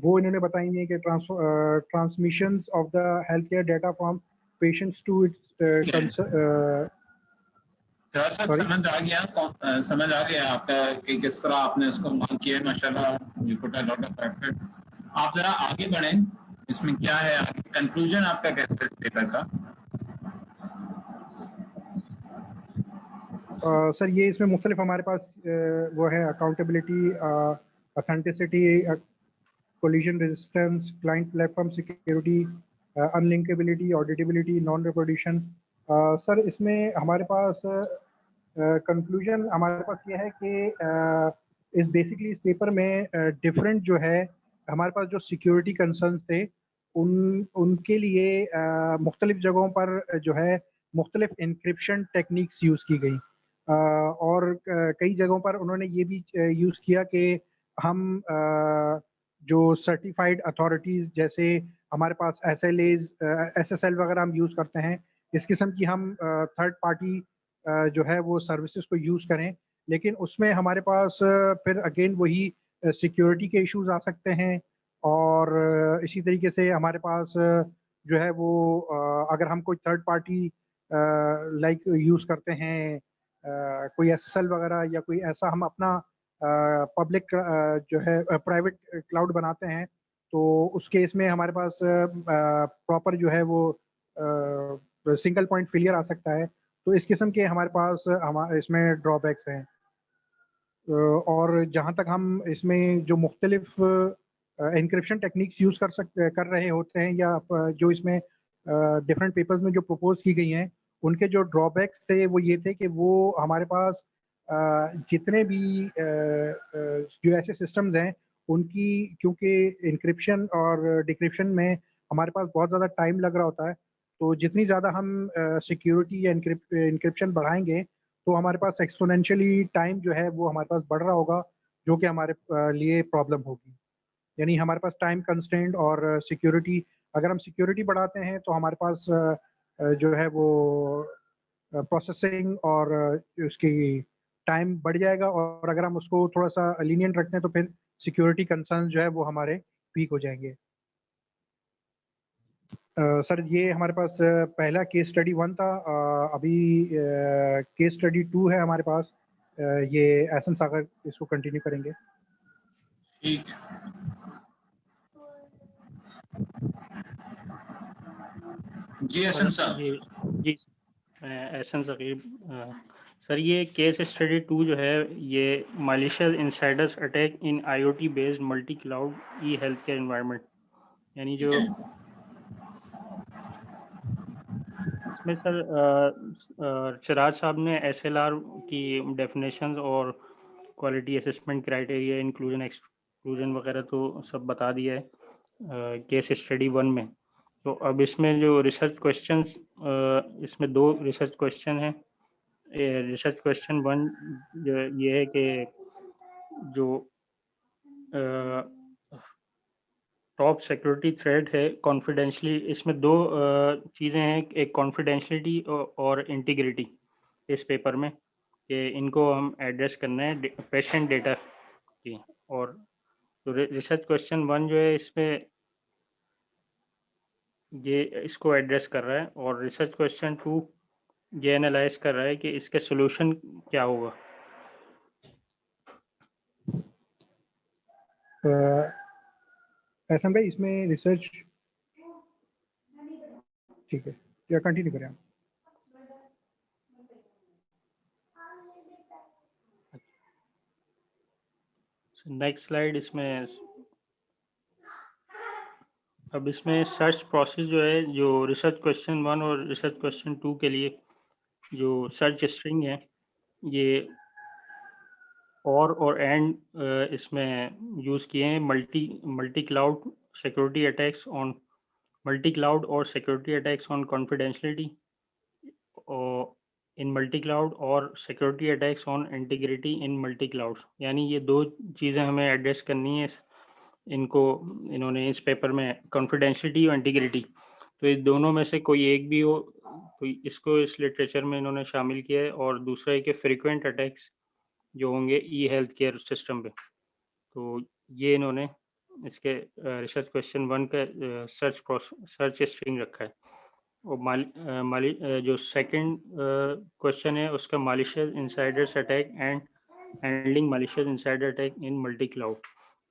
वो इन्होंने बताई है कि transmission of the health care data from patients to its sir समझ आ गया आपका कि किस तरह आपने उसको मांग किया है। माशाल्लाह you put a lot of effort. आप जरा आगे बढ़ें, इसमें क्या है आगे कंक्लूजन आपका कैसा है इस पेपर का? सर ये इसमें मुख्तलिफ हमारे पास वो है accountability, authenticity, collusion resistance, client platform security, unlinkability, auditability, non reproduction. Sir इसमें हमारे पास कंक्लूजन हमारे पास ये है कि इस बेसिकली इस पेपर में डिफरेंट जो है हमारे पास जो सिक्योरिटी कंसर्न्स थे उनके लिए मुख्तलिफ जगहों पर जो है मुख्तलिफ इंक्रिप्शन टेक्निक्स यूज़ की गई, और कई जगहों पर उन्होंने ये भी यूज़ किया कि हम जो सर्टिफाइड अथॉरिटीज़ जैसे हमारे पास SLAs, SSL वगैरह हम यूज़ करते हैं, इस किस्म की हम थर्ड पार्टी जो है वो सर्विसेज को यूज़ करें, लेकिन उसमें हमारे पास फिर अगेन वही सिक्योरिटी के इश्यूज आ सकते हैं। और इसी तरीके से हमारे पास जो है वो अगर हम कोई थर्ड पार्टी लाइक यूज़ करते हैं कोई SSL वगैरह, या कोई ऐसा हम अपना पब्लिक जो है प्राइवेट क्लाउड बनाते हैं, तो उस केस में हमारे पास प्रॉपर जो है वो सिंगल पॉइंट फेलियर आ सकता है। तो इस किस्म के हमारे पास इसमें ड्रॉबैक्स हैं। और जहाँ तक हम इसमें जो मुख्तलिफ इंक्रिप्शन टेक्निक्स यूज़ कर रहे होते हैं, या जो इसमें डिफरेंट पेपर्स में जो प्रपोज की गई हैं, उनके जो ड्रॉबैक्स थे वो ये थे कि वो हमारे पास जितने भी जो ऐसे सिस्टम्स हैं उनकी, क्योंकि इंक्रिप्शन और डिक्रिप्शन में हमारे पास बहुत ज़्यादा टाइम लग रहा होता है, तो जितनी ज़्यादा हम सिक्योरिटी या इंक्रिप्शन बढ़ाएंगे तो हमारे पास एक्सपोनेंशियली टाइम जो है वो हमारे पास बढ़ रहा होगा, जो कि हमारे लिए प्रॉब्लम होगी। यानी हमारे पास टाइम कंस्ट्रेंट और सिक्योरिटी, अगर हम सिक्योरिटी बढ़ाते हैं तो हमारे पास जो है वो प्रोसेसिंग और उसकी टाइम बढ़ जाएगा, और अगर हम उसको थोड़ा सा लीनियंट रखते हैं तो फिर सिक्योरिटी कंसर्न जो है वो हमारे वीक हो जाएंगे। सर ये हमारे पास पहला केस स्टडी 1 था, अभी केस स्टडी 2 है हमारे पास, ये एहसन सागर इसको कंटिन्यू करेंगे। ठीक है जी एहसन साहब। जी एहसन सकीब सर, ये केस स्टडी 2 जो है ये malicious Insiders attack in IoT based multi cloud E health care environment, यानी जो इसमें सर चिराज साहब ने एसएलआर की डेफिनेशंस और quality assessment criteria, inclusion exclusion वगैरह तो सब बता दिया है केस स्टडी 1 में। तो अब इसमें जो रिसर्च क्वेश्चंस, इसमें 2 रिसर्च क्वेश्चन हैं। रिसर्च क्वेश्चन 1 जो ये है कि जो टॉप सिक्योरिटी थ्रेड है कॉन्फिडेंशली, इसमें 2 चीज़ें हैं, एक कॉन्फिडेंशलिटी और इंटीग्रिटी इस पेपर में, कि इनको हम एड्रेस करना है पेशेंट डेटा की। और तो रिसर्च क्वेश्चन 1 जो है इसमें ये इसको एड्रेस कर रहा है, और रिसर्च क्वेश्चन 2 ये एनालाइज कर रहा है कि इसके सॉल्यूशन क्या होगा। एहसन भाई इसमें रिसर्च ठीक है, या कंटिन्यू करें आप? Next slide. इसमें अब इसमें सर्च प्रोसेस जो है, जो रिसर्च क्वेश्चन 1 और रिसर्च क्वेश्चन 2 के लिए जो सर्च स्ट्रिंग है, ये और एंड इसमें यूज़ किए हैं multi cloud security attacks on multi cloud और सिक्योरिटी अटैक्स ऑन कॉन्फिडेंशियलिटी और इन मल्टी क्लाउड और security attacks on integrity in multi cloud, यानी ये 2 चीज़ें हमें एड्रेस करनी है। इनको इन्होंने इस पेपर में कॉन्फिडेंशियलिटी और इंटीग्रिटी, तो इस दोनों में से कोई एक भी हो तो इसको इस लिटरेचर में इन्होंने शामिल किया है। और दूसरा है कि फ्रीक्वेंट अटैक्स जो होंगे ई हेल्थ केयर सिस्टम पे, तो ये इन्होंने इसके रिसर्च क्वेश्चन 1 का सर्च स्ट्रिंग रखा है। और जो सेकंड क्वेश्चन है उसका malicious Insiders attack and handling malicious insider attack in multi cloud,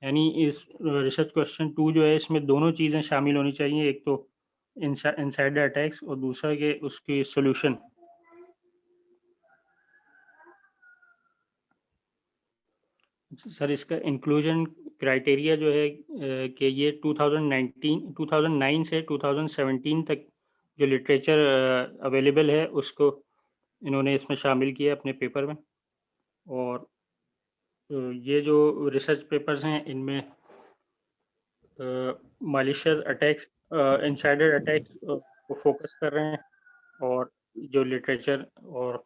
यानी इस रिसर्च क्वेश्चन 2 जो है इसमें दोनों चीज़ें शामिल होनी चाहिए, एक तो इनसाइडर अटैक्स और दूसरा के उसकी सॉल्यूशन। सर इसका इंक्लूजन क्राइटेरिया जो है कि ये 2009 से 2017 तक जो लिटरेचर अवेलेबल है उसको इन्होंने इसमें शामिल किया अपने पेपर में। और ये जो रिसर्च पेपर्स हैं इनमें मालिशियस अटैक्स, इनसाइडर अटैक्स को फोकस कर रहे हैं, और जो लिटरेचर और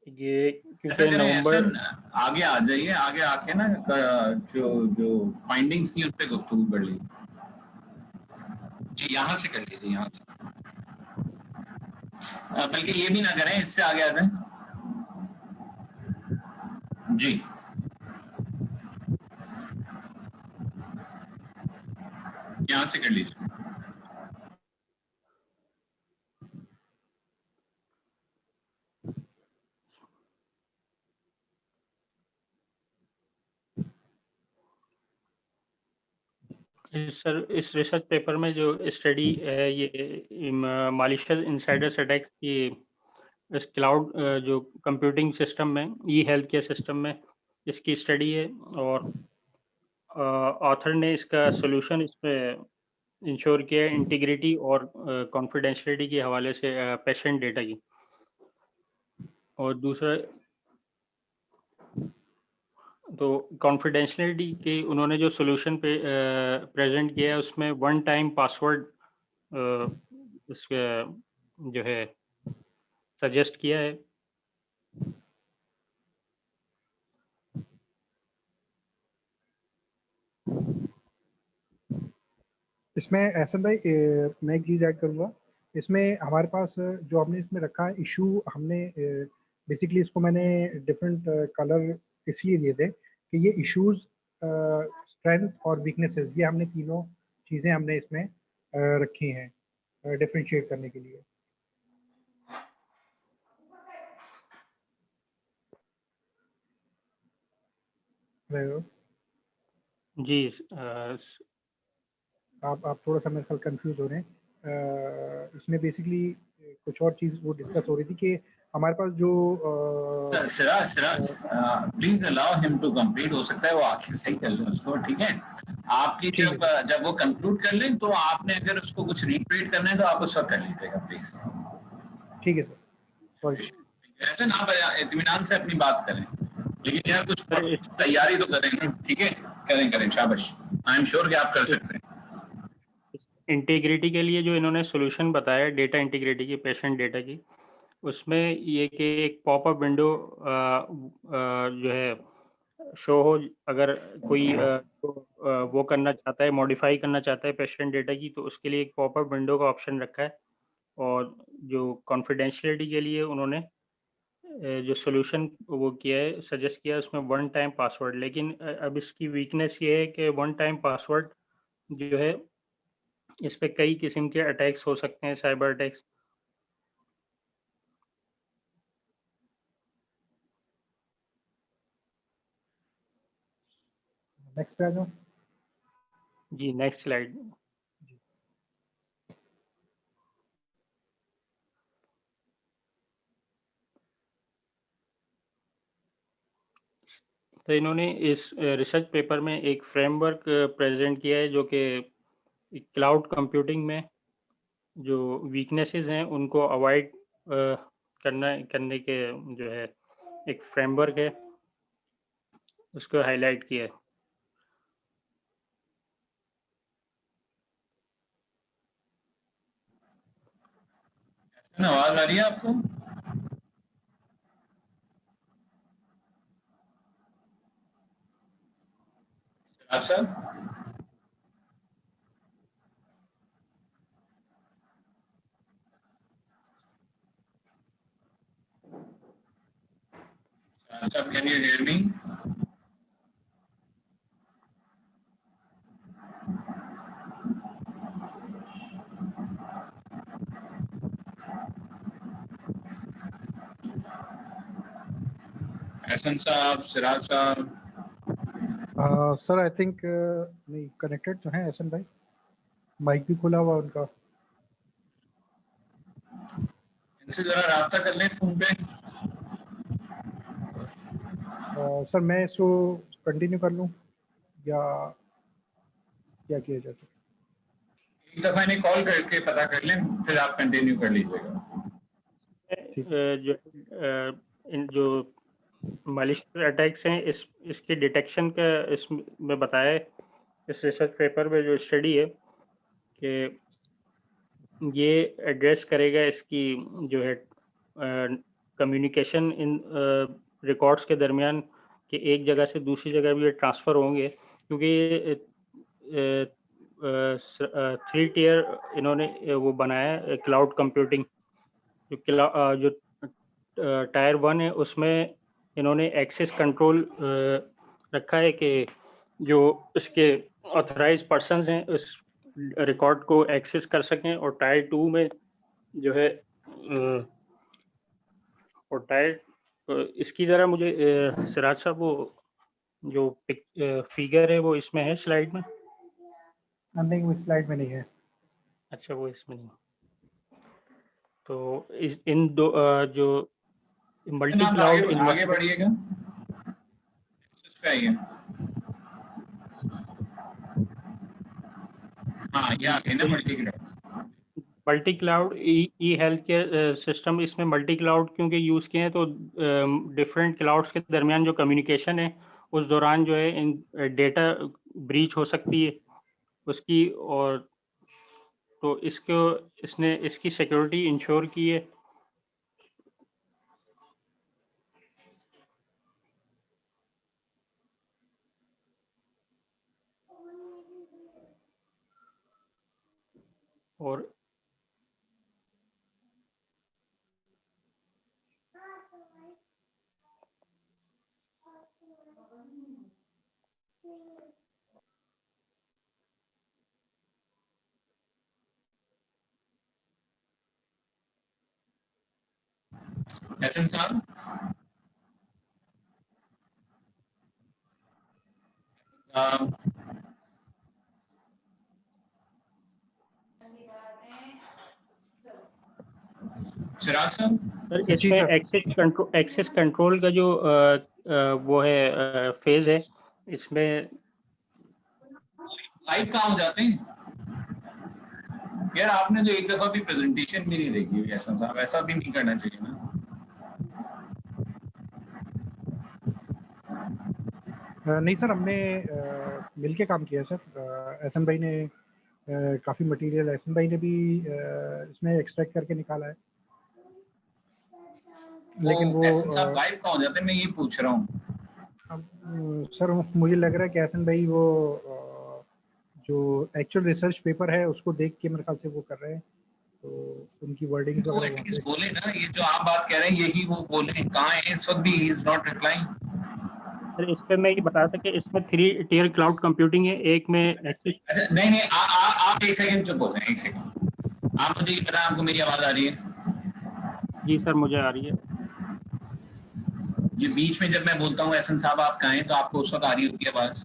ये ऐसा क्योंकि करें, नवंबर आगे आ जाइए, आगे आके ना जो जो फाइंडिंग्स थी उन पे गुफ्तगू कर लीजिए जी, यहाँ से कर लीजिए, यहाँ से। बल्कि ये भी ना करें, इससे आगे आ जाए जी। यहाँ से कर लीजिए। सर इस रिसर्च पेपर में जो स्टडी है ये मालिशियस इनसाइडर्स अटैक की इस क्लाउड जो कंप्यूटिंग सिस्टम में ई हेल्थ केयर सिस्टम में इसकी स्टडी है। और ऑथर ने इसका सॉल्यूशन इस पे इंश्योर किया है इंटीग्रिटी और कॉन्फिडेंशियलिटी के हवाले से पेशेंट डेटा की। और दूसरा तो कॉन्फिडेंशियलिटी के उन्होंने जो सॉल्यूशन पे प्रेजेंट किया है उसमें 1 टाइम पासवर्ड उसका जो है सजेस्ट किया है। इसमें एहसन भाई मैं एक चीज़ ऐड करूँगा। इसमें हमारे पास जो हमने इसमें रखा है इशू, हमने बेसिकली इसको मैंने डिफरेंट कलर इसलिए दिए थे कि ये इश्यूज, स्ट्रेंथ और वीकनेसेस, ये हमने तीनों चीज़ें हमने इसमें रखी हैं डिफ्रेंशिएट करने के लिए। जी आप थोड़ा सा मेरे ख्याल कंफ्यूज हो रहे हैं। इसमें बेसिकली कुछ और चीज़ वो डिस्कस हो रही थी कि हमारे पास जो Siraj please allow him to complete. हो सकता है वो आखिर सही कर ले उसको, ठीक है। आपकी ठीक है जब वो कंक्लूड कर लें तो आपने अगर उसको कुछ रिपीट करना है तो आप उस वक्त कर लीजिएगा प्लीज। ठीक है सर, सॉरी। ऐसे ना आप इत्मीनान से अपनी बात करें, लेकिन यार कुछ सर तैयारी तो करें ना, ठीक है। करें शाबाश, आई एम श्योर कि आप कर सकते हैं। इंटीग्रिटी के लिए जो इन्होंने सोल्यूशन बताया डेटा इंटीग्रिटी की, पेशेंट डेटा की, उसमें ये कि एक पॉपअप विंडो जो है शो हो, अगर कोई वो करना चाहता है, मॉडिफाई करना चाहता है पेशेंट डेटा की, तो उसके लिए एक पॉपअप विंडो का ऑप्शन रखा है। और जो कॉन्फिडेंशियलिटी के लिए उन्होंने जो सॉल्यूशन वो किया है, सजेस्ट किया है, उसमें वन टाइम पासवर्ड। लेकिन अब इसकी वीकनेस ये है कि वन टाइम पासवर्ड जो है, इस पे कई किस्म के अटैक्स हो सकते हैं, साइबर अटैक्स। नेक्स्ट आ जाओ। जी नेक्स्ट स्लाइड। तो इन्होंने इस रिसर्च पेपर में एक फ्रेमवर्क प्रेजेंट किया है, जो कि क्लाउड कंप्यूटिंग में जो वीकनेसेस हैं उनको अवॉइड करने के जो है एक फ्रेमवर्क है, उसको हाईलाइट किया है। आवाज आ रही है आपको? Sir can you hear me? Ehsan साहब, सिराज साहब। सर आई थिंक नहीं कनेक्टेड तो है एहसन भाई, माइक भी खुला हुआ उनका। इनसे जरा राब्ता कर लें फोन पे। सर मैं इसको कंटिन्यू कर लूँ या क्या किया जाए? एक दफा इन्हें कॉल करके पता कर लें, फिर आप कंटिन्यू कर लीजिएगा। जो मालिशियस अटैक्स हैं, इसके डिटेक्शन का इसमें बताया है इस रिसर्च पेपर में जो स्टडी है, कि ये एड्रेस करेगा इसकी जो है कम्युनिकेशन इन रिकॉर्ड्स के दरमियान, कि एक जगह से दूसरी जगह भी ये ट्रांसफ़र होंगे, क्योंकि 3 टियर इन्होंने वो बनाया है क्लाउड कंप्यूटिंग। जो टायर 1 है उसमें इन्होंने एक्सेस कंट्रोल रखा है कि जो इसके ऑथराइज पर्सन्स हैं उस रिकॉर्ड को एक्सेस कर सकें, और टायर 2 में जो है और टायर इसकी ज़रा मुझे सिराज साहब वो जो फिगर है वो इसमें है स्लाइड में? नहीं वो स्लाइड में नहीं है। अच्छा वो इसमें नहीं। तो इन दो जो मल्टी आप क्लाउड आगे बढ़िएगा। हाँ, ये आगे ना मल्टी क्लाउड ई हेल्थ केयर सिस्टम, इसमें मल्टी क्लाउड क्योंकि यूज़ किए हैं, तो डिफरेंट क्लाउड्स के दरमियान जो कम्युनिकेशन है उस दौरान जो है इन डेटा ब्रीच हो सकती है उसकी, और तो इसने इसकी सिक्योरिटी इंश्योर की है। और एहसन साहब, सिराज साहब, सर जी इसमें सर। एक्सेस कंट्रोल का जो वो है फेज है, इसमें लाइव कहाँ हो जाते हैं यार? आपने तो एक दफा भी प्रेजेंटेशन भी नहीं देखी हुई, ऐसा साहब, ऐसा भी नहीं करना चाहिए ना। नहीं सर, हमने मिलके काम किया है सर। एहसन भाई ने काफ़ी मटेरियल एहसन भाई ने भी इसमें एक्सट्रैक्ट करके निकाला है, लेकिन वो एहसन साहब गायब कहाँ हो जाते हैं, मैं ये पूछ रहा हूँ। सर मुझे लग रहा है कि एहसन भाई वो जो एक्चुअल रिसर्च पेपर है उसको देख के मेरे ख्याल से वो कर रहे हैं, तो उनकी वर्डिंग्स तो वगैरह वहाँ एटलीस्ट पे। बोले ना, ये जो आप बात कह रहे हैं यही वो बोले। कहाँ है इस वक्त भी? He is not replying. Sir इस पे मैं ये बता था कि इसमें 3 टियर क्लाउड कंप्यूटिंग है, एक में एक्सेस। अच्छा नहीं नहीं, आप एक सेकंड चुप हो जाए, एक सेकंड। आप मुझे ये बताएं, आपको मेरी आवाज आ रही है? जी सर मुझे आ रही है। ये बीच में जब मैं बोलता हूँ एहसन साहब आप कहाँ हैं, तो आपको उस वक्त आ रही होती है आवाज?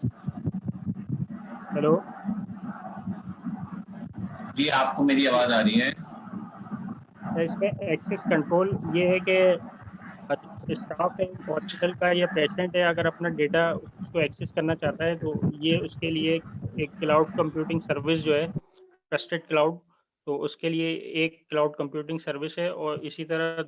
हेलो, जी आपको मेरी आवाज आ रही है? सर इसमें एक्सेस कंट्रोल ये है कि स्टाफ है हॉस्पिटल का या पेशेंट है, अगर अपना डेटा उसको एक्सेस करना चाहता है तो ये उसके लिए एक क्लाउड कंप्यूटिंग सर्विस जो है, ट्रस्टेड क्लाउड, तो उसके लिए एक क्लाउड कंप्यूटिंग सर्विस है। और इसी तरह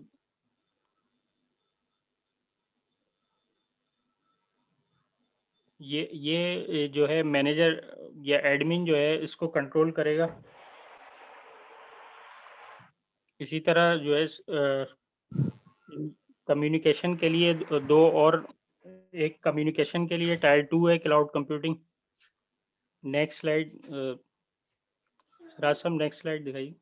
ये जो है मैनेजर या एडमिन जो है इसको कंट्रोल करेगा। इसी तरह जो है कम्युनिकेशन के लिए दो और, एक कम्युनिकेशन के लिए टायर 2 है cloud computing. Next slide rasam, next slide दिखाइए।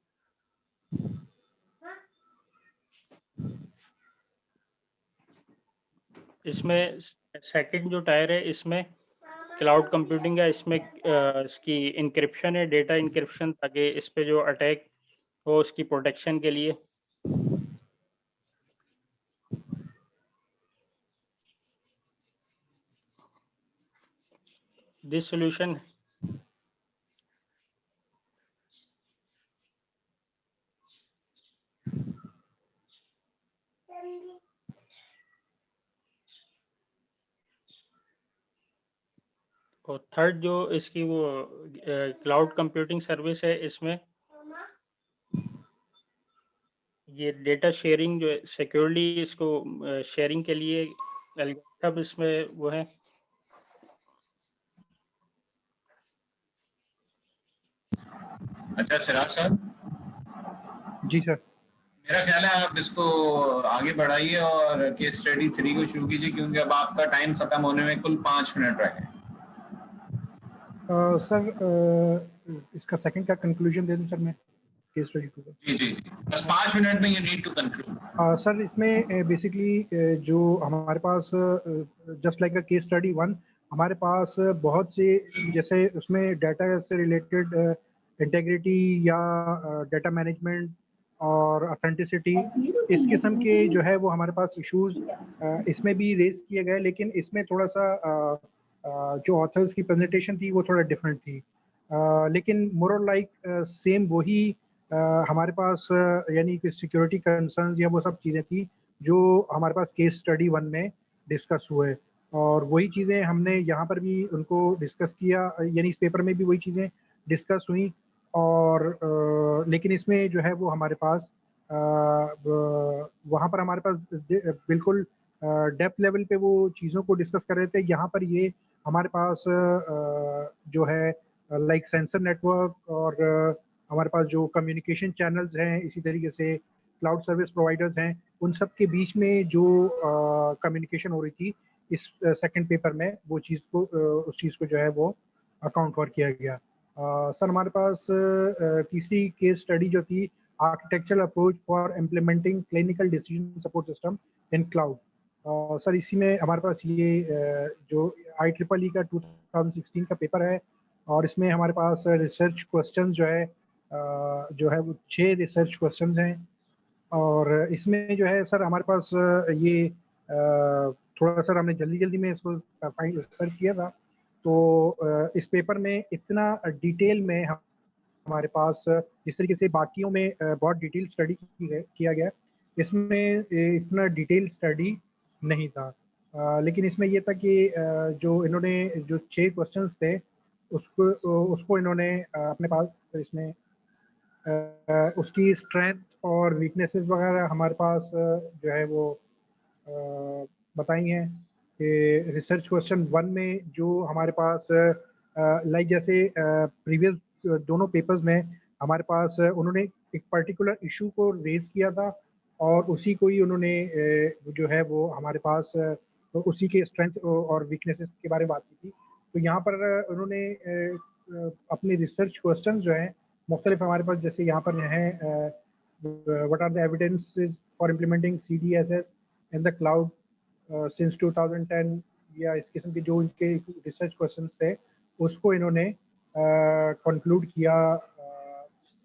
इसमें सेकंड जो टायर है इसमें क्लाउड कंप्यूटिंग है, इसमें इसकी इंक्रिप्शन है, डेटा इंक्रिप्शन, ताकि इस पे जो अटैक हो उसकी प्रोटेक्शन के लिए। दिस सॉल्यूशन और थर्ड जो इसकी वो क्लाउड कंप्यूटिंग सर्विस है, इसमें ये डेटा शेयरिंग जो है सिक्योरली इसको शेयरिंग के लिए एल्गोरिथम इसमें वो है। अच्छा सिराज साहब, जी सर। मेरा ख्याल है आप इसको आगे बढ़ाइए और केस स्टडी 3 को शुरू कीजिए, क्योंकि अब आपका टाइम खत्म होने में कुल 5 मिनट रह गए। सर इसका सेकंड का कंक्लूजन दे दूं सर मैं केस स्टडी टू का? जी जी जी, बस 5 मिनट में you need to conclude. Sir इसमें बेसिकली जो हमारे पास just like a case study 1, हमारे पास बहुत से जैसे उसमें डाटा से रिलेटेड इंटेग्रिटी या डाटा मैनेजमेंट और ऑथेंटिसिटी, इस किस्म के जो है वो हमारे पास इश्यूज इसमें भी रेज किए गए, लेकिन इसमें थोड़ा सा जो ऑथर्स की प्रेजेंटेशन थी वो थोड़ा डिफरेंट थी, लेकिन मोर और लाइक सेम वही हमारे पास यानी कि सिक्योरिटी कंसर्न्स या वो सब चीज़ें थी जो हमारे पास केस स्टडी 1 में डिस्कस हुए, और वही चीज़ें हमने यहाँ पर भी उनको डिस्कस किया, यानी इस पेपर में भी वही चीज़ें डिस्कस हुई। और लेकिन इसमें जो है वो हमारे पास वहाँ पर हमारे पास बिल्कुल डेप्थ लेवल पे वो चीज़ों को डिस्कस कर रहे थे। यहाँ पर ये हमारे पास जो है लाइक सेंसर नेटवर्क और हमारे पास जो कम्युनिकेशन चैनल्स हैं, इसी तरीके से क्लाउड सर्विस प्रोवाइडर्स हैं, उन सब के बीच में जो कम्युनिकेशन हो रही थी इस सेकंड पेपर में, वो चीज़ को उस चीज़ को जो है वो अकाउंट फॉर किया गया। सर हमारे पास तीसरी केस स्टडी जो थी, architectural approach for implementing clinical decision support system in cloud. Sir इसी में हमारे पास ये जो IEEE का 2016 का पेपर है, और इसमें हमारे पास रिसर्च क्वेश्चन जो है वो 6 रिसर्च क्वेश्चंस हैं। और इसमें जो है सर हमारे पास ये थोड़ा सर हमने जल्दी में इसको सर्च किया था, तो इस पेपर में इतना डिटेल में हमारे पास जिस तरीके से बाकियों में बहुत डिटेल स्टडी किया गया, इसमें इतना डिटेल स्टडी नहीं था। लेकिन इसमें ये था कि जो इन्होंने जो 6 क्वेश्चंस थे उसको इन्होंने अपने पास इसमें उसकी स्ट्रेंथ और वीकनेसेस वगैरह हमारे पास जो है वो बताई हैं कि रिसर्च क्वेश्चन 1 में जो हमारे पास लाइक जैसे प्रीवियस दोनों पेपर्स में हमारे पास उन्होंने एक पर्टिकुलर इशू को रेज किया था और उसी को ही उन्होंने जो है वो हमारे पास उसी के स्ट्रेंथ और वीकनेसेस के बारे में बात की थी। तो यहाँ पर उन्होंने अपने रिसर्च क्वेश्चन जो हैं मुख्तलिफ हमारे पास, जैसे यहाँ पर हैं what are the evidences for implementing CDSS in the cloud since 2010 या इस किस्म के जो इनके रिसर्च क्वेश्चन थे उसको इन्होंने कंक्लूड किया,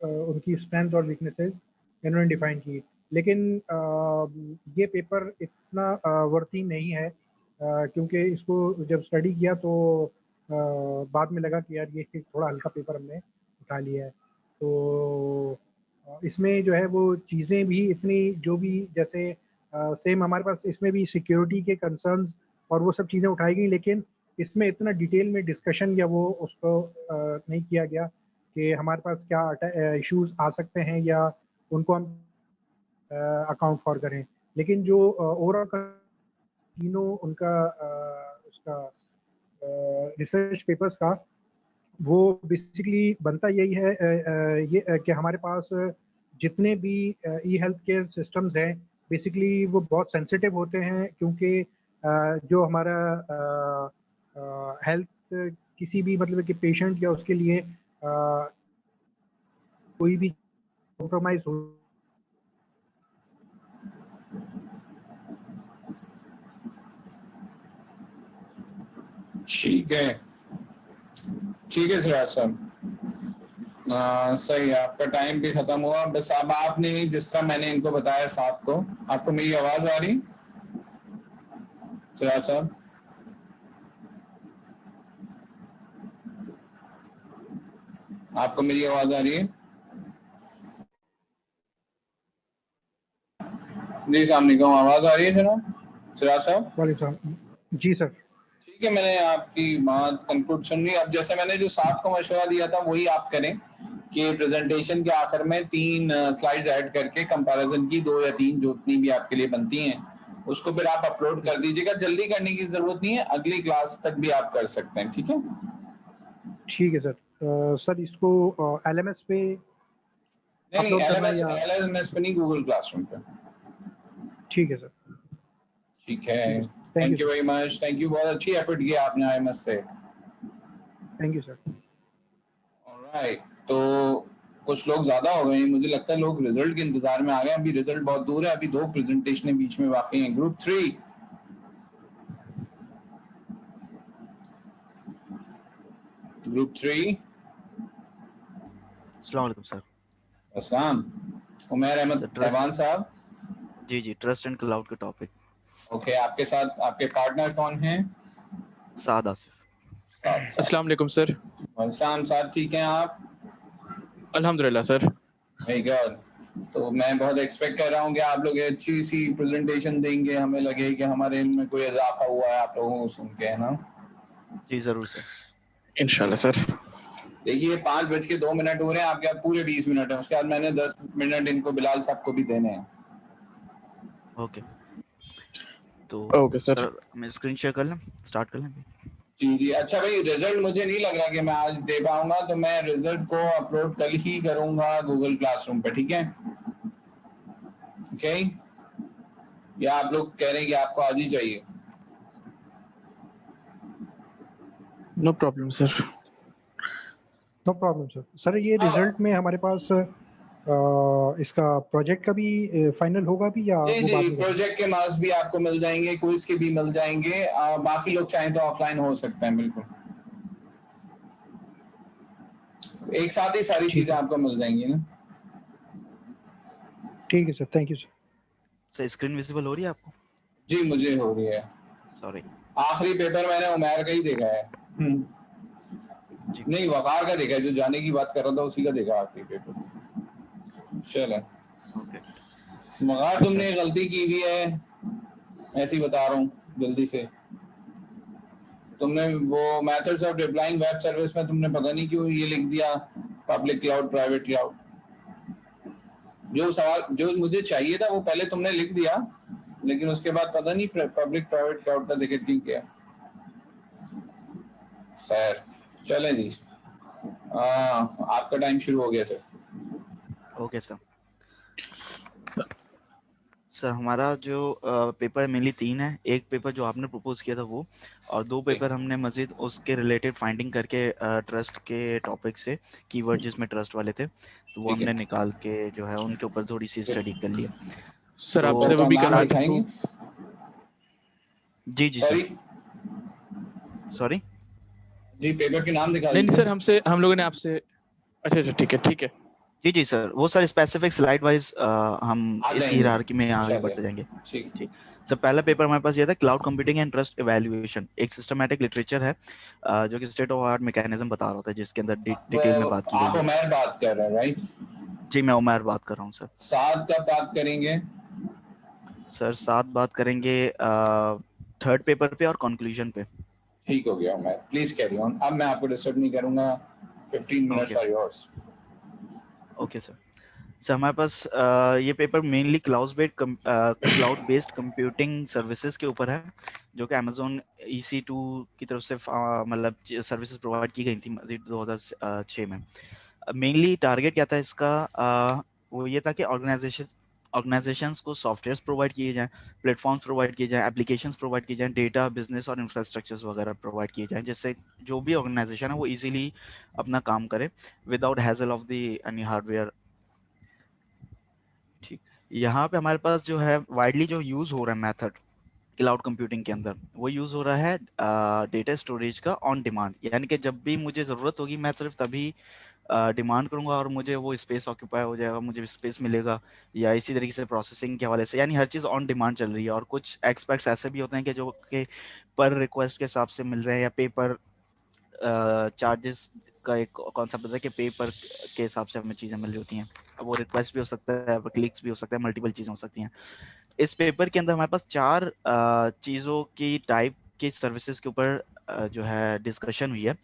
उनकी स्ट्रेंथ और वीकनेसेस इन्होंने डिफाइन की। लेकिन ये पेपर इतना वर्ती नहीं है क्योंकि इसको जब स्टडी किया तो बाद में लगा कि यार ये थोड़ा हल्का पेपर हमने उठा लिया है। तो इसमें जो है वो चीज़ें भी इतनी जो भी जैसे सेम हमारे पास इसमें भी सिक्योरिटी के कंसर्न्स और वो सब चीज़ें उठाई गई, लेकिन इसमें इतना डिटेल में डिस्कशन या वो उसको नहीं किया गया कि हमारे पास क्या इश्यूज आ सकते हैं या उनको हम अकाउंट फॉर करें। लेकिन जो ओवरऑल तीनों उनका उसका रिसर्च पेपर्स का वो बेसिकली बनता यही है ये कि हमारे पास जितने भी ई हेल्थ केयर सिस्टम्स हैं बेसिकली वो बहुत सेंसिटिव होते हैं, क्योंकि जो हमारा हेल्थ किसी भी मतलब कि पेशेंट या उसके लिए कोई भी कॉम्प्रोमाइज हो ठीक है सिराज साहब, सही है, आपका टाइम भी खत्म हुआ। बस अब आपने जिस तरह मैंने इनको बताया साहब को, आपको मेरी आवाज आ रही सिराज साहब? आपको मेरी आवाज आ रही है? जी सामने आवाज आ रही है जनाब सिराज साहब? जी सर। ठीक है, मैंने आपकी बात कंक्लूड सुन ली। अब जैसे मैंने जो साहब को मशवरा दिया था वही आप करें कि प्रेजेंटेशन के आखिर में 3 स्लाइड्स ऐड करके कंपैरिजन की 2 या 3 जो उतनी भी आपके लिए बनती हैं उसको फिर आप अपलोड कर दीजिएगा। जल्दी करने की जरूरत नहीं है, अगली क्लास तक भी आप कर सकते हैं। ठीक है? ठीक है सर। सर इसको LMS पे नहीं LMS पे नहीं, गूगल क्लासरूम पे। ठीक है सर। ठीक है, thank you very much. Thank you, बहुत अच्छी एफर्ट किया आपने IMS से। Thank you sir. ऑलराइट, तो कुछ लोग ज्यादा हो गए हैं, मुझे लगता है लोग रिजल्ट के इंतजार में आ गए। अभी रिजल्ट बहुत दूर है, अभी 2 प्रेजेंटेशनें बीच में बाकी हैं। ग्रुप 3, अस्सलाम वालेकुम सर। अस्सलाम। उमैर अहमद रहमान साहब। जी ट्रस्ट एंड क्लाउड के टॉपिक। ओके, आपके साथ आपके पार्टनर कौन हैं? साद आसिफ। अस्सलाम वालेकुम सर। वंशाम साहब, ठीक हैं आप? अल्हम्दुलिल्लाह सर। Very good. तो मैं बहुत एक्सपेक्ट कर रहा हूँ कि आप लोग अच्छी सी प्रेजेंटेशन देंगे, हमें लगे कि हमारे इनमें कोई इजाफा हुआ है आप लोगों को सुन के, है ना? जी जरूर सर, इंशाल्लाह सर। देखिए 5:02 हो रहे हैं, आपके पास पूरे 20 मिनट है। उसके बाद मैंने 10 मिनट इनको बिलाल साहब को भी देने हैं। ओके, तो ओके सर, मैं स्क्रीन शेयर कर लें, स्टार्ट कर लें? जी। अच्छा भाई, रिजल्ट मुझे नहीं लग रहा कि मैं आज दे पाऊंगा, तो मैं रिजल्ट को अपलोड कल ही करूंगा गूगल क्लासरूम पे। ठीक है? ओके, या आप लोग कह रहे हैं कि आपको आज ही चाहिए? No problem sir. No problem sir. Sir ये रिजल्ट में हमारे पास इसका प्रोजेक्ट का भी फाइनल होगा भी या जी प्रोजेक्ट के मार्क्स भी आपको मिल जाएंगे, क्विज के भी मिल जाएंगे। बाकी लोग चाहें तो ऑफलाइन हो सकते हैं, बिल्कुल एक साथ ही सारी चीजें आपको मिल जाएंगी ना। ठीक है sir, thank you sir. Sir screen visible हो रही है आपको? जी मुझे हो रही है। सॉरी, आखिरी पेपर मैंने उमैर का ही देखा है। नहीं, वकार का देखा है, जो जाने की बात कर रहा था उसी का देखा आखिरी पेपर। चलो ओके। मगर तुमने गलती की हुई है, ऐसी बता रहा हूँ जल्दी से। तुमने वो methods of deploying web service में तुमने पता नहीं क्यों ये लिख दिया पब्लिक क्लाउड प्राइवेट क्लाउड। जो सवाल जो मुझे चाहिए था वो पहले तुमने लिख दिया, लेकिन उसके बाद पता नहीं पब्लिक प्राइवेट क्लाउड का जिक्र क्यों किया। खैर चलें जी, आपका टाइम शुरू हो गया सर। Okay sir. सर हमारा जो पेपर मेनली 3 है, एक पेपर जो आपने प्रपोज किया था वो, और 2 पेपर हमने मजीद उसके रिलेटेड फाइंडिंग करके ट्रस्ट के टॉपिक से कीवर्ड जिसमें ट्रस्ट वाले थे तो वो हमने निकाल के जो है उनके ऊपर थोड़ी सी स्टडी कर ली। सर तो आपसे वो भी नाम करा दिखाएंगे? जी जी सॉरी सॉरी जी, पेपर के नाम दिखा नहीं दीजिए। सर, हमसे हम लोगों ने आपसे, अच्छा ठीक है जी जी सर, वो सर स्पेसिफिक स्लाइड वाइज हम इस हायरार्की में आगे चलिए, बढ़ते जाएंगे। ठीक। ठीक सर, पहला पेपर हमारे पास ये था cloud computing and trust evaluation, एक सिस्टमेटिक लिटरेचर है जो कि स्टेट ऑफ आर्ट मैकेनिज्म बता रहा होता है जिसके अंदर डिटेल में बात की आप गई है। उमर बात कर रहे हैं राइट? जी मैं उमर बात कर रहा हूँ सर। साथ का बात करेंगे सर साथ बात करेंगे थर्ड पेपर पे और कंक्लूजन पे। ठीक हो गया उमर, प्लीज कैरी ऑन। अब मैं आपको डिस्टर्ब नहीं करूंगा, 15 minutes are yours. Okay sir. Sir हमारे पास ये paper mainly cloud based computing services के ऊपर है जो कि अमेजोन EC2 की तरफ से मतलब सर्विसेज प्रोवाइड की गई थी 2006 में। मेनली टारगेट क्या था इसका, वो ये था कि ऑर्गेनाइजेशंस को सॉफ्टवेयर्स प्रोवाइड किए जाएं, प्लेटफॉर्म्स प्रोवाइड किए जाएं, एप्लीकेशंस प्रोवाइड किए जाएं, डेटा बिजनेस और इंफ्रास्ट्रक्चर्स वगैरह प्रोवाइड किए जाएं, जिससे जो भी ऑर्गेनाइजेशन है वो इजीली अपना काम करे without hassle of the any hardware. ठीक, यहाँ पे हमारे पास जो है वाइडली जो यूज हो रहा है मेथड क्लाउड कंप्यूटिंग के अंदर, वो यूज हो रहा है डेटा स्टोरेज का ऑन डिमांड, यानी कि जब भी मुझे जरूरत होगी मैं सिर्फ तभी डिमांड करूंगा और मुझे वो स्पेस ऑक्यूपाई हो जाएगा, मुझे स्पेस मिलेगा, या इसी तरीके से प्रोसेसिंग के हवाले से, यानी हर चीज़ ऑन डिमांड चल रही है। और कुछ एक्सपेक्ट्स ऐसे भी होते हैं कि जो कि पर रिक्वेस्ट के हिसाब से मिल रहे हैं या पेपर चार्जेस का एक कॉन्सेप्ट होता है कि पेपर के हिसाब से हमें चीज़ें मिल रही होती हैं। अब वो रिक्वेस्ट भी हो सकता है, क्लिक्स भी हो सकता है, मल्टीपल चीज़ें हो सकती हैं। इस पेपर के अंदर हमारे पास 4 चीज़ों की टाइप की सर्विसेज के ऊपर जो है डिस्कशन हुई है।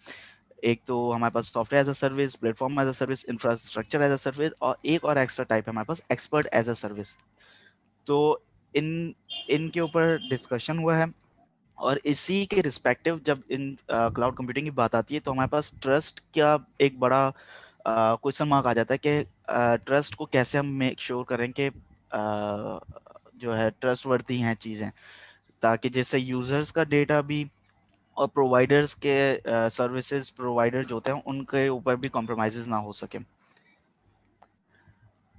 एक तो हमारे पास software as a service, platform as a service, infrastructure as a service, और एक और एक्स्ट्रा टाइप है हमारे पास एक्सपर्ट एज अ सर्विस। तो इनके ऊपर डिस्कशन हुआ है और इसी के रिस्पेक्टिव जब इन क्लाउड कंप्यूटिंग की बात आती है तो हमारे पास ट्रस्ट का एक बड़ा क्वेश्चन मार्क आ जाता है कि ट्रस्ट को कैसे हम मेक श्योर करें कि जो है ट्रस्ट वर्दी हैं चीज़ें, ताकि जैसे यूजर्स का डेटा भी और प्रोवाइडर्स के सर्विसेज प्रोवाइडर जो होते हैं उनके ऊपर भी कॉम्प्रोमाइज़ ना हो सके।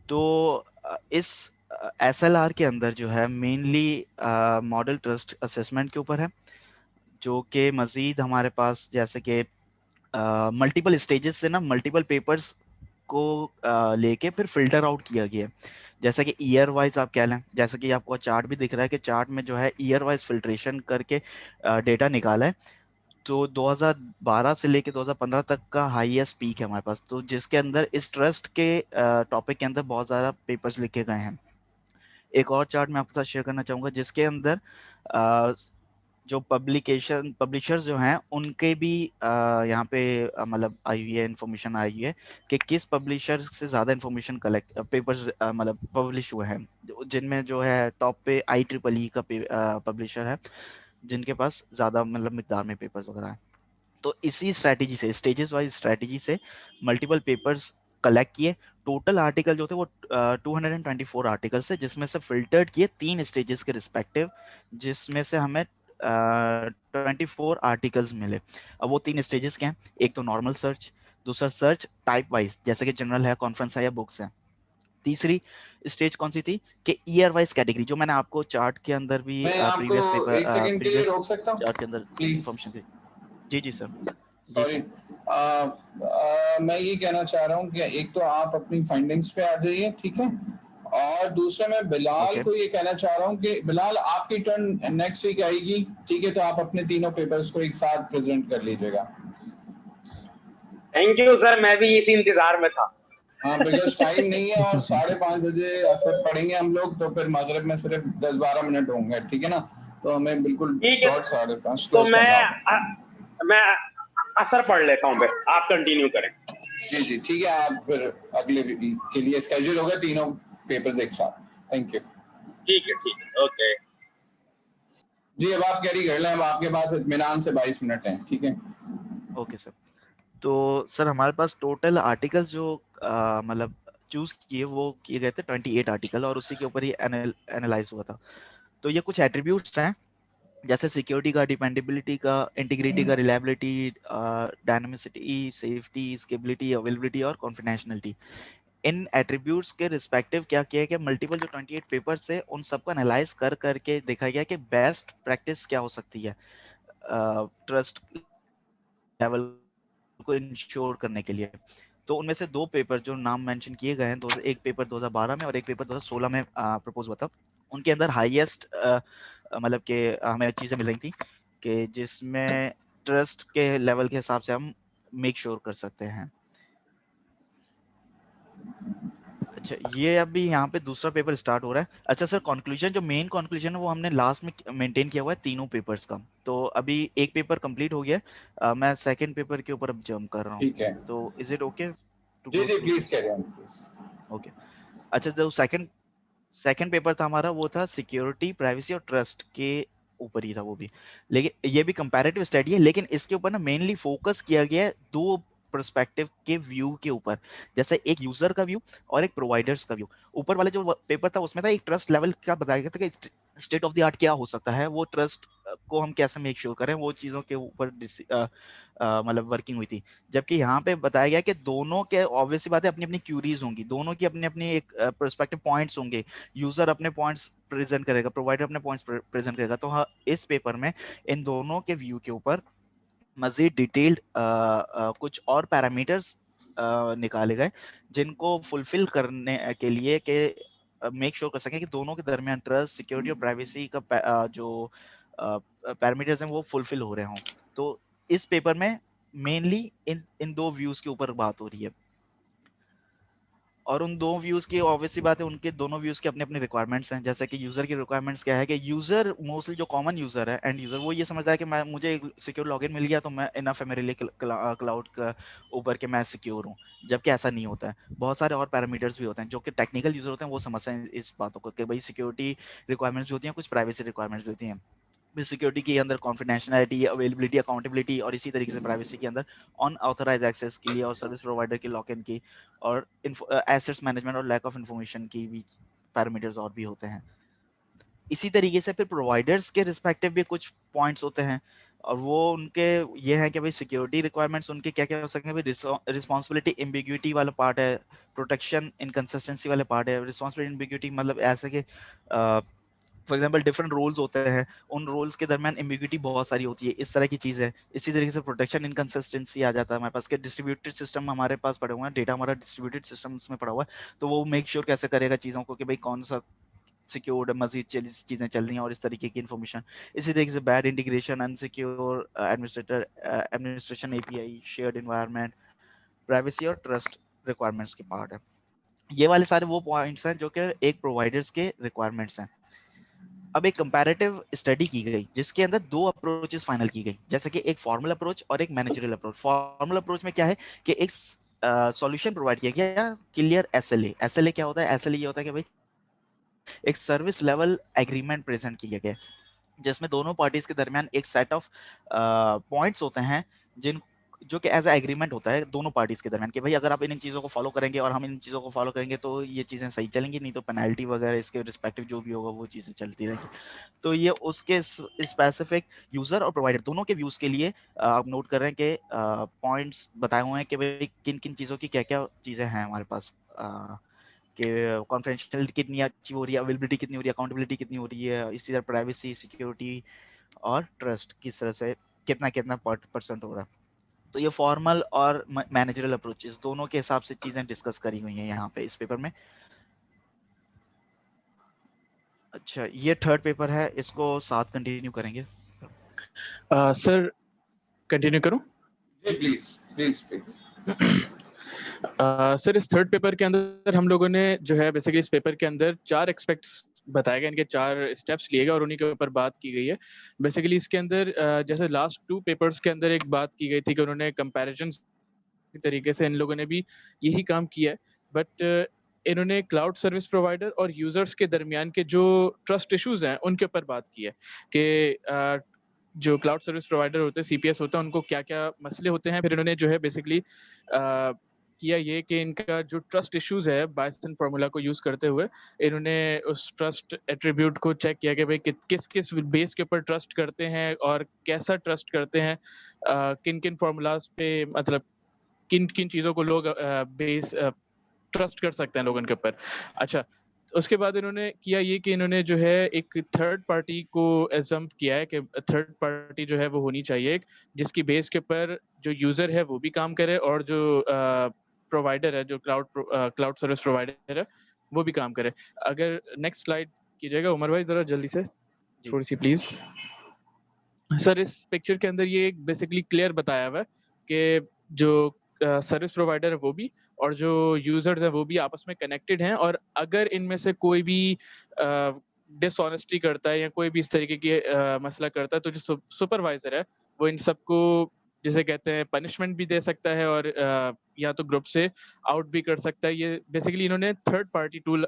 तो इस SLR के अंदर जो है मेनली मॉडल ट्रस्ट असेसमेंट के ऊपर है, जो कि मज़ीद हमारे पास जैसे कि मल्टीपल स्टेजेस से ना मल्टीपल पेपर्स को लेके फिर फिल्टर आउट किया गया है। जैसा कि ईयर वाइज आप कह लें, जैसा कि आपको चार्ट भी दिख रहा है कि चार्ट में जो है ईयर वाइज फिल्ट्रेशन करके डेटा निकाला है। तो 2012 से लेके 2015 तक का हाईएस्ट पीक है हमारे पास, तो जिसके अंदर इस ट्रस्ट के टॉपिक के अंदर बहुत ज़्यादा पेपर्स लिखे गए हैं। एक और चार्ट मैं आपके साथ शेयर करना चाहूँगा जिसके अंदर जो पब्लिशर्स जो हैं उनके भी यहाँ पे मतलब आई हुई है, इन्फॉर्मेशन आई हुई है कि किस पब्लिशर से ज़्यादा इन्फॉर्मेशन कलेक्ट पेपर्स मतलब पब्लिश हुए हैं, जिनमें जो है टॉप पे IEEE का पब्लिशर है जिनके पास ज़्यादा मतलब मिकदार में पेपर्स वगैरह हैं। तो इसी स्ट्रैटेजी से, स्टेजेस वाइज स्ट्रैटेजी से मल्टीपल पेपर्स कलेक्ट किए। टोटल आर्टिकल जो थे वो 224 आर्टिकल्स है, जिसमें से फिल्टर्ड किए 3 स्टेजेस के रिस्पेक्टिव, जिसमें से हमें 24 आर्टिकल्स मिले। अब वो 3 स्टेजेस क्या हैं, एक तो नॉर्मल सर्च, दूसरा सर्च टाइप वाइज जैसे कि जनरल है, कॉन्फ्रेंस है या बुक्स है, तीसरी स्टेज कौन सी थी कि ईयर वाइज कैटेगरी, जो मैंने आपको चार्ट के अंदर भी मैं प्रीवियस आपको पेपर 1 सेकंड के लिए रोक सकता हूँ चार्ट के अंदर प्लीज? इन्फॉर्मेशन दी। जी जी सर। सॉरी, मैं ये कहना चाह रहा हूँ कि एक तो आप अपनी फाइंडिंग्स पे आ जाइए, ठीक है, और दूसरा मैं बिलाल को ये कहना चाह रहा हूँ कि बिलाल आपकी टर्न नेक्स्ट वीक आएगी, ठीक है, तो आप अपने तीनों पेपर्स को एक साथ प्रेजेंट कर लीजिएगा। थैंक यू सर, मैं भी इसी इंतजार में था। हाँ बिकॉज टाइम नहीं है और 5:30 बजे असर पढ़ेंगे हम लोग, तो फिर मगरिब में सिर्फ 10-12 मिनट होंगे, ठीक है ना? तो हमें बिल्कुल ठीक है, 5:30 तो क्लोज करना होगा। मैं असर पढ़ लेता हूँ, फिर आप कंटिन्यू करें। जी जी ठीक है, आप फिर अगले वीक के लिए स्केड्यूल होगा तीनों पेपर्स एक साथ। Thank you. ठीक है, ओके जी अब आप कैरी कर लें, अब आपके पास इत्मीनान से 22 मिनट हैं, ठीक है? Okay sir. तो सर हमारे पास टोटल आर्टिकल्स जो मतलब चूज किए वो किए गए थे 28 आर्टिकल, और उसी के ऊपर ही एनालाइज हुआ था। तो ये कुछ एट्रीब्यूट्स हैं जैसे सिक्योरिटी का, डिपेंडेबिलिटी का, इंटीग्रिटी का, रिलायबिलिटी, डायनामिसिटी, सेफ्टी, स्केबिलिटी, अवेलेबिलिटी और कॉन्फिडेंशियलिटी। इन एट्रीब्यूट्स के रिस्पेक्टिव क्या किया गया, मल्टीपल जो 28 पेपर्स है उन सबको एनालाइज कर करके देखा गया कि बेस्ट प्रैक्टिस क्या हो सकती है ट्रस्ट लेवल को इंश्योर करने के लिए। तो उनमें से 2 पेपर जो नाम मेंशन किए गए हैं, एक पेपर 2012 में और एक पेपर 2016 में प्रपोज हुआ था। उनके अंदर हाईएस्ट मतलब कि हमें चीजें मिल रही थी कि जिसमें ट्रस्ट के लेवल के हिसाब से हम मेक श्योर कर सकते हैं। अच्छा, ये अभी यहाँ पे दूसरा पेपर स्टार्ट हो रहा है। अच्छा सर, कंक्लूजन जो मेन कंक्लूजन है वो हमने लास्ट में मेंटेन किया हुआ है तीनों पेपर्स का। तो अभी एक पेपर कंप्लीट हो गया है, मैं सेकंड पेपर के ऊपर अब जंप कर रहा हूँ। ठीक है, तो इज इट ओके टू जी गो जी through? Please carry on please. Okay. अच्छा, जो सेकंड पेपर था हमारा वो था सिक्योरिटी, प्राइवेसी और ट्रस्ट के ऊपर ही था वो भी। लेकिन ये भी कंपैरेटिव स्टडी है, लेकिन इसके ऊपर ना मेनली फोकस किया गया है 2 पर्सपेक्टिव के व्यू के ऊपर, जैसे एक यूजर का व्यू और एक प्रोवाइडर्स का व्यू। ऊपर वाले जो पेपर था उसमें था एक ट्रस्ट लेवल का बताया गया था कि स्टेट ऑफ द आर्ट क्या हो सकता है, वो ट्रस्ट को हम कैसे मेक श्योर करें, वो चीजों के ऊपर मतलब वर्किंग हुई थी। जबकि यहाँ पे बताया गया कि दोनों के ऑब्वियसली बात है अपनी अपनी क्यूरीज होंगी, दोनों की अपनी अपनी एक पर्सपेक्टिव पॉइंट्स होंगे। यूजर अपने पॉइंट्स प्रेजेंट करेगा, प्रोवाइडर अपने पॉइंट्स प्रेजेंट करेगा। तो हाँ, इस पेपर में इन दोनों के व्यू के ऊपर मजीद डिटेल्ड कुछ और पैरामीटर्स निकाले गए जिनको फुलफिल करने के लिए कि मेक श्योर कर सकें कि दोनों के दरमियान ट्रस्ट, सिक्योरिटी और प्राइवेसी का जो पैरामीटर्स हैं वो फुलफिल हो रहे हों। तो इस पेपर में मेनली इन 2 व्यूज के ऊपर बात हो रही है, और उन 2 व्यूज की ऑब्वियसली बात है उनके दोनों व्यूज के अपने अपने रिक्वायरमेंट्स हैं। जैसे कि यूजर की रिक्वायरमेंट्स क्या है कि यूजर मोस्टली जो कॉमन यूजर है, एंड यूजर, वो ये समझता है कि मैं मुझे सिक्योर लॉगिन मिल गया तो मैं इनफ है मेरे लिए क्लाउड का ऊपर के मैं सिक्योर हूँ। जबकि ऐसा नहीं होता है, बहुत सारे और पैरामीटर्स भी होते हैं जो कि टेक्निकल यूजर होते हैं वो समझते हैं इस बातों को कि भाई सिक्योरिटी रिक्वायरमेंट्स भी होती हैं, कुछ प्राइवेसी रिक्वायरमेंट्स भी होती हैं। सिक्योरिटी के अंदर कॉन्फिडेंशियलिटी, अवेलेबिलिटी, अकाउंटेबिलिटी, और इसी तरीके से प्राइवेसी के अंदर अनऑथराइज्ड एक्सेस के लिए और सर्विस प्रोवाइडर के लॉक इन की, और एसेट्स मैनेजमेंट और लैक ऑफ इन्फॉर्मेशन की भी पैरामीटर्स और भी होते हैं। इसी तरीके से फिर प्रोवाइडर्स के रिस्पेक्टिव भी कुछ पॉइंट्स होते हैं, और वो उनके ये है कि भाई सिक्योरिटी रिक्वायरमेंट्स उनके क्या क्या हो सकते हैं। भाई रिस्पॉन्सिबिलिटी एम्बिग्यूटी वाला पार्ट है, प्रोटेक्शन इनकंसिस्टेंसी वाले पार्ट है। रिस्पॉन्सिबिलिटी एम्बिग्यूटी मतलब ऐसे कि फॉर एग्जाम्पल डिफरेंट रोल्स होते हैं, उन रोल्स के दरमियान एम्बिग्यूटी बहुत सारी होती है, इस तरह की चीज है। इसी तरीके से प्रोटेक्शन इनकंसिस्टेंसी आ जाता है हमारे पास, के डिस्ट्रीब्यूटेड सिस्टम हमारे पास पड़े हुए हैं, डेटा हमारा डिस्ट्रीब्यूटेड सिस्टम्स में पड़ा हुआ है, तो वो मेक श्योर कैसे करेगा चीजों को कि भाई कौन सा सिक्योर्ड मजीद चीजें चल रही हैं और इस तरीके की इन्फॉर्मेशन। इसी तरीके से bad integration, unsecure administration, API, shared environment, privacy और ट्रस्ट रिक्वायरमेंट्स के पार्ट है। ये वाले सारे वो पॉइंट्स हैं जो कि एक प्रोवाइडर्स के रिक्वायरमेंट्स हैं। अब एक कंपैरेटिव स्टडी की गई जिसके अंदर 2 अप्रोचेस फाइनल की गई, जैसे कि एक फॉर्मल अप्रोच और एक मैनेजरियल अप्रोच। फॉर्मल अप्रोच में क्या है कि एक सॉल्यूशन प्रोवाइड किया गया, क्लियर एसएलए। एसएलए क्या होता है? एसएलए ये होता है कि भाई एक सर्विस लेवल एग्रीमेंट प्रेजेंट किया गया जिसमें दोनों पार्टीज के दरमियान एक सेट ऑफ पॉइंट्स होते हैं जिन जो कि एज एग्रीमेंट होता है दोनों पार्टीज के दरमियान कि भाई अगर आप इन चीज़ों को फॉलो करेंगे और हम इन चीज़ों को फॉलो करेंगे तो ये चीज़ें सही चलेंगी, नहीं तो पेनल्टी वगैरह इसके रिस्पेक्टिव जो भी होगा वो चीज़ें चलती रहेंगी। तो ये उसके स्पेसिफिक यूजर और प्रोवाइडर दोनों के व्यूज के लिए आप नोट कर रहे हैं कि पॉइंट्स बताए हुए हैं कि भाई किन किन चीज़ों की क्या क्या चीज़ें हैं हमारे पास, कि कॉन्फिडेंशियलिटी कितनी अच्छी हो रही है, अवेलेबिलिटी कितनी हो रही है, अकाउंटेबिलिटी कितनी हो रही है, इसी तरह प्राइवेसी, सिक्योरिटी और ट्रस्ट किस तरह से कितना कितना परसेंट हो रहा है। तो ये फॉर्मल और मैनेजरल अप्रोचेस दोनों के हिसाब से चीजें डिस्कस करी हुई हैं यहाँ पे इस पेपर में। अच्छा, ये थर्ड पेपर है, इसको साथ कंटिन्यू करेंगे। सर कंटिन्यू करूं? Please please please. सर इस थर्ड पेपर के अंदर हम लोगों ने जो है बेसिकली इस पेपर के अंदर 4 एक्सपेक्ट्स बताए गए, इनके 4 स्टेप्स लिए गए और उन्हीं के ऊपर बात की गई है। बेसिकली इसके अंदर जैसे लास्ट 2 पेपर्स के अंदर एक बात की गई थी कि उन्होंने कंपैरिजंस की तरीके से इन लोगों ने भी यही काम किया है, बट इन्होंने क्लाउड सर्विस प्रोवाइडर और यूजर्स के दरमियान के जो ट्रस्ट इश्यूज हैं उनके ऊपर बात की है कि जो क्लाउड सर्विस प्रोवाइडर होते हैं, सीपीएस होता है, उनको क्या-क्या मसले होते हैं। फिर इन्होंने जो है बेसिकली किया ये कि इनका जो ट्रस्ट इश्यूज है बायसन फार्मूला को यूज करते हुए इन्होंने उस ट्रस्ट एट्रीब्यूट को चेक किया कि भाई किस किस बेस के ऊपर ट्रस्ट करते हैं और कैसा ट्रस्ट करते हैं, किन किन फार्मूलाज पे मतलब किन किन चीज़ों को लोग बेस ट्रस्ट कर सकते हैं लोग उनके ऊपर। अच्छा, उसके बाद इन्होंने किया ये कि इन्होंने जो है एक थर्ड पार्टी को एजम्प किया है कि थर्ड पार्टी जो है वो होनी चाहिए जिसकी बेस के ऊपर जो यूजर है वो भी काम करे और जो प्रोवाइडर है, जो क्लाउड सर्विस प्रोवाइडर है वो भी काम करे। अगर नेक्स्ट स्लाइड कीजिएगा उमर भाई जरा जल्दी से, थोड़ी सी प्लीज। सर इस पिक्चर के अंदर ये बेसिकली क्लियर बताया हुआ है कि जो सर्विस प्रोवाइडर है वो भी और जो यूजर्स हैं वो भी आपस में कनेक्टेड हैं, और अगर इनमें से कोई भी डिसऑनेस्टी करता है या कोई भी इस तरीके की मसला करता है तो जो सुपरवाइजर है वो इन सबको जिसे कहते हैं पनिशमेंट भी दे सकता है और या तो ग्रुप से आउट भी कर सकता है। ये बेसिकली इन्होंने थर्ड पार्टी टूल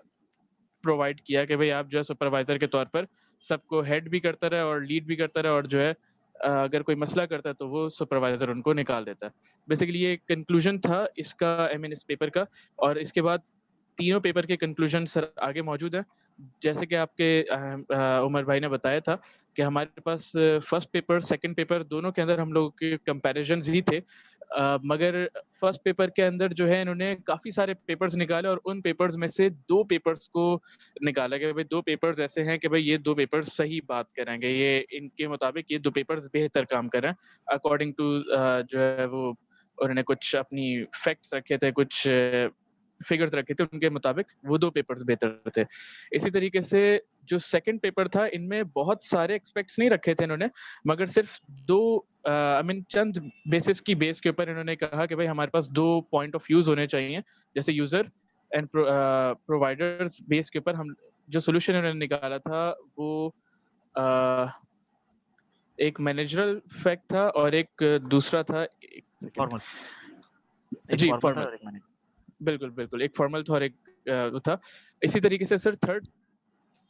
प्रोवाइड किया कि भाई आप जो है सुपरवाइजर के तौर पर सबको हेड भी करता रहे और लीड भी करता रहे, और जो है अगर कोई मसला करता है तो वो सुपरवाइजर उनको निकाल देता है। बेसिकली ये कंक्लूजन था इसका, आई मीन इस पेपर का। और इसके बाद तीनों पेपर के कंक्लूजन सर आगे मौजूद है। जैसे कि आपके उमर भाई ने बताया था कि हमारे पास फर्स्ट पेपर सेकंड पेपर दोनों के अंदर हम लोगों के कंपैरिजंस ही थे, मगर फर्स्ट पेपर के अंदर जो है इन्होंने काफ़ी सारे पेपर्स निकाले और उन पेपर्स में से 2 पेपर्स को निकाला कि भाई 2 पेपर्स ऐसे हैं कि भाई ये 2 पेपर्स सही बात करेंगे, ये इनके मुताबिक ये 2 पेपर्स बेहतर काम कर रहे हैं अकॉर्डिंग टू जो है वो उन्होंने कुछ अपनी फैक्ट्स रखे थे, कुछ फिगर्स रखे थे, उनके मुताबिक वो 2 पेपर्स बेहतर थे। इसी तरीके से जो सेकंड पेपर था इनमें बहुत सारे एक्सपेक्ट्स नहीं रखे थे इन्होंने, मगर सिर्फ 2 आई मीन चंद बेसिस की बेस के ऊपर इन्होंने कहा कि भाई हमारे पास 2 पॉइंट ऑफ व्यूज होने चाहिए, जैसे यूजर एंड प्रोवाइडर्स बेस के ऊपर हम जो सोल्यूशन इन्होंने निकाला था वो एक मैनेजरल फैक्ट था और एक दूसरा था फॉर्मल, जी फॉर्मल, बिल्कुल बिल्कुल, एक फॉर्मल था और एक वो था। इसी तरीके से सर थर्ड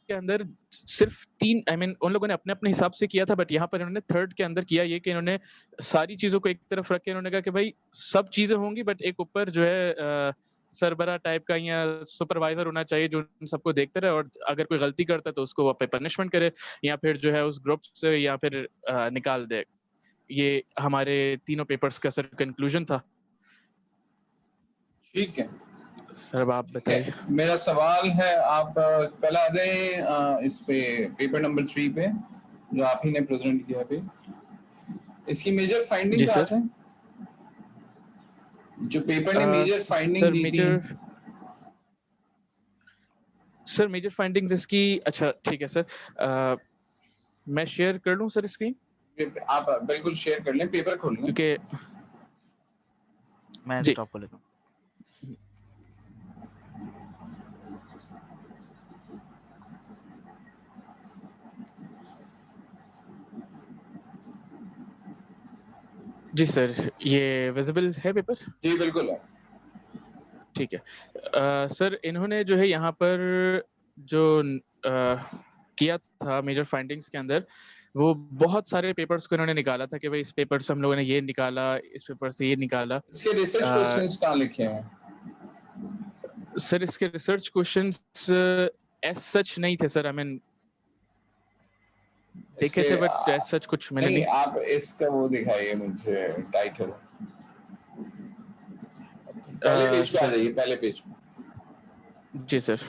के अंदर सिर्फ 3 आई मीन उन लोगों ने अपने अपने हिसाब से किया था, बट यहाँ पर इन्होंने थर्ड के अंदर किया ये कि इन्होंने सारी चीजों को एक तरफ रख के इन्होंने कहा कि भाई सब चीजें होंगी बट एक ऊपर जो है सरबरा टाइप का या सुपरवाइजर होना चाहिए जो उन सबको देखते रहे, और अगर कोई गलती करता है तो उसको पे पनिशमेंट करे या फिर जो है उस ग्रुप से या फिर निकाल दे। ये हमारे तीनों पेपर्स का सर कंक्लूजन था। ठीक है सर आप बताइए। मेरा सवाल है, आप पहले आ गए इस पे पेपर नंबर 3 पे जो आप ही ने प्रेजेंट किया पे, इसकी मेजर फाइंडिंग क्या है जो पेपर ने मेजर फाइंडिंग दी थी? सर मेजर फाइंडिंग्स इसकी, अच्छा ठीक है सर, मैं शेयर कर लूं सर स्क्रीन? आप बिल्कुल शेयर कर लें, पेपर खोल लें क्योंकि मैं स्टॉप कर लेता हूं। जी सर, ये विजिबल है पेपर? जी बिल्कुल है। ठीक है सर, इन्होंने जो है यहाँ पर जो किया था मेजर फाइंडिंग्स के अंदर, वो बहुत सारे पेपर्स को इन्होंने निकाला था कि भाई इस पेपर से हम लोगों ने ये निकाला, इस पेपर से ये निकाला। इसके रिसर्च क्वेश्चंस कहाँ लिखे हैं? सर इसके रिसर्च क्वेश्चंस एज सच नहीं थे सर, आई मीन देखे थे बट एज सच कुछ मैंने नहीं। आप इसका वो दिखाइए मुझे टाइटल, पहले पेज पे आ जाइए, पहले पेज पे। जी सर।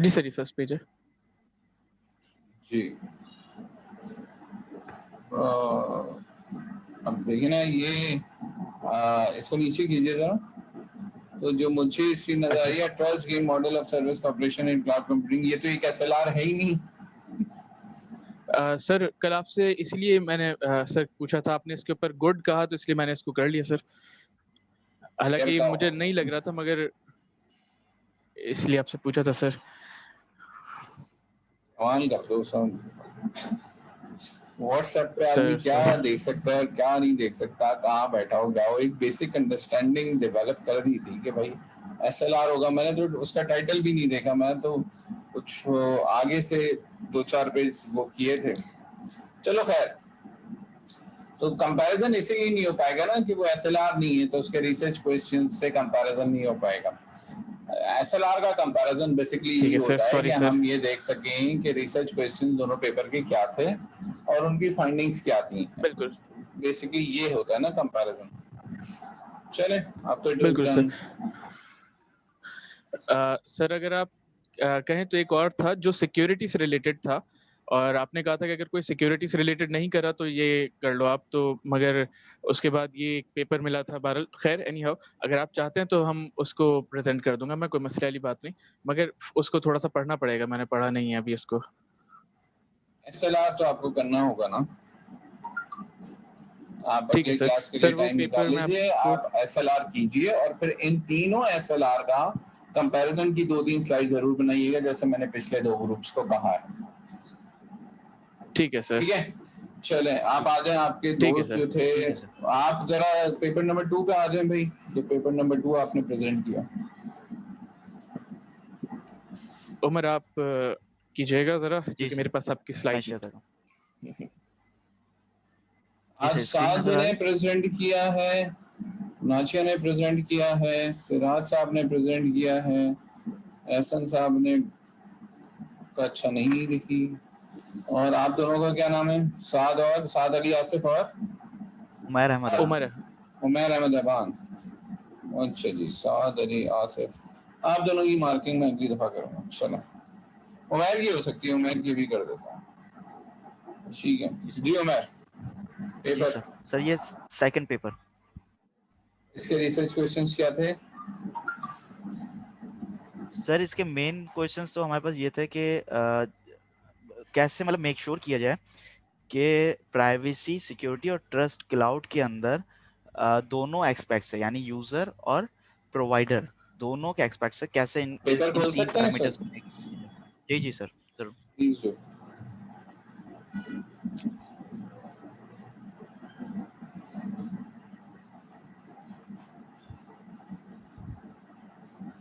जी सर, ये फर्स्ट पेज है जी। अब देखिए ना, ये इसको नीचे कीजिए जरा। तो जो मुझे स्क्रीन नजर आ रही है, trust game model of service corporation in cloud computing, ये तो एक एसएलआर है ही नहीं। सर कल आपसे इसलिए मैंने सर पूछा था, आपने इसके ऊपर गुड कहा तो इसलिए मैंने इसको कर लिया सर। हालांकि मुझे नहीं लग रहा था, मगर इसलिए आपसे पूछा था सर। ऑन कर दो सब। व्हाट्सएप पे आदमी क्या देख सकता है, क्या नहीं देख सकता, कहाँ बैठा हो क्या हो, एक बेसिक अंडरस्टैंडिंग डेवलप कर दी थी कि भाई एसएलआर होगा। मैंने तो उसका टाइटल भी नहीं देखा, मैं तो कुछ आगे से 2-4 पेज वो किए थे। चलो खैर, तो कंपैरिजन इसीलिए नहीं हो पाएगा ना कि वो एसएलआर नहीं है, तो उसके रिसर्च क्वेश्चन से कंपैरिजन नहीं हो पाएगा। एसएलआर का कंपैरिजन बेसिकली ये होता है कि हम ये देख सकें कि रिसर्च क्वेश्चन दोनों पेपर के क्या थे और उनकी फाइंडिंग्स क्या थी। बिल्कुल, बेसिकली ये होता है ना कंपैरिजन। चले आप तो बिल्कुल सर अगर आप कहें तो एक और था जो सिक्योरिटी से रिलेटेड था, और आपने कहा था कि अगर कोई सिक्योरिटी से रिलेटेड नहीं करा तो ये कर लो आप, तो मगर उसके बाद ये एक पेपर मिला था बहरहाल। खैर एनी हाउ, अगर आप चाहते हैं तो हम उसको प्रेजेंट कर दूंगा मैं, कोई मसले वाली बात नहीं, मगर उसको थोड़ा सा पढ़ना पड़ेगा, मैंने पढ़ा नहीं है अभी उसको। एसएलआर तो आपको करना होगा ना, आप ठीक है सर। क्लास के लिए टाइम निकाल लीजिए, आप एसएलआर कीजिए और फिर इन तीनों एसएलआर का कंपैरिजन की 2-3 स्लाइड जरूर बनाइएगा, जैसे मैंने पिछले 2 ग्रुप्स को कहा है। ठीक है सर। ठीक है, चले आप आ जाएं। आपके दोस्त जो थे, आप जरा पेपर नंबर 2 पे आ जाएं भाई, जो पेपर नंबर 2 आपने प्रेजेंट किया। उमर आप कीजिएगा जरा, क्योंकि मेरे पास आपकी स्लाइड है। आज साद ने प्रेजेंट किया है, नाचिया ने प्रेजेंट किया है, सिराज साहब ने प्रेजेंट किया है, एहसन साहब ने अच्छा नहीं लिखी, और आप दोनों का क्या नाम है? साद अली आसिफ और उमैर अहमद अबान। अच्छा जी, साद अली आसिफ, आप दोनों की मार्किंग मैं अगली दफा करूंगा। चलो उमैर की हो सकती है, उमैर की भी कर देता हूँ। ठीक है जी उमैर, पेपर सर ये सेकंड पेपर, इसके रिसर्च क्वेश्चंस क्या थे? सर इसके मेन क्वेश्चंस तो हमारे पास ये थे कि कैसे मतलब मेक श्योर किया जाए कि प्राइवेसी, सिक्योरिटी और ट्रस्ट क्लाउड के अंदर दोनों एस्पेक्ट्स है, यानी यूजर और प्रोवाइडर दोनों के एस्पेक्ट्स है, कैसे इन तीन पैरामीटर्स को। जी जी सर जरूर। Please do.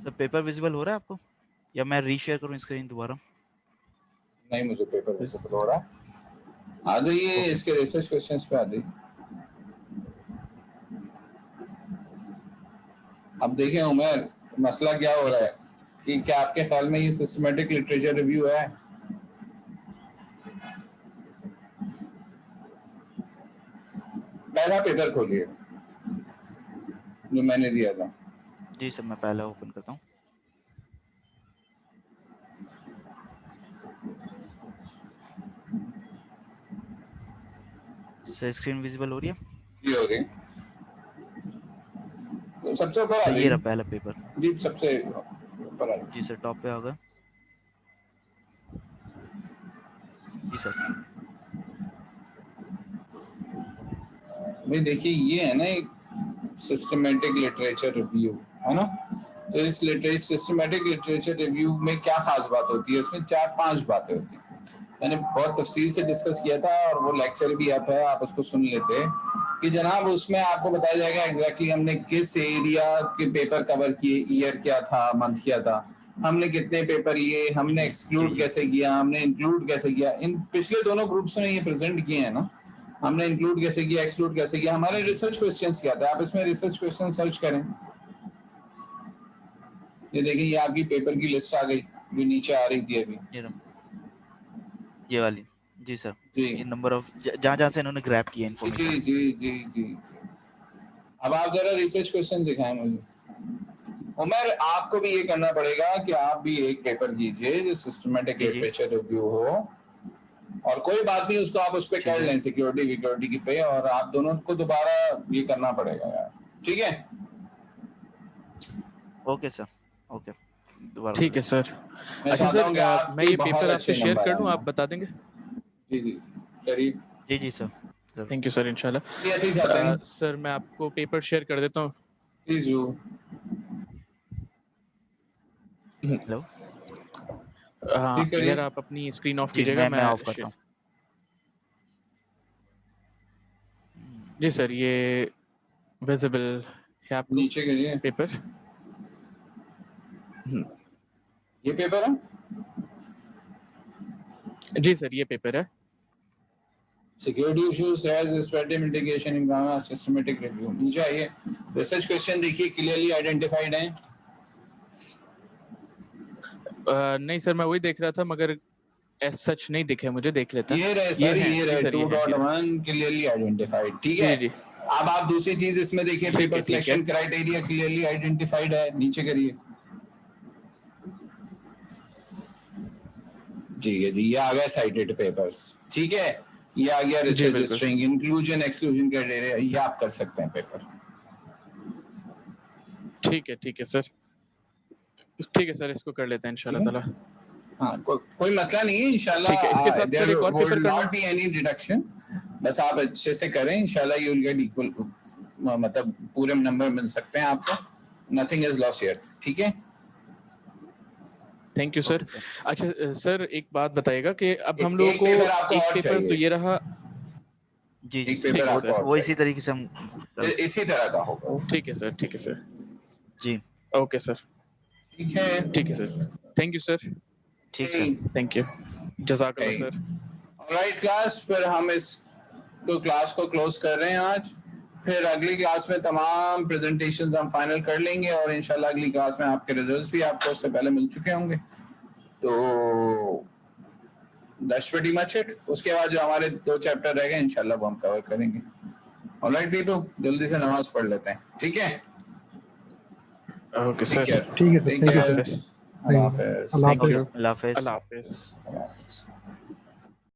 Sir paper visible हो रहा है आपको, या मैं रीशेयर करूं स्क्रीन दोबारा? नहीं, मुझे पेपर विजिबल हो रहा है। आ जाइए इसके रिसर्च क्वेश्चंस पे आ जाइए। अब देखिए उमर, मसला क्या हो रहा है कि क्या आपके ख्याल में ये सिस्टमैटिक लिटरेचर रिव्यू है? पहला पेपर खोलिए जो मैंने दिया था। जी सर, मैं पहला ओपन करता हूँ। सर स्क्रीन विजिबल हो रही है? जी हो रही है। तो सबसे ऊपर आ ये रहा पहला पेपर जी, सबसे ऊपर आ जी सर, टॉप पे होगा जी सर। भाई देखिए, ये है ना एक सिस्टमैटिक लिटरेचर रिव्यू, है ना? तो इस सिस्टमैटिक लिटरेचर रिव्यू में क्या खास बात होती है? इसमें 4-5 बातें होती हैं। मैंने बहुत तफसील से डिस्कस किया था और वो लेक्चर भी आप है, आप उसको सुन लेते कि जनाब उसमें आपको बताया जाएगा एग्जैक्टली हमने किस एरिया के पेपर कवर किए, ईयर क्या था, मंथ क्या था, हमने कितने पेपर लिए, हमने एक्सक्लूड कैसे किया, हमने इंक्लूड कैसे किया। इन पिछले दोनों ग्रुप्स में ये प्रेजेंट किए हैं ना, हमने इंक्लूड कैसे किया, एक्सक्लूड कैसे किया, हमारे रिसर्च क्वेश्चंस क्या थे। आप इसमें रिसर्च क्वेश्चन सर्च करें, ये देखिए ये आपकी पेपर की लिस्ट आ गई जो नीचे आ रही थी अभी, ये वाली। जी सर, ये नंबर ऑफ जहाँ से इन्होंने ग्रैब किया इन्फॉर्मेशन। जी जी जी जी। अब आप जरा रिसर्च क्वेश्चन दिखाएं मुझे। उमर, आपको भी ये करना पड़ेगा कि आप भी एक पेपर कीजिए जो सिस्टमैटिक लिटरेचर रिव्यू हो, और कोई बात नहीं, उसको आप उस पर कर लें सिक्योरिटी की पे, और आप दोनों को दोबारा ये करना पड़ेगा यार। ठीक है ओके सर, ओके दोबारा ठीक है सर। मैं अच्छा चाहता हूँ कि सर, आपके मैं ये बहुत पेपर अच्छे आपसे शेयर नंबर कर दूं, आएं। आप बता देंगे? जी जी करीब जी जी सर। थैंक यू सर, इंशाल्लाह। ऐसे ही चाहते हैं सर मैं आपको पेपर शेयर कर देता हूँ। प्लीज जो हेलो हाँ ठीक करिए। यार, आप अपनी स्क्रीन ऑफ जी, कीजिएगा, मैं ऑफ करता हूँ। जी सर, ये विजिबल है आपको नीचे करिए। पेपर? ये पेपर है जी सर, ये पेपर है। सिक्योरिटी इश्यूज एज स्पेक्टिव मिटिगेशन इन सिस्टमैटिक रिव्यू। नीचे आइए, रिसर्च क्वेश्चन देखिए क्लियरली आइडेंटिफाइड हैं। नहीं सर, मैं वही देख रहा था, मगर एज सच नहीं दिखे मुझे, देख लेता। ये रहे सर, हैं, ये जी रहे सर, ये है, 2.1 क्लियरली आइडेंटिफाइड। ठीक जी है, जी अब आप दूसरी चीज इसमें देखिए, ठीक है, पेपर ठीक है। सिलेक्शन क्राइटेरिया क्लियरली आइडेंटिफाइड है। नीचे करिए। जी है जी, ये आ गया साइटेड पेपर्स। ठीक है, ये आ गया जी रिसर्च बिल्कुल। स्ट्रिंग, इंक्लूजन एक्सक्लूजन क्राइटेरिया, ये आप कर सकते हैं पेपर। ठीक है सर, ठीक है सर, इसको कर लेते हैं इंशाल्लाह ताला। हाँ, कोई मसला नहीं है इंशाल्लाह। ठीक है, इसके साथ देयर सर एक और विल पेपर करना नॉट बी एनी डिडक्शन, बस आप अच्छे से करें इंशाल्लाह यू विल गेट इक्वल, मतलब पूरे नंबर मिल सकते हैं आपको। Nothing is lost here. ठीक है, थैंक यू सर। अच्छा सर, एक बात बताइएगा कि अब हम एक लोगों को पेपर आपको एक और पेपर तो चाहिए। ये रहा। जी जी एक पेपर ठीक है आपको सर, और वो इसी चाहिए, तरीके से हम इसी तरह का होगा। ठीक है सर, ठीक है सर, जी ओके सर, ठीक है, ठीक है सर, थैंक यू सर, ठीक सर। थैंक यू, जज़ाकल्लाह Okay. सर। ऑलराइट क्लास, फिर हम इस क्लास को क्लोज कर रहे हैं आज। फिर अगली क्लास में तमाम प्रेजेंटेशंस हम फाइनल कर लेंगे और इंशाल्लाह अगली क्लास में आपके रिजल्ट्स भी आपको उससे पहले मिल चुके होंगे। तो दैट्स प्रीटी मच इट। उसके बाद जो हमारे 2 चैप्टर रह गए इंशाल्लाह वो हम कवर करेंगे। ऑलराइट पीपल, जल्दी से नमाज पढ़ लेते हैं। ठीक है, ओके टेक सर, केयर, ठीक है sir, take thank you care, sir. Allah हाफिज़। अल्लाह थैंक हाफिज़। यू, अल्लाह हाफिज़। अल्लाह हाफिज़। अल्लाह हाफिज़।